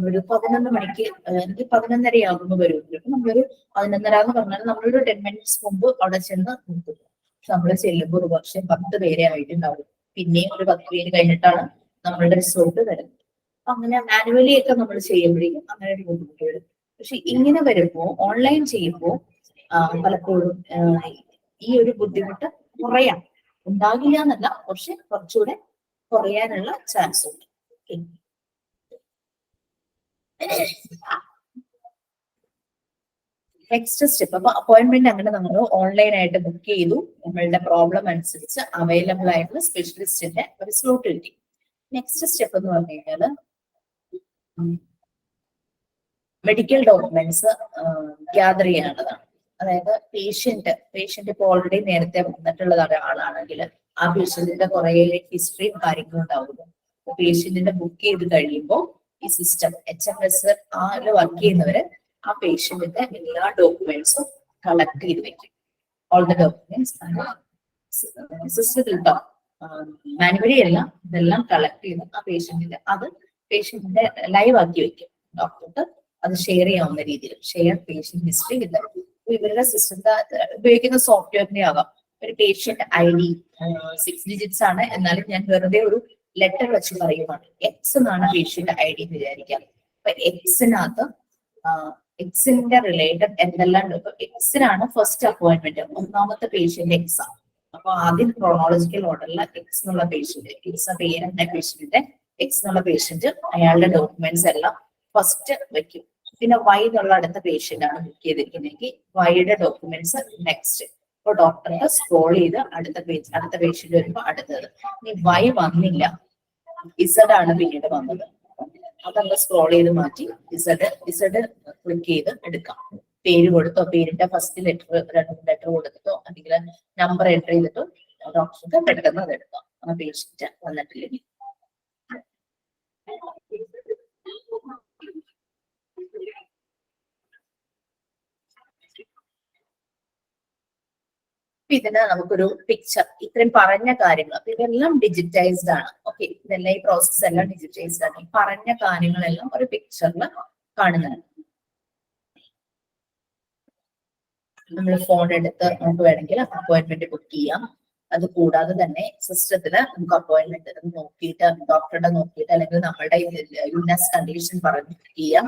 ഒരു 11 മണിക്ക് എനിക്ക് 11:30 ആകുമ്പോൾ വരും. അപ്പൊ നമ്മളൊരു 11:30 എന്ന് പറഞ്ഞാൽ നമ്മളൊരു 10 minutes മുമ്പ് അവിടെ ചെന്ന് നിൽക്കും. നമ്മൾ ചെല്ലുമ്പോൾ ഒരു പക്ഷേ 10 പേരെ ആയിട്ടുണ്ടാവും. പിന്നെയും ഒരു 10 പേര് കഴിഞ്ഞിട്ടാണ് നമ്മളുടെ റിസോർട്ട് വരുന്നത്. അങ്ങനെ മാനുവലി ഒക്കെ നമ്മൾ ചെയ്യുമ്പോഴേക്കും അങ്ങനെ ഒരു ബുദ്ധിമുട്ട് വരും. പക്ഷെ ഇങ്ങനെ വരുമ്പോൾ ഓൺലൈൻ ചെയ്യുമ്പോൾ പലപ്പോഴും ഈ ഒരു ബുദ്ധിമുട്ട് കുറയാം, ഉണ്ടാകില്ല എന്നല്ല, പക്ഷെ കുറച്ചുകൂടെ കുറയാനുള്ള ചാൻസ് ഉണ്ട്. നെക്സ്റ്റ് സ്റ്റെപ്പ്, അപ്പൊ അപ്പോയിന്റ്മെന്റ് അങ്ങനെ നമ്മൾ ഓൺലൈൻ ആയിട്ട് ബുക്ക് ചെയ്തു. നമ്മളുടെ പ്രോബ്ലം അനുസരിച്ച് അവൈലബിൾ ആയിട്ടുള്ള സ്പെഷ്യലിസ്റ്റിന്റെ ഒരു സ്ലോട്ട് കിട്ടി. നെക്സ്റ്റ് സ്റ്റെപ്പ് എന്ന് പറഞ്ഞു കഴിഞ്ഞാല് മെഡിക്കൽ ഡോക്യുമെന്റ്സ് ഗ്യാദർ ചെയ്യാനുള്ളതാണ്. അതായത് പേഷ്യന്റ് ഇപ്പൊ ഓൾറെഡി നേരത്തെ വന്നിട്ടുള്ള ഒരാളാണെങ്കിൽ ആ പേഷ്യന്റിന്റെ കുറെ ഹിസ്റ്ററിയും കാര്യങ്ങളും ഉണ്ടാവുമല്ലോ. പേഷ്യന്റിന്റെ ബുക്ക് ചെയ്ത് കഴിയുമ്പോൾ ഈ സിസ്റ്റം HMS വർക്ക് ചെയ്യുന്നവര് ആ പേഷ്യന്റിന്റെ എല്ലാ ഡോക്യുമെന്റ്സും കളക്ട് ചെയ്ത് വെക്കും. ഓൾ ദ ഡോക്യുമെന്റ്സ് സിസ്റ്റത്തിൽ മാനുവലി എല്ലാം ഇതെല്ലാം കളക്ട് ചെയ്ത് ആ പേഷ്യന്റിന്റെ ലൈവ് ആക്കി വെക്കും. ഡോക്ടർക്ക് അത് ഷെയർ ചെയ്യാവുന്ന രീതിയിൽ ഷെയർ പേഷ്യന്റ് ഹിസ്റ്ററി വിത്ത് ഇവരുടെ സിസ്റ്റത്തെ ഉപയോഗിക്കുന്ന സോഫ്റ്റ്വെയറിന്റെ ആകാം. ഒരു പേഷ്യന്റ് ID 6 ഡിജിറ്റ്സ് ആണ്, എന്നാലും ഞാൻ വെറുതെ ഒരു ലെറ്റർ വെച്ച് പറയുവാണ്. എക്സ് എന്നാണ് പേഷ്യന്റ് ID എന്ന് വിചാരിക്കാം. അപ്പൊ എക്സിനകത്ത് എക്സിന്റെ റിലേറ്റഡ് എന്തെല്ലാം എക്സിനാണ് ഫസ്റ്റ് അപ്പോയിന്റ്മെന്റ്, ഒന്നാമത്തെ പേഷ്യന്റ് എക്സ് ആണ്. അപ്പൊ ആദ്യം ക്രോണോളജിക്കൽ ഓർഡറിൽ എക്സ് എന്നുള്ള പേഷ്യന്റ്, എക്സ് പേരെന്ന പേഷ്യന്റിന്റെ എക്സ് എന്നുള്ള പേഷ്യന്റ് അയാളുടെ ഡോക്യുമെന്റ്സ് എല്ലാം ഫസ്റ്റ് വെക്കും. പിന്നെ Y എന്നുള്ള അടുത്ത പേഷ്യന്റ് ആണ് ബുക്ക് ചെയ്തിരിക്കുന്നതെങ്കിൽ Yയുടെ ഡോക്യുമെന്റ്സ് നെക്സ്റ്റ്. ഇപ്പൊ ഡോക്ടർക്ക് സ്ക്രോൾ ചെയ്ത് അടുത്ത പേഷ്യന്റ് വരുമ്പോ അടുത്തത്. ഇനി Y വന്നില്ല, Z ആണ് പിന്നീട് വന്നത്, അതങ്ങ് സ്ക്രോൾ ചെയ്ത് മാറ്റി Z ക്ലിക്ക് ചെയ്ത് എടുക്കാം. പേര് കൊടുത്തോ, പേരിന്റെ ഫസ്റ്റ് രണ്ട് ലെറ്റർ കൊടുത്തിട്ടോ അല്ലെങ്കിൽ നമ്പർ എൻ്റർ ചെയ്തിട്ടോ ഡോക്ടർക്ക് പെട്ടെന്ന് അത് എടുക്കാം. ആ പേഷ്യന്റ് വന്നിട്ടില്ലെങ്കിൽ ഇതിന് നമുക്കൊരു പിക്ചർ, ഇത്രയും പറഞ്ഞ കാര്യങ്ങൾ അപ്പൊ ഇതെല്ലാം ഡിജിറ്റൈസ്ഡ് ആണ്. ഓക്കെ, ഇതെല്ലാം ഈ പ്രോസസ് എല്ലാം ഡിജിറ്റൈസ്ഡ് ആണ്. ഈ പറഞ്ഞ കാര്യങ്ങളെല്ലാം ഒരു പിക്ചറിൽ കാണുന്നതാണ്. നമ്മൾ ഫോൺ എടുത്ത് നമുക്ക് വേണമെങ്കിൽ അപ്പോയിന്റ്മെന്റ് ബുക്ക് ചെയ്യാം. അത് കൂടാതെ തന്നെ സിസ്റ്റത്തില് നമുക്ക് അപ്പോയിന്റ്മെന്റ് നോക്കിയിട്ട് ഡോക്ടറുടെ നോക്കിയിട്ട് അല്ലെങ്കിൽ നമ്മളുടെ ഇൽനെസ് കണ്ടീഷൻ പറഞ്ഞ് ബുക്ക് ചെയ്യാം.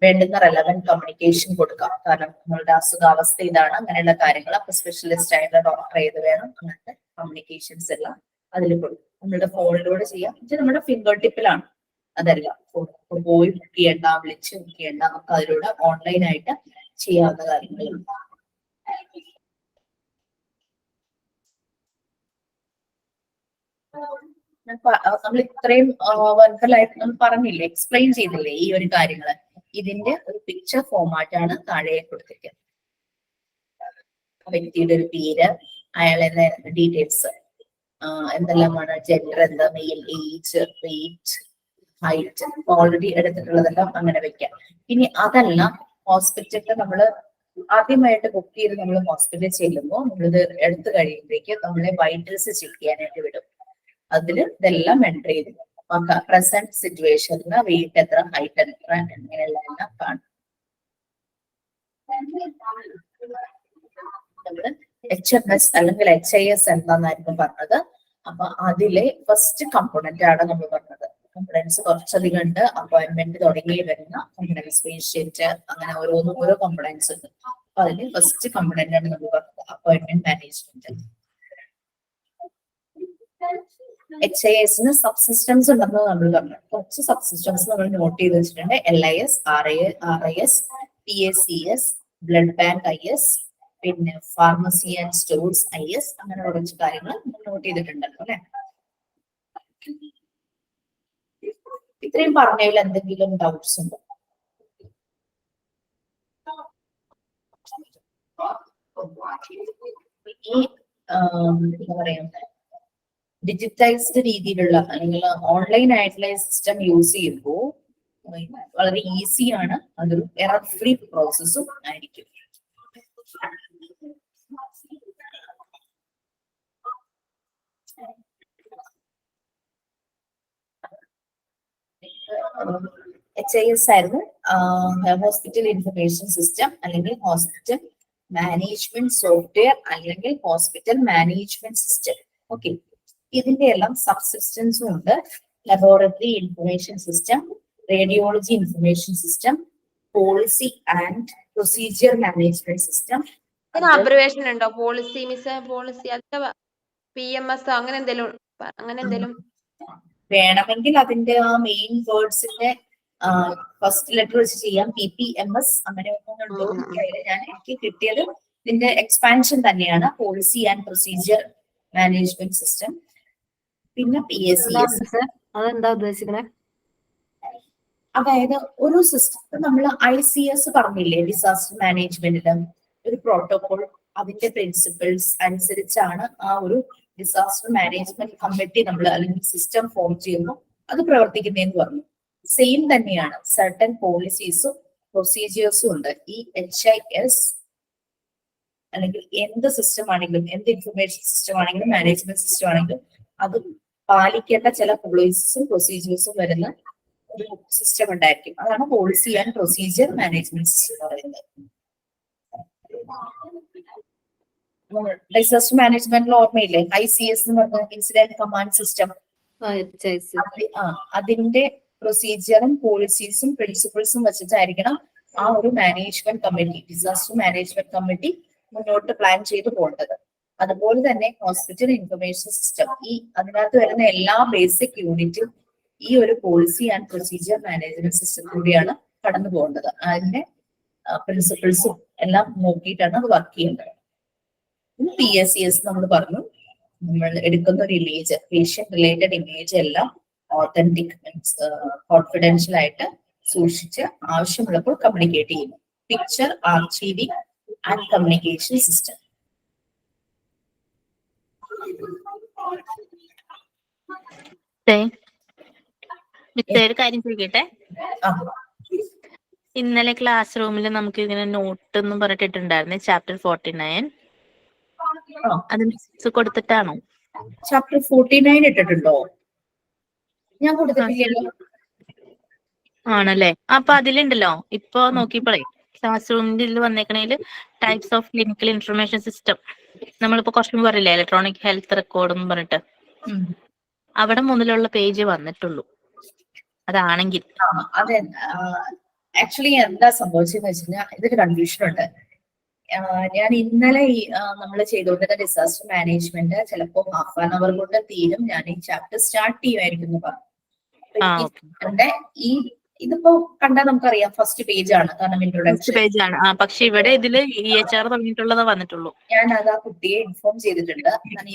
വേണ്ടുന്ന റെലവന്റ് കമ്മ്യൂണിക്കേഷൻ കൊടുക്കാം. കാരണം നമ്മളുടെ അസുഖാവസ്ഥ ഇതാണ്, അങ്ങനെയുള്ള കാര്യങ്ങൾ അപ്പൊ സ്പെഷ്യലിസ്റ്റ് ആയിട്ടുള്ള ഡോക്ടർ ഏത് വേണം, അങ്ങനത്തെ കമ്മ്യൂണിക്കേഷൻസ് എല്ലാം അതിൽ കൊടുക്കും. നമ്മളുടെ ഫോണിലൂടെ ചെയ്യാം. ഇത് നമ്മുടെ ഫിംഗർ ടിപ്പിലാണ്. അതല്ല പോയി ബുക്ക് ചെയ്യണ്ട, വിളിച്ച് ബുക്ക് ചെയ്യണ്ട, നമുക്ക് അതിലൂടെ ഓൺലൈനായിട്ട് ചെയ്യാവുന്ന കാര്യങ്ങളുണ്ട്. നമ്മൾ ഇത്രയും വൻകലായിട്ട് നമ്മൾ പറഞ്ഞില്ലേ, എക്സ്പ്ലെയിൻ ചെയ്തില്ലേ ഈ ഒരു കാര്യങ്ങള്. ഇതിന്റെ ഒരു പിക്ചർ ഫോമാറ്റ് ആണ് താഴെ കൊടുത്തിരിക്കുന്നത്. വ്യക്തിയുടെ ഒരു പേര്, അയാളുടെ ഡീറ്റെയിൽസ് എന്തെല്ലാമാണ്, ജെൻഡർ എന്താ, male, age, weight, height, already എടുത്തിട്ടുള്ളതെല്ലാം അങ്ങനെ വെക്കാം. ഇനി അതെല്ലാം ഹോസ്പിറ്റലിൽ നമ്മള് ആദ്യമായിട്ട് ബുക്ക് ചെയ്ത് നമ്മൾ ഹോസ്പിറ്റലിൽ ചെല്ലുമ്പോൾ നമ്മളിത് എടുത്തു കഴിയുമ്പോഴേക്ക് നമ്മളെ വൈറ്റൽസ് ചെക്ക് ചെയ്യാനായിട്ട് വിടും. അതില് ഇതെല്ലാം എൻ്റർ ചെയ്തു പ്രസന്റ് സിറ്റുവേഷനില് വെയിറ്റ് എത്ര, ഹൈറ്റ് എത്ര, ഇങ്ങനെയെല്ലാം കാണും. നമ്മള് HMS അല്ലെങ്കിൽ HIS എന്താന്നായിരുന്നു പറഞ്ഞത്. അപ്പൊ അതിലെ ഫസ്റ്റ് കമ്പോണന്റ് ആണ് നമ്മൾ പറഞ്ഞത്. കമ്പോണൻസ് കുറച്ചധികം ഉണ്ട്. അപ്പോയിന്റ്മെന്റ് തുടങ്ങി വരുന്ന കമ്പോണൻസ്, പേഷ്യന്റ്, അങ്ങനെ ഓരോ കമ്പോണൻസ് ഉണ്ട്. അപ്പൊ അതിന് ഫസ്റ്റ് കമ്പോണന്റ് ആണ് നമ്മൾ പറഞ്ഞത് അപ്പോയിന്റ്മെന്റ് മാനേജ്മെന്റ്. HISന് സബ് സിസ്റ്റംസ് ഉണ്ടെന്ന് നമ്മൾ പറഞ്ഞു. കുറച്ച് സബ് സിസ്റ്റംസ് നമ്മൾ നോട്ട് ചെയ്ത് വെച്ചിട്ടുണ്ട്. LIS, RIS, PACS, blood bank IS, പിന്നെ ഫാർമസി ആൻഡ് സ്റ്റോഴ്സ് IS, അങ്ങനെ കുറച്ച് കാര്യങ്ങൾ നോട്ട് ചെയ്തിട്ടുണ്ടല്ലോ അല്ലെ. ഇത്രയും പറഞ്ഞതിൽ എന്തെങ്കിലും ഡൗട്ട്സ് ഉണ്ടോ? ഈ എന്താ പറയാ, ഡിജിറ്റൈസ്ഡ് രീതിയിലുള്ള അല്ലെങ്കിൽ ഓൺലൈൻ ആയിട്ടുള്ള സിസ്റ്റം യൂസ് ചെയ്യുമ്പോൾ വളരെ ഈസിയാണ്. അതൊരു എറർ ഫ്രീ പ്രോസസ്സും ആയിരിക്കും. HIS ആയിരുന്നു ഹോസ്പിറ്റൽ ഇൻഫർമേഷൻ സിസ്റ്റം അല്ലെങ്കിൽ ഹോസ്പിറ്റൽ മാനേജ്മെന്റ് സോഫ്റ്റ്വെയർ അല്ലെങ്കിൽ ഹോസ്പിറ്റൽ മാനേജ്മെന്റ് സിസ്റ്റം. ഓക്കെ, ഇതിന്റെ എല്ലാം സബ് സിസ്റ്റംസും ഉണ്ട്. Laboratory information system, radiology information system, policy and procedure management system. Abbreviation ഉണ്ടോ? പോളിസി, പോളിസി, PMS അങ്ങനെ എന്തെങ്കിലും വേണമെങ്കിൽ അതിന്റെ ആ മെയിൻ വേർഡ്സിന്റെ ഫസ്റ്റ് ലെറ്റർ വെച്ച് ചെയ്യാം. PPMS അങ്ങനെ ഒന്നുണ്ടോ ഞാൻ എനിക്ക് കിട്ടിയത് ഇതിന്റെ എക്സ്പാൻഷൻ തന്നെയാണ്, policy and procedure management system. പിന്നെ PACS. അതെന്താ ഉദ്ദേശിക്കുന്നത്? അതായത് ഒരു സിസ്റ്റം നമ്മൾ ICS പറഞ്ഞില്ലേ, ഡിസാസ്റ്റർ മാനേജ്മെന്റിലും ഒരു പ്രോട്ടോകോൾ, അതിന്റെ പ്രിൻസിപ്പിൾസ് അനുസരിച്ചാണ് ആ ഒരു ഡിസാസ്റ്റർ മാനേജ്മെന്റ് കമ്മിറ്റി നമ്മൾ അല്ലെങ്കിൽ സിസ്റ്റം ഫോം ചെയ്യുന്നു അത് പ്രവർത്തിക്കുന്നതെന്ന് പറഞ്ഞു. സെയിം തന്നെയാണ് സർട്ടൻ പോളിസീസും പ്രൊസീജിയേഴ്സും ഉണ്ട്. ഈ HIS അല്ലെങ്കിൽ എന്ത് സിസ്റ്റം ആണെങ്കിലും, എന്ത് ഇൻഫർമേഷൻ സിസ്റ്റം ആണെങ്കിലും, മാനേജ്മെന്റ് സിസ്റ്റം ആണെങ്കിലും അത് പാലിക്കേണ്ട ചില പോളിസീസും പ്രൊസീജിയേഴ്സും വരുന്ന ഒരു സിസ്റ്റം ഉണ്ടായിരിക്കും. അതാണ് policy and procedure management system എന്ന് പറയുന്നത്. ഡിസാസ്റ്റർ മാനേജ്മെന്റിൽ ഓർമ്മയില്ലേ, ICS എന്ന് പറഞ്ഞ ഇൻസിഡന്റ് കമാൻഡ് സിസ്റ്റം. അതിന്റെ പ്രൊസീജിയറും പോളിസീസും പ്രിൻസിപ്പിൾസും വെച്ചിട്ടായിരിക്കണം ആ ഒരു management committee, disaster management committee മുന്നോട്ട് പ്ലാൻ ചെയ്ത് പോകേണ്ടത്. അതുപോലെ തന്നെ ഹോസ്പിറ്റൽ ഇൻഫർമേഷൻ സിസ്റ്റം, അതിനകത്ത് വരുന്ന എല്ലാ ബേസിക് യൂണിറ്റും ഈ ഒരു പോളിസി ആൻഡ് പ്രൊസീജിയർ മാനേജ്മെന്റ് സിസ്റ്റത്തിലൂടെയാണ് കടന്നു പോകേണ്ടത്. അതിന്റെ പ്രിൻസിപ്പിൾസും എല്ലാം നോക്കിയിട്ടാണ് അത് വർക്ക് ചെയ്യേണ്ടത്. PSCS നമ്മൾ പറഞ്ഞു, നമ്മൾ എടുക്കുന്ന ഒരു ഇമേജ്, പേഷ്യന്റ് റിലേറ്റഡ് ഇമേജ് എല്ലാം ഓതന്റിക് മീൻസ് കോൺഫിഡൻഷ്യൽ ആയിട്ട് സൂക്ഷിച്ച് ആവശ്യമുള്ളപ്പോൾ കമ്മ്യൂണിക്കേറ്റ് ചെയ്യുന്നു. Picture archiving and communication system. ഒരു കാര്യം ചോദിക്കട്ടെ, ഇന്നലെ ക്ലാസ് റൂമിൽ നമുക്ക് ഇങ്ങനെ നോട്ട് എന്ന് പറഞ്ഞിട്ടുണ്ടായിരുന്നേ, ചാപ്റ്റർ 49 അത് മിസ് കൊടുത്തിട്ടാണോ? ചാപ്റ്റർ 49 ഇട്ടിട്ടുണ്ടോ? ഞാൻ കൊടുത്തിട്ടില്ലല്ലോ. ആണല്ലേ, അപ്പൊ അതിലുണ്ടല്ലോ ഇപ്പൊ നോക്കിയപ്പോഴേ ക്ലാസ് റൂമിൽ വന്നേക്കണേല് types of clinical information system, നമ്മളിപ്പോ കുറച്ചും പറയില്ലേ ഇലക്ട്രോണിക് ഹെൽത്ത് റെക്കോർഡ് എന്ന് പറഞ്ഞിട്ട്, അവിടെ മുതലുള്ള പേജ് വന്നിട്ടുള്ളൂ. അതാണെങ്കിൽ അതെ, ആക്ച്വലി എന്താ സംഭവിച്ചെന്ന് വെച്ചാൽ ഇതൊരു കൺഫ്യൂഷൻ ഉണ്ട്. ഞാൻ ഇന്നലെ നമ്മൾ ചെയ്തുകൊണ്ടിരുന്ന ഡിസാസ്റ്റർ മാനേജ്മെന്റ് ചിലപ്പോ ഹാഫ് ആൻ അവർ കൊണ്ട് തീരും, ഞാൻ ഈ ചാപ്റ്റർ സ്റ്റാർട്ട് ചെയ്യുമായിരിക്കും പറഞ്ഞത്. ഇതിപ്പോ കണ്ടാൽ നമുക്കറിയാം ഫസ്റ്റ് പേജ് ആണ്, കാരണം ഇൻട്രൊഡക്ഷൻ പേജ് ആണ്. പക്ഷെ ഇവിടെ ഇതില് EHR തുടങ്ങിയിട്ടുള്ളതാ വന്നിട്ടുള്ളൂ. ഞാൻ അത് ആ കുട്ടിയെ ഇൻഫോം ചെയ്തിട്ടുണ്ട്. ഞാൻ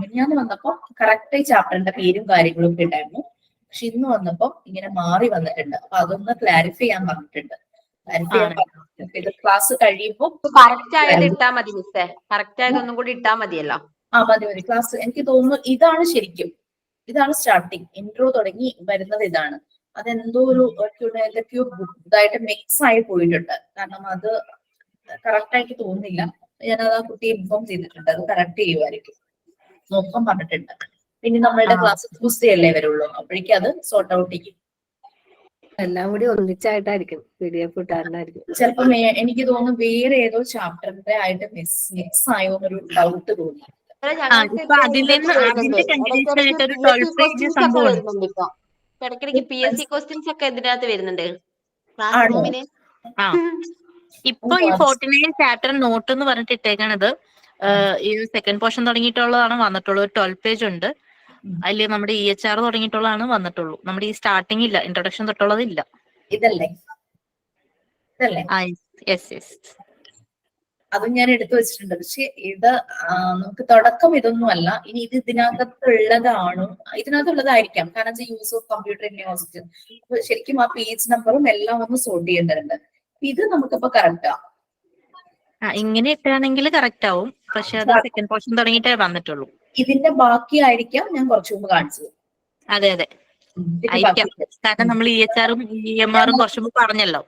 മിനിഞ്ഞാന്ന് വന്നപ്പോ കറക്റ്റ് ചാപ്റ്ററിന്റെ പേരും കാര്യങ്ങളും ഒക്കെ ഉണ്ടായിരുന്നു. പക്ഷെ ഇന്ന് വന്നപ്പോ ഇങ്ങനെ മാറി വന്നിട്ടുണ്ട്. അപ്പൊ അതൊന്ന് ക്ലാരിഫൈ ചെയ്യാൻ പറഞ്ഞിട്ടുണ്ട്. ഇത് ക്ലാസ് കഴിയുമ്പോ കറക്റ്റ് ആയത് ഇട്ടാ മതി മിസ്സേ, കറക്റ്റ് ആയത് ഒന്നും കൂടി ഇട്ടാ മതിയല്ലോ. മതി. ക്ലാസ് എനിക്ക് തോന്നുന്നു ഇതാണ് ശരിക്കും, ഇതാണ് സ്റ്റാർട്ടിങ്. ഇൻട്രോ തുടങ്ങി വരുന്നത് ഇതാണ്. അതെന്തോ ഒരു എന്തൊക്കെയോ ഇതായിട്ട് മിക്സ് ആയി പോയിട്ടുണ്ട്. കാരണം അത് കറക്റ്റ് ആയിട്ട് തോന്നുന്നില്ല. ഞാനത് ആ കുട്ടിയെ ഇൻഫോം ചെയ്തിട്ടുണ്ട്, അത് കറക്റ്റ് ചെയ്യുമായിരിക്കും, നോക്കാൻ പറഞ്ഞിട്ടുണ്ട്. പിന്നെ നമ്മളുടെ ക്ലാസ് ട്യൂസ്ഡേ അല്ലേ വരുള്ളൂ, അപ്പോഴേക്കും അത് സോർട്ട് ഔട്ട് ചെയ്യും. എല്ലാം കൂടി ഒന്നിച്ചായിട്ടായിരിക്കും PDF ഇട്ടായിരുന്നായിരിക്കും. ചിലപ്പോ എനിക്ക് തോന്നുന്നു വേറെ ഏതോ ചാപ്റ്ററിന്റെ ആയിട്ട് മിക്സ് ആയോ എന്നൊരു ഡൗട്ട് തോന്നി. ഇടയ്ക്കിടയ്ക്ക് PSC ക്വസ്റ്റ്യൻസ് ഒക്കെ ഇതിനകത്ത് വരുന്നുണ്ട് ക്ലാസ് റൂമിന്. ഇപ്പൊ ഈ 49 ചാപ്റ്റർ നോട്ട് എന്ന് പറഞ്ഞിട്ട് ഇട്ടേക്കണത് ഈ സെക്കൻഡ് പോർഷൻ തുടങ്ങിയിട്ടുള്ളതാണ് വന്നിട്ടുള്ളൂ. 12 പേജ് ഉണ്ട്. അതില് നമ്മുടെ EHR തുടങ്ങിയിട്ടുള്ളതാണ് വന്നിട്ടുള്ളൂ. നമ്മുടെ ഈ സ്റ്റാർട്ടിംഗ് ഇല്ല, ഇൻട്രൊഡക്ഷൻ തൊട്ടുള്ളത് ഇല്ല. ഇതല്ലേ അതും ഞാൻ എടുത്തു വെച്ചിട്ടുണ്ട്. പക്ഷെ ഇത് നമുക്ക് തുടക്കം ഇതൊന്നും അല്ല. ഇനി ഇത് ഇതിനകത്തുള്ളതാണോ, ഇതിനകത്തുള്ളതായിരിക്കാം. കാരണം use of computer in hospital, ശരിക്കും ആ പേജ് നമ്പറും എല്ലാം ഒന്ന് സോർട്ട് ചെയ്യേണ്ടതുണ്ട്. ഇത് നമുക്കിപ്പോ കറക്റ്റാ, ഇങ്ങനെ ഇട്ടാണെങ്കിൽ കറക്റ്റ് ആവും. പക്ഷെ അത് സെക്കൻഡ് പോർഷൻ തുടങ്ങിയിട്ടേ വന്നിട്ടുള്ളൂ. ഇതിന്റെ ബാക്കിയായിരിക്കാം ഞാൻ കുറച്ചു മുമ്പ് കാണിച്ചത്. അതെ ആയിരിക്കാം, കാരണം നമ്മൾ EHR-ഉം EMR-ഉം കുറച്ചു മുമ്പ് പറഞ്ഞല്ലോ.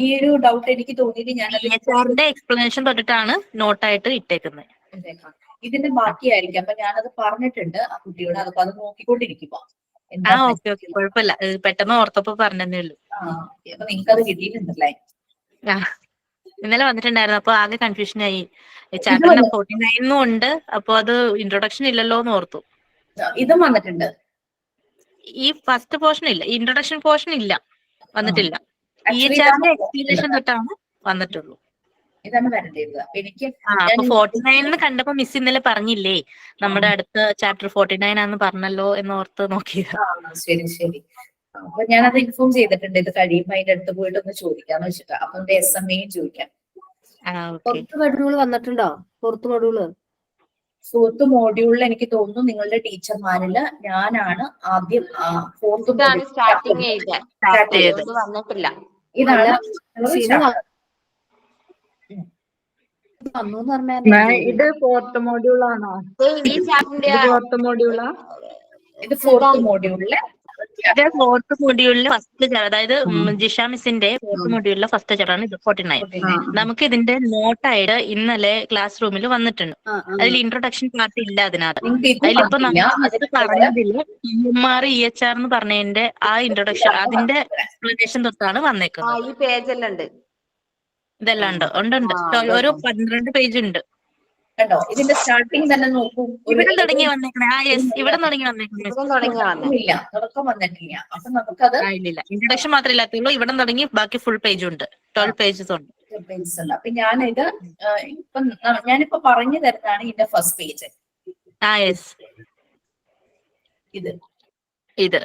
ഈ ഒരു ഡൗട്ട് എനിക്ക് തോന്നിയിട്ട് ഞാൻ EHR-ന്റെ എക്സ്പ്ലനേഷൻ തൊട്ടിട്ടാണ് നോട്ടായിട്ട് ഇട്ടേക്കുന്നത്. ഇതിന്റെ ബാക്കിയായിരിക്കും. അപ്പൊ ഞാനത് പറഞ്ഞിട്ടുണ്ട് ആ കുട്ടിയോട്, അതൊക്കെ അത് നോക്കിക്കൊണ്ടിരിക്കുക. ഓക്കെ കുഴപ്പമില്ല, പെട്ടെന്ന് ഓർത്തപ്പോ പറഞ്ഞതേ ഉള്ളൂ. അപ്പൊ നിങ്ങൾക്കത് കിട്ടിയിട്ടുണ്ടല്ലേ? ഇന്നലെ വന്നിട്ടുണ്ടായിരുന്നു, അപ്പൊ ആകെ കൺഫ്യൂഷൻ ആയി. ചാപ്റ്റർ 49 ഉണ്ട്, അപ്പൊ അത് ഇൻട്രൊഡക്ഷൻ ഇല്ലല്ലോ എന്ന് ഓർത്തു. ഇതും വന്നിട്ടുണ്ട്. ഈ ഫസ്റ്റ് പോർഷൻ ഇല്ല, ഇൻട്രൊഡക്ഷൻ പോർഷൻ ഇല്ല, വന്നിട്ടില്ല. EHR-ന്റെ എക്സ്പ്ലനേഷൻ തൊട്ടാണ് വന്നിട്ടുള്ളൂ. ഇതാണ് വരേണ്ടത്. എനിക്ക് 49 കണ്ടപ്പോ മിസ് ഇന്നലെ പറഞ്ഞില്ലേ നമ്മുടെ അടുത്ത ചാപ്റ്റർ 49 ആണെന്ന് പറഞ്ഞല്ലോ എന്ന് ഓർത്ത് നോക്കിയത്. ശരി. അപ്പൊ ഞാനത് ഇൻഫോം ചെയ്തിട്ടുണ്ട്. ഇത് കഴിയുമ്പോ അതിന്റെ അടുത്ത് പോയിട്ട് ഒന്ന് ചോദിക്കാന്ന് വെച്ചിട്ടാ. അപ്പൊ SMA ചോദിക്കാം. പുറത്ത് മൊഡ്യൂള് വന്നിട്ടുണ്ടോ? പുറത്ത് മൊഡ്യൂള് ഫോർത്ത് മോഡ്യൂളിൽ എനിക്ക് തോന്നുന്നു നിങ്ങളുടെ ടീച്ചർമാരില് ഞാനാണ് ആദ്യം ഫോർത്ത് ഇതാണ് സ്റ്റാർട്ടിങ് എഴുതാൻ അതുകൊണ്ട് വന്നിട്ടില്ല. ഇതാണ് ഷീന വന്നു എന്ന് പറഞ്ഞാൽ ഇത് ഫോർത്ത് മോഡ്യൂൾ ആണോ? ഈ ചാപ്റ്ററിന്റെ ഇത് ഫോർത്ത് മോഡ്യൂളാ? ഇത് ഫോർത്ത് മോഡ്യൂളില് ഇത് ഫോർത്ത് മൊഡ്യൂളിലെ ഫസ്റ്റ് അതായത് ജിഷ മിസ്സിന്റെ ഫോർത്ത് മൊഡ്യൂളിലെ ഫസ്റ്റ് ചാപ്റ്റർ ആണ് ഇത് 49. നമുക്ക് ഇതിന്റെ നോട്ടായിട്ട് ഇന്നലെ ക്ലാസ് റൂമിൽ വന്നിട്ടുണ്ട്. അതിൽ ഇൻട്രൊഡക്ഷൻ പാർട്ട് ഇല്ല അതിനകത്ത്. നിങ്ങൾക്ക് ഇത് അതിലിപ്പോ വന്നില്ല. നമുക്ക് പറഞ്ഞതില് EMR EHR എന്ന് പറഞ്ഞതിന്റെ ആ ഇൻട്രൊഡക്ഷൻ അതിന്റെ എക്സ്പ്ലനേഷൻ തൊട്ടാണ് വന്നേക്കുന്നത്. ഈ പേജെല്ലാം ഉണ്ട്. ഇതെല്ലാം ഉണ്ട് ഉണ്ട് ഒരു 12 പേജ് ഉണ്ട്. കണ്ടോ ഇതിന്റെ സ്റ്റാർട്ടിങ് തന്നെ നോക്കൂ. ഇവിടെ തുടങ്ങി വന്നേക്കണേ. ഇവിടെ തുടങ്ങി വന്നേക്കണേ. ഇല്ല, തുടക്കം വന്നിട്ടില്ല. അപ്പൊ നമുക്കത് ഇല്ല ഇൻട്രൊഡക്ഷൻ മാത്രമേ ഇല്ലാത്തുള്ളൂ. ഇവിടെ തുടങ്ങി ബാക്കി ഫുൾ പേജ് ഉണ്ട്. 12 പേജസ് ഉണ്ട്. അപ്പൊ ഞാനിത് ഞാനിപ്പോ പറഞ്ഞു തരുന്നതാണ് ഇതിന്റെ ഫസ്റ്റ് പേജ്. ഇത്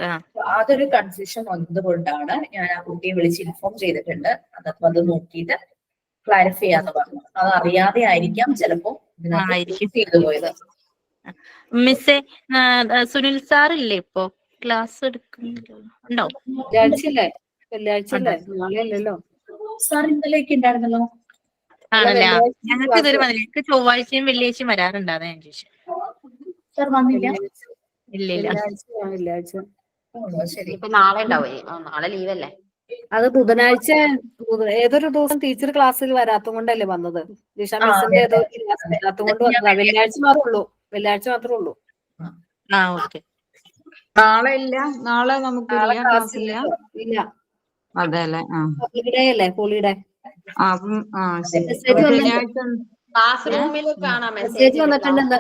അതൊരു കൺഫ്യൂഷൻ വന്നതുകൊണ്ടാണ് ഞാൻ ആ കുട്ടിയെ വിളിച്ച് ഇൻഫോം ചെയ്തിട്ടുണ്ട്. അതപ്പോ അത് നോക്കിയിട്ട് ക്ലാരിഫൈ ചെയ്യാന്ന് പറഞ്ഞു. അത് അറിയാതെ ആയിരിക്കാം ചിലപ്പോ ചെയ്തു പോയത്. മിസ്സേ സുനിൽ സാറില്ലേ ഇപ്പൊ ക്ലാസ് എടുക്കുന്നുണ്ടോ? വെള്ളിയാഴ്ച നാളെയല്ലോ സാർ ഇന്നലെയൊക്കെ ഉണ്ടായിരുന്നല്ലോ. ആണല്ലേ? ഞങ്ങൾക്ക് ഇതൊരു മതി. ഞങ്ങൾക്ക് ചൊവ്വാഴ്ചയും വെള്ളിയാഴ്ചയും വരാറുണ്ടാതെ ഞാൻ ചോദിച്ചു. സാർ വന്നില്ല? വെള്ളിയാഴ്ച ശരി. ഇപ്പൊ നാളെ ഉണ്ടാവും. നാളെ ലീവല്ലേ? അത് ബുധനാഴ്ച ഏതൊരു ദിവസം ടീച്ചർ ക്ലാസ്സിൽ വരാത്തത് കൊണ്ടല്ലേ വന്നത്. ജിഷ മിസ്സിന്റെ ഏതോ ക്ലാസ് വരാത്തത് കൊണ്ട് വന്നതാ. വെള്ളിയാഴ്ച മാത്രമേ ഉള്ളൂ. ഓക്കെ. നാളെ ഇല്ല, നാളെ നമുക്ക് ക്ലാസ്സില്ല. ഇല്ല. അതെ അല്ലേ? Holiday holiday. ക്ലാസ് റൂമിൽ കാണാം മെസ്സേജ് വന്നിട്ടുണ്ട്.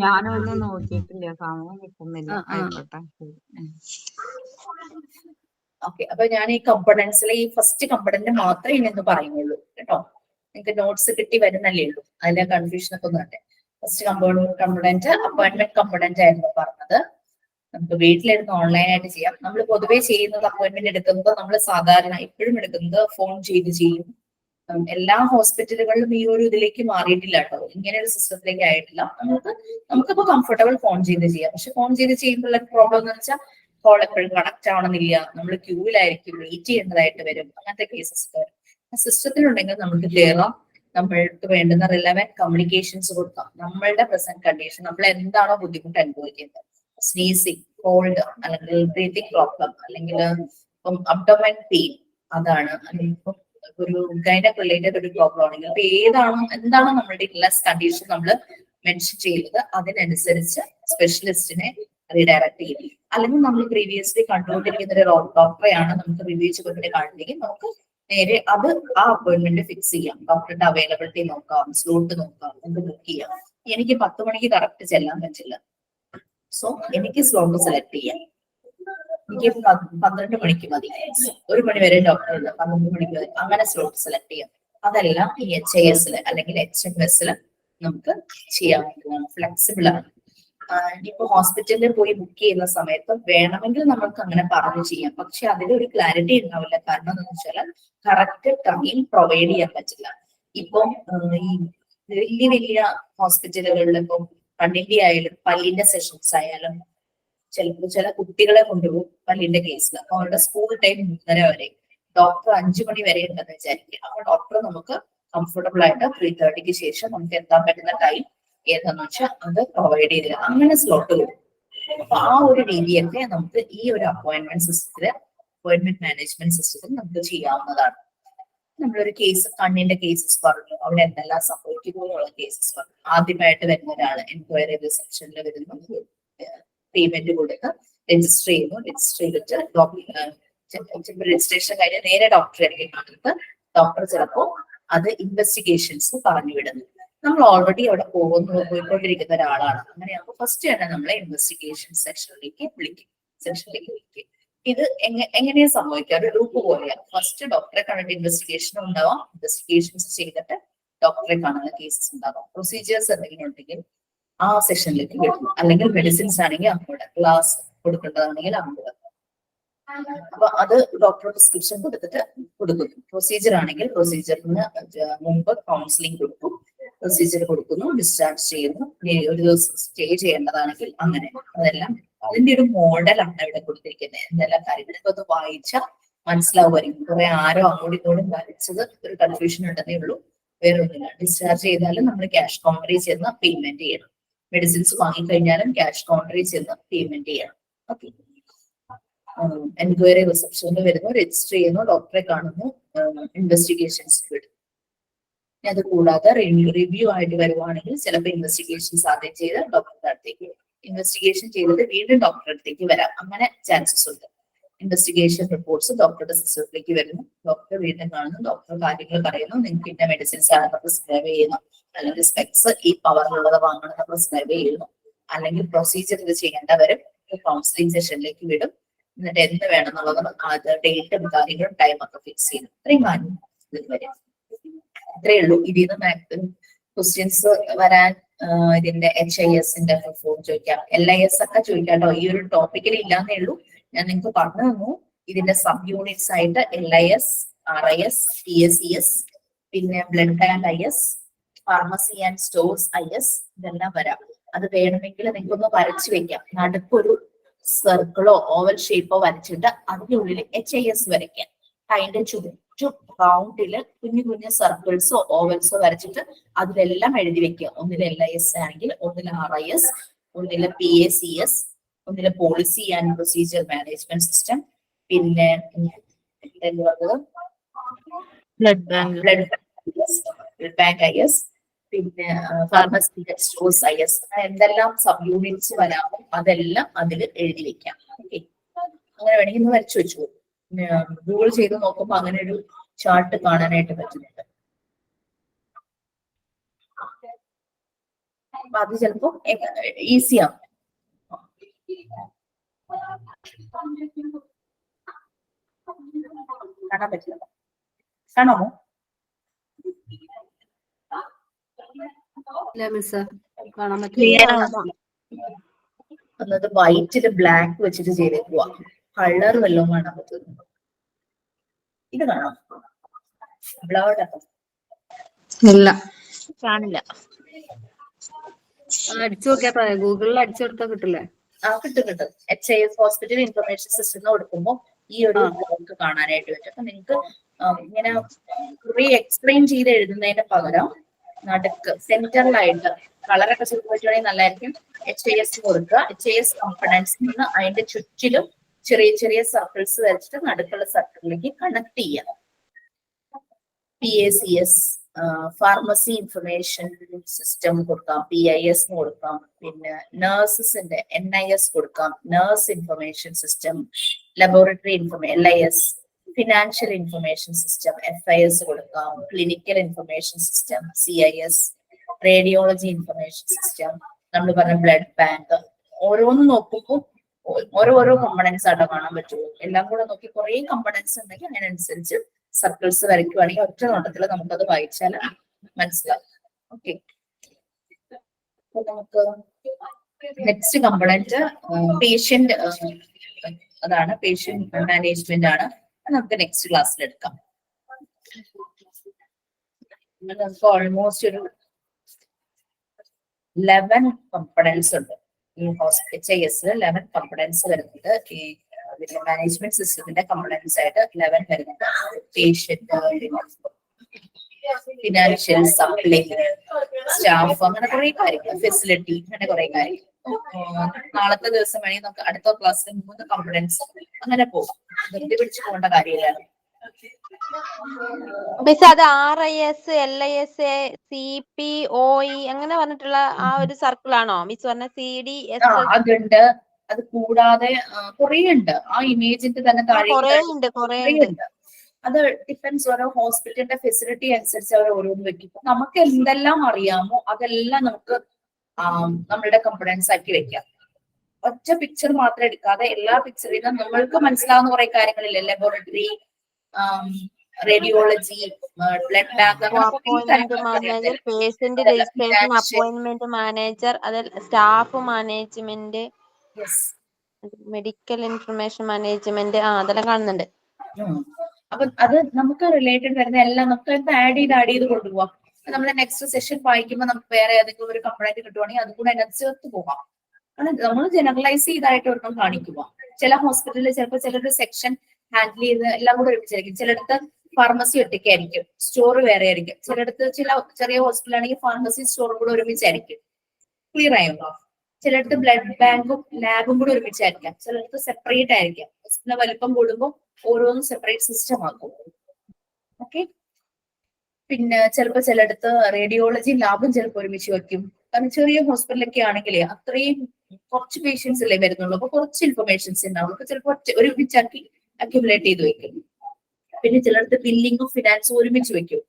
ഞാനൊന്നും നോക്കിയിട്ടില്ല, സമയം കിട്ടുന്നില്ല. ആയിക്കോട്ടെ. ഓക്കെ, അപ്പൊ ഞാൻ ഈ കമ്പണൻസിലെ ഈ ഫസ്റ്റ് കമ്പണന്റ് മാത്രമേ ഇന്ന് പറയുന്നുള്ളൂ കേട്ടോ. നിങ്ങൾക്ക് നോട്ട്സ് കിട്ടി വരുന്നല്ലേ ഉള്ളൂ. അതിന്റെ കൺഫ്യൂഷൻ ഒക്കെ ഒന്നും. ഫസ്റ്റ് കമ്പണന്റ് അപ്പോയിന്റ്മെന്റ് കമ്പണന്റ് ആയിരുന്നു പറഞ്ഞത്. നമുക്ക് വീട്ടിലിരുന്ന് ഓൺലൈനായിട്ട് ചെയ്യാം. നമ്മൾ പൊതുവേ ചെയ്യുന്നത് അപ്പോയിന്റ്മെന്റ് എടുക്കുന്നത് നമ്മൾ സാധാരണ എപ്പോഴും എടുക്കുന്നത് ഫോൺ ചെയ്ത് ചെയ്യും. എല്ലാ ഹോസ്പിറ്റലുകളിലും ഈ ഒരു ഇതിലേക്ക് മാറിയിട്ടില്ല കേട്ടോ. ഇങ്ങനെ ഒരു സിസ്റ്റത്തിലേക്ക് ആയിട്ടില്ല. നമുക്കിപ്പോ കംഫർട്ടബിൾ ഫോൺ ചെയ്ത് ചെയ്യാം. പക്ഷെ ഫോൺ ചെയ്ത് ചെയ്യുമ്പോഴുള്ള പ്രോബ്ലം എന്ന് വെച്ചാൽ കോൾ എപ്പോഴും കണക്ട് ആവണമെന്നില്ല. നമ്മൾ ക്യൂവിലായിരിക്കും, വെയിറ്റ് ചെയ്യേണ്ടതായിട്ട് വരും. അങ്ങനത്തെ കേസസ് വരും. സിസ്റ്റത്തിലുണ്ടെങ്കിൽ നമുക്ക് കയറാം. നമ്മൾക്ക് വേണ്ടുന്ന റിലവന്റ് കമ്മ്യൂണിക്കേഷൻസ് കൊടുക്കാം. നമ്മളുടെ പ്രസന്റ് കണ്ടീഷൻ, നമ്മൾ എന്താണോ ബുദ്ധിമുട്ട് അനുഭവിക്കുന്നത്, സ്നീസിങ്, കോൾഡ്, അല്ലെങ്കിൽ ബ്രീത്തിങ് പ്രോബ്ലം, അല്ലെങ്കിൽ ഇപ്പം അബ്ഡോമൻ പെയിൻ, അതാണ്, അല്ലെങ്കിൽ ഇപ്പം ഒരു ഗൈനക് റിലേറ്റഡ് ഒരു പ്രോബ്ലം ആണെങ്കിൽ അപ്പൊ എന്താണോ നമ്മളുടെ ഇല്ലസ് കണ്ടീഷൻ നമ്മൾ മെൻഷൻ ചെയ്യുന്നത്, അതിനനുസരിച്ച് സ്പെഷ്യലിസ്റ്റിനെ റീഡയറക്ട് ചെയ്യും. അല്ലെങ്കിൽ നമ്മൾ പ്രീവിയസ്ലി കണ്ടുകൊണ്ടിരിക്കുന്ന ഒരു ഡോക്ടറെയാണ് നമുക്ക് റിവ്യൂ ചെയ്തിട്ട് കാണുന്നെങ്കിൽ നമുക്ക് നേരെ ആ അപ്പോയിന്റ്മെന്റ് ഫിക്സ് ചെയ്യാം. ഡോക്ടറുടെ അവൈലബിലിറ്റി നോക്കാം, സ്ലോട്ട് നോക്കാം, നമുക്ക് ബുക്ക് ചെയ്യാം. എനിക്ക് 10 മണിക്ക് കറക്റ്റ് ചെല്ലാൻ പറ്റില്ല. സോ എനിക്ക് സ്ലോട്ട് സെലക്ട് ചെയ്യാം. എനിക്ക് 12 മണിക്ക് മതി, 1 മണി വരെ ഡോക്ടർ ഉണ്ട്, 12 മണിക്ക് വരെ, അങ്ങനെ സ്ലോട്ട് സെലക്ട് ചെയ്യാം. അതെല്ലാം ഈ HIS അല്ലെങ്കിൽ HMS നമുക്ക് ചെയ്യാൻ പറ്റുന്നതാണ്, ഫ്ലെക്സിബിൾ ആണ്. ഇപ്പൊ ഹോസ്പിറ്റലിൽ പോയി ബുക്ക് ചെയ്യുന്ന സമയത്ത് വേണമെങ്കിൽ നമുക്ക് അങ്ങനെ പറഞ്ഞു ചെയ്യാം. പക്ഷെ അതിലൊരു ക്ലാരിറ്റി ഉണ്ടാവില്ല. കാരണം എന്താണെന്ന് വെച്ചാൽ കറക്റ്റ് ടൈം പ്രൊവൈഡ് ചെയ്യാൻ പറ്റില്ല. ഇപ്പം ഈ വലിയ ഹോസ്പിറ്റലുകളിൽ ഇപ്പം കണ്ണിന്റെ ആയാലും പല്ലിന്റെ സെഷൻസ് ആയാലും ചിലപ്പോൾ ചില കുട്ടികളെ കൊണ്ടുപോകും പല്ലിന്റെ കേസിൽ. അപ്പൊ അവരുടെ സ്കൂൾ ടൈം 3:30 വരെ, ഡോക്ടർ 5 മണി വരെ ഉണ്ടെന്ന് വിചാരിക്കുക. അപ്പൊ ഡോക്ടർ നമുക്ക് കംഫർട്ടബിൾ ആയിട്ട് 3:30ക്ക് ശേഷം നമുക്ക് എത്താൻ പറ്റുന്ന ടൈം ഏതാന്ന് വെച്ചാൽ അത് പ്രൊവൈഡ് ചെയ്തില്ല. അങ്ങനെ സ്ലോട്ട് വരും. അപ്പൊ ആ ഒരു രീതിയൊക്കെ നമുക്ക് ഈ ഒരു അപ്പോയിന്റ്മെന്റ് മാനേജ്മെന്റ് സിസ്റ്റത്തിൽ നമുക്ക് ചെയ്യാവുന്നതാണ്. നമ്മളൊരു കേസ്, കണ്ണിന്റെ കേസസ് പറഞ്ഞു, അവിടെ എന്തെല്ലാം സംഭവിക്കുന്നു എന്നുള്ള കേസസ് പറഞ്ഞു. ആദ്യമായിട്ട് വരുന്ന ഒരാൾ എൻക്വയറി റിസപ്ഷനിൽ വരുന്ന പേയ്മെന്റ് കൊടുത്ത് രജിസ്റ്റർ ചെയ്യുന്നു. രജിസ്റ്റർ ചെയ്തിട്ട് രജിസ്ട്രേഷൻ കഴിഞ്ഞ് നേരെ ഡോക്ടറെ കാണുന്നത്. ഡോക്ടർ ചിലപ്പോ അത് ഇൻവെസ്റ്റിഗേഷൻസ് പറഞ്ഞു വിടുന്നു. നമ്മൾ ഓൾറെഡി അവിടെ പോയിക്കൊണ്ടിരിക്കുന്ന ഒരാളാണ്. അങ്ങനെയാകുമ്പോൾ ഫസ്റ്റ് തന്നെ നമ്മളെ ഇൻവെസ്റ്റിഗേഷൻ സെക്ഷനിലേക്ക് വിളിക്കും. ഇത് എങ്ങനെയാ സംഭവിക്കുക? ഒരു ലൂപ്പ് പോലെയാണ്. ഫസ്റ്റ് ഡോക്ടറെ കണ്ടിട്ട് ഇൻവെസ്റ്റിഗേഷൻ ഉണ്ടാവാം. ഇൻവെസ്റ്റിഗേഷൻസ് ചെയ്തിട്ട് ഡോക്ടറെ കാണുന്ന കേസസ് ഉണ്ടാവാം. പ്രൊസീജിയേഴ്സ് എന്തെങ്കിലും ഉണ്ടെങ്കിൽ ആ സെഷനിലേക്ക് വിടുന്നു. അല്ലെങ്കിൽ മെഡിസിൻസ് ആണെങ്കിൽ അങ്ങോട്ട്, ക്ലാസ് കൊടുക്കേണ്ടതാണെങ്കിൽ അങ്ങോട്ട്. അപ്പൊ അത് ഡോക്ടർ പ്രിസ്ക്രിപ്ഷൻ കൊടുത്തിട്ട് കൊടുക്കുന്നു. പ്രൊസീജിയർ ആണെങ്കിൽ പ്രൊസീജിയറിന് മുമ്പ് കൗൺസിലിംഗ് കൊടുക്കും. പ്രൊസീജിയർ കൊടുക്കുന്നു, ഡിസ്ചാർജ് ചെയ്യുന്നു. ഒരു ദിവസം സ്റ്റേ ചെയ്യേണ്ടതാണെങ്കിൽ അങ്ങനെ അതെല്ലാം അതിന്റെ ഒരു മോഡലാണ് ഇവിടെ കൊടുത്തിരിക്കുന്നത്. എന്തെല്ലാം കാര്യങ്ങൾ ഇതൊന്ന് വായിച്ചാൽ മനസ്സിലാവുമായിരിക്കും. കുറെ ആരോ അങ്ങോട്ടും ഇങ്ങോട്ടും വരച്ചത് ഒരു കൺഫ്യൂഷൻ ഉണ്ടെന്നേ ഉള്ളൂ, വേറെ ഒന്നുമില്ല. ഡിസ്ചാർജ് ചെയ്താലും നമ്മൾ ക്യാഷ് കൗണ്ടറിൽ ചെന്ന് പേയ്മെന്റ് ചെയ്യണം. മെഡിസിൻസ് വാങ്ങിക്കഴിഞ്ഞാലും ക്യാഷ് കൗണ്ടറിൽ ചെന്ന് പേയ്മെന്റ് ചെയ്യണം. ഓക്കെ. എൻക്വയറി റിസപ്ഷനിൽ വരുന്നു, രജിസ്റ്റർ ചെയ്യുന്നു, ഡോക്ടറെ കാണുന്നു, ഇൻവെസ്റ്റിഗേഷൻസ് വിടും. അത് കൂടാതെ റിവ്യൂ ആയിട്ട് വരുവാണെങ്കിൽ ചിലപ്പോൾ ഇൻവെസ്റ്റിഗേഷൻസ് ആദ്യം ചെയ്ത് ഡോക്ടറുടെ അടുത്തേക്ക്, ഇൻവെസ്റ്റിഗേഷൻ ചെയ്തിട്ട് വീണ്ടും ഡോക്ടറുടെ അടുത്തേക്ക് വരാം. അങ്ങനെ ചാൻസസ് ഉണ്ട്. ഇൻവെസ്റ്റിഗേഷൻ റിപ്പോർട്ട്സ് ഡോക്ടറുടെ സിസ്റ്റത്തിലേക്ക് വരുന്നു, ഡോക്ടർ വീണ്ടും കാണുന്നു, ഡോക്ടർ കാര്യങ്ങൾ പറയുന്നു, നിങ്ങൾക്ക് ഇന്ന മെഡിസിൻസ് ആണ് പ്രിസ്ക്രൈബ് ചെയ്യുന്നു, അല്ലെങ്കിൽ സ്പെക്സ് ഈ പവറിലുള്ളത് വാങ്ങണമെന്ന് പ്രിസ്ക്രൈബ് ചെയ്യുന്നു, അല്ലെങ്കിൽ പ്രൊസീജിയർ ഇത് ചെയ്യേണ്ടവരും കൗൺസിലിംഗ് സെഷനിലേക്ക് വിടും. എന്നിട്ട് എന്ത് വേണമെന്നുള്ളത് അത് ഡേറ്റും കാര്യങ്ങളും ടൈമൊക്കെ ഫിക്സ് ചെയ്യും. ഇത്രയും കാര്യം ഇതിൽ വരും. ഇത്രയേ ഉള്ളൂ. ഇതിൽ നിന്ന് മാക്സിമം ക്വസ്റ്റ്യൻസ് വരാൻ ഇതിന്റെ HISന്റെ ഫോം ചോദിക്കാം, LIS ഒക്കെ ചോദിക്കാട്ടോ. ഈ ഒരു ടോപ്പിക്കിൽ ഇല്ലാന്നേ ഉള്ളൂ, ഞാൻ നിങ്ങൾക്ക് പറഞ്ഞു തന്നു. ഇതിന്റെ സബ് യൂണിറ്റ്സ് ആയിട്ട് LIS, RIS, PSES, പിന്നെ blood and IS, pharmacy and stores IS ഇതെല്ലാം വരാം. അത് വേണമെങ്കിൽ നിങ്ങൾക്കൊന്ന് വരച്ചു വെക്കാം. നടുക്കൊരു സർക്കിളോ ഓവൽ ഷേപ്പോ വരച്ചിട്ട് അതിന്റെ ഉള്ളിൽ HIS വരയ്ക്കാം. അതിന്റെ ചുറ്റും റൗണ്ടില് കുഞ്ഞു കുഞ്ഞു സർക്കിൾസോ ഓവൽസോ വരച്ചിട്ട് അതിലെല്ലാം എഴുതി വെക്കുക. ഒന്നിൽ LIS ആണെങ്കിൽ ഒന്നിൽ RIS, ഒന്നിൽ PACS, ഒന്നിൽ policy and procedure management system, പിന്നെ ബ്ലഡ് ബാങ്ക് IS, പിന്നെ ഫാർമസി സ്റ്റോഴ്സ് IS. എന്തെല്ലാം സബ് യൂണിറ്റ്സ് വരാമോ അതെല്ലാം അതിൽ എഴുതി വെക്കാം. ഓക്കെ. അങ്ങനെ വേണമെങ്കിൽ ഒന്ന് വരച്ചു വെച്ചു. ഗൂഗിൾ ചെയ്ത് നോക്കുമ്പോ അങ്ങനെ ഒരു ചാർട്ട് കാണാനായിട്ട് പറ്റുന്നുണ്ട്. അപ്പൊ അത് ചിലപ്പോ ഈസിയാവും. കാണാൻ പറ്റില്ല, കാണാമോ? കാണാൻ പറ്റില്ല. അന്നത് വൈറ്റില് ബ്ലാക്ക് വെച്ചിട്ട് ചെയ്തേക്കുക. കളർ വല്ലതും കാണാൻ പറ്റുന്നു. ഇത് കാണാം, ബ്ലൗഡ് ഇല്ല, കാണില്ല. അടിച്ചു നോക്കിയാ ഗൂഗിളിൽ അടിച്ചു കൊടുത്താൽ കിട്ടില്ലേ? കിട്ടും. HIS ഹോസ്പിറ്റൽ ഇൻഫർമേഷൻ സിസ്റ്റം കൊടുക്കുമ്പോൾ ഈ ഒരു ബ്ലോക്ക് കാണാനായിട്ട് പറ്റും. അപ്പൊ നിങ്ങൾക്ക് ഇങ്ങനെ കുറെ എക്സ്പ്ലെയിൻ ചെയ്ത് എഴുതുന്നതിന് പകരം നടുക്ക് സെന്ററിലായിട്ട് കളറൊക്കെ ചെയ്ത് പറ്റുവാണെങ്കിൽ നല്ലതായിരിക്കും. HIS കൊടുക്കുക. HIS കമ്പണൻസ് നിന്ന് അതിന്റെ ചുറ്റിലും ചെറിയ ചെറിയ സർക്കിൾസ് വരച്ചിട്ട് നടുക്കുള്ള സർക്കിളിലേക്ക് കണക്ട് ചെയ്യാം. PACS ഫാർമസി ഇൻഫർമേഷൻ സിസ്റ്റം കൊടുക്കാം, PIS കൊടുക്കാം. പിന്നെ നഴ്സസിന്റെ NIS കൊടുക്കാം, nurse information system, laboratory LIS, financial information system FIS കൊടുക്കാം, clinical information system CIS, radiology information system, നമ്മൾ പറഞ്ഞ ബ്ലഡ് ബാങ്ക്. ഓരോന്ന് നോക്കുമ്പോൾ ഓരോ കമ്പണൻസ് ആട്ടോ കാണാൻ പറ്റുള്ളൂ. എല്ലാം കൂടെ നോക്കി കുറെ കമ്പണൻസ് ഉണ്ടെങ്കിൽ അതിനനുസരിച്ച് സർക്കിൾസ് വരയ്ക്കുവാണെങ്കിൽ ഒറ്റ നോട്ടത്തിൽ നമുക്കത് വായിച്ചാൽ മനസ്സിലാവും. ഓക്കെ. നമുക്ക് നെക്സ്റ്റ് കമ്പണന്റ് പേഷ്യന്റ്, അതാണ് പേഷ്യന്റ് മാനേജ്മെന്റ് ആണ്. നമുക്ക് നെക്സ്റ്റ് ക്ലാസ്സിൽ എടുക്കാം. നമുക്ക് ഓൾമോസ്റ്റ് ഒരു 11 കമ്പണൻസ് ഉണ്ട്. ഈ HIS 11 കമ്പണൻസ് വരുന്നുണ്ട്. ഈ മാനേജ്മെന്റ് സിസ്റ്റത്തിന്റെ കമ്പണൻസ് ആയിട്ട് 11 വരുന്നുണ്ട്. പേഷ്യന്റ്, ഫിനാൻഷ്യൽ, സപ്ലൈ, സ്റ്റാഫ്, അങ്ങനെ കുറെ കാര്യങ്ങൾ, ഫെസിലിറ്റി, അങ്ങനെ കുറെ കാര്യങ്ങൾ. നാളത്തെ ദിവസം വേണമെങ്കിൽ നമുക്ക് അടുത്ത ക്ലാസ്സിൽ 3 കമ്പണൻസ് അങ്ങനെ പോകും. വെറുതെ പിടിച്ചു പോകേണ്ട കാര്യമില്ല. മിസ് അത് RIS, LIS, CPOE അങ്ങനെ പറഞ്ഞിട്ടുള്ള ആ ഒരു സർക്കിൾ ആണോ മിസ് പറഞ്ഞ? CDS അതുണ്ട്. അത് കൂടാതെ കുറെ ഉണ്ട്. ആ ഇമേജിന്റെ തന്നെ താഴെ ഉണ്ട്. അത് ഡിപ്പെൻസ് ഓരോ ഹോസ്പിറ്റലിന്റെ ഫെസിലിറ്റി അനുസരിച്ച് അവർ ഓരോന്ന് വെക്കും. നമുക്ക് എന്തെല്ലാം അറിയാമോ അതെല്ലാം നമുക്ക് നമ്മളുടെ കമ്പണൻസ് ആക്കി വെക്കാം. ഒറ്റ പിക്ചർ മാത്രം എടുക്കാതെ എല്ലാ പിക്ചറിലും നമ്മൾക്ക് മനസ്സിലാവുന്ന കുറെ കാര്യങ്ങളില്ലേ, laboratory, radiology, blood bank, appointment manager, patient registration, appointment manager, അതിൽ staff management, medical information management, അതെല്ലാം കാണുന്നുണ്ട്. അപ്പൊ അത് നമുക്ക് റിലേറ്റഡ് വരുന്ന എല്ലാം നമുക്ക് ആഡ് ചെയ്ത് കൊണ്ടുപോവാം. നമ്മൾ നെക്സ്റ്റ് സെഷൻ വായിക്കുമ്പോൾ നമുക്ക് വേറെ ഏതെങ്കിലും ഒരു കംപ്ലൈന്റ് കിട്ടുവാണെങ്കിൽ അതും കൂടെ അതിനകത്ത് ചേർത്ത് പോകാം. കാരണം നമ്മൾ ജനറലൈസ് ചെയ്തായിട്ട് ഒരെണ്ണം കാണിക്കുക. ചില ഹോസ്പിറ്റലിൽ ചിലപ്പോൾ ചിലരുടെ സെക്ഷൻ ഹാൻഡിൽ ചെയ്ത് എല്ലാം കൂടെ ഒരുമിച്ചായിരിക്കും. ചിലടത്ത് ഫാർമസി ഒറ്റയ്ക്കായിരിക്കും, സ്റ്റോർ വേറെ ആയിരിക്കും. ചിലടത്ത് ചെറിയ ഹോസ്പിറ്റലാണെങ്കിൽ ഫാർമസി സ്റ്റോറും കൂടെ ഒരുമിച്ചായിരിക്കും. ക്ലിയർ ആയോ? ചിലടത്ത് ബ്ലഡ് ബാങ്കും ലാബും കൂടെ ഒരുമിച്ചായിരിക്കാം. ചിലടത്ത് സെപ്പറേറ്റ് ആയിരിക്കാം. ഹോസ്പിറ്റലിന്റെ വലിപ്പം കൂടുമ്പോൾ ഓരോന്നും സെപ്പറേറ്റ് സിസ്റ്റം ആക്കും. ഓക്കെ. പിന്നെ ചിലപ്പോൾ ചിലടത്ത് റേഡിയോളജി ലാബും ചിലപ്പോൾ ഒരുമിച്ച് വെക്കും. കാരണം ചെറിയ ഹോസ്പിറ്റലൊക്കെ ആണെങ്കിലേ അത്രയും കുറച്ച് പേഷ്യൻസ് അല്ലേ വരുന്നുള്ളൂ. അപ്പൊ കുറച്ച് ഇൻഫർമേഷൻസ് ഉണ്ടാവും. അപ്പൊ ചിലപ്പോൾ ഒരുമിച്ചാക്കി അക്യുമുലേറ്റ് ചെയ്ത് വെക്കും. പിന്നെ ചിലടത്ത് ബില്ലിങ്ങും ഫിനാൻസും ഒരുമിച്ച് വെക്കും.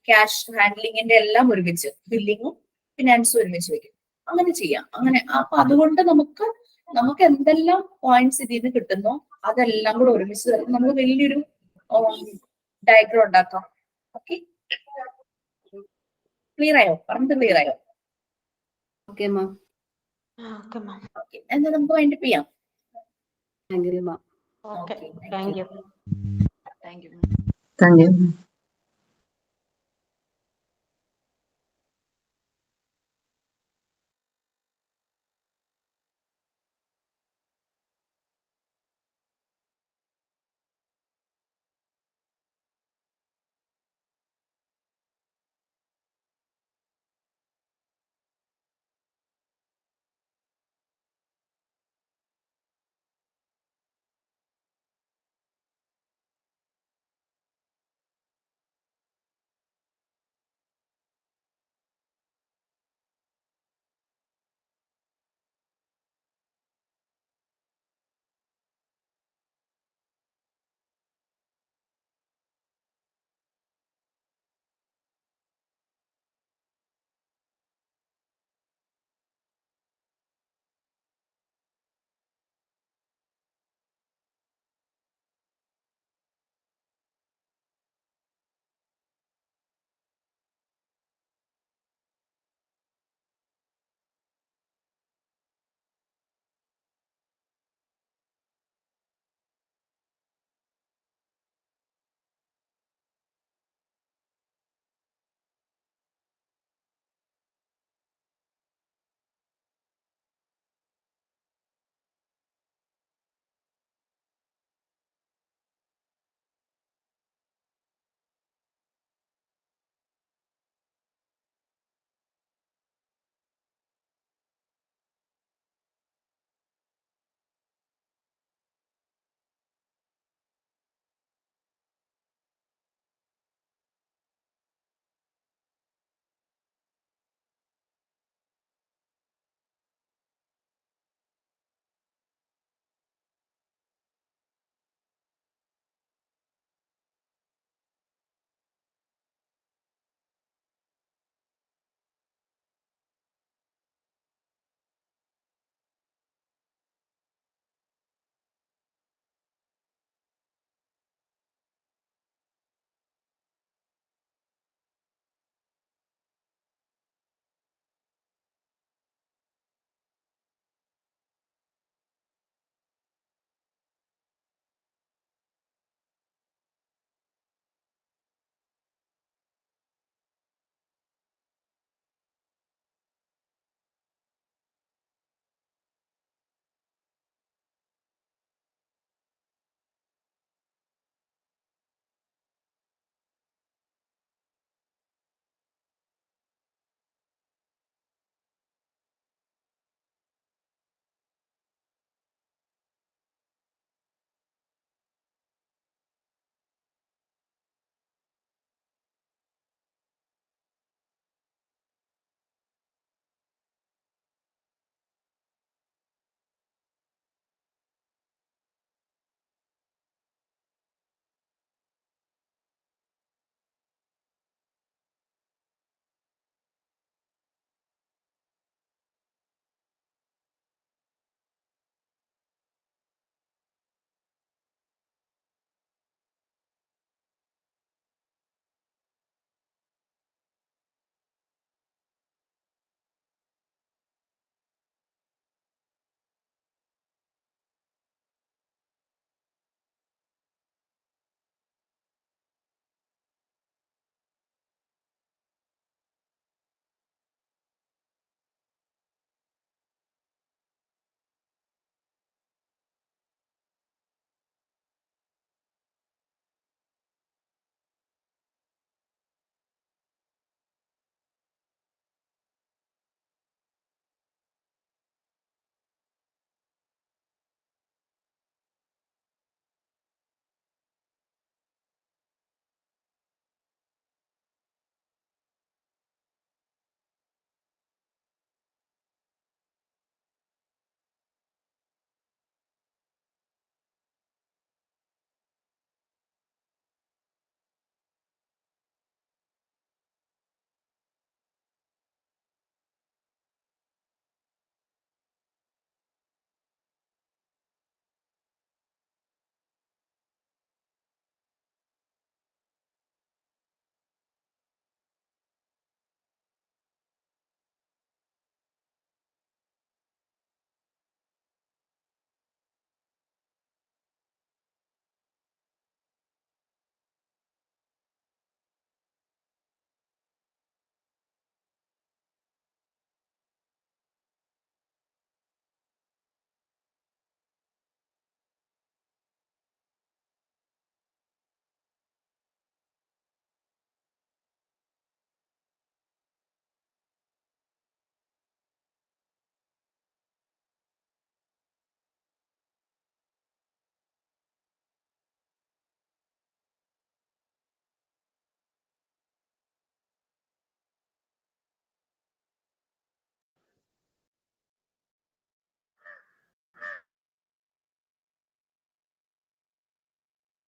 ക്യാഷ് ഹാൻഡ്ലിങ്ങിന്റെ എല്ലാം ഒരുമിച്ച്, ബില്ലിങ്ങും ഫിനാൻസും ഒരുമിച്ച് വെക്കും. അങ്ങനെ ചെയ്യാം. അങ്ങനെ അപ്പൊ അതുകൊണ്ട് നമുക്ക് എന്തെല്ലാം പോയിന്റ്സ് ഇതിൽ നിന്ന് കിട്ടുന്നോ അതെല്ലാം കൂടെ ഒരുമിച്ച് നമുക്ക് വലിയൊരു ഡയഗ്രം ഉണ്ടാക്കാം. ഓക്കെ, ക്ലിയർ ആയോ? പറഞ്ഞത് ക്ലിയർ ആയോ? Okay ma'am. ഓക്കെ, എന്നാ നമുക്ക് വൈൻഡപ്പ് ചെയ്യാം. Thank you ma'am. Okay, thank you. Thank you. Thank you.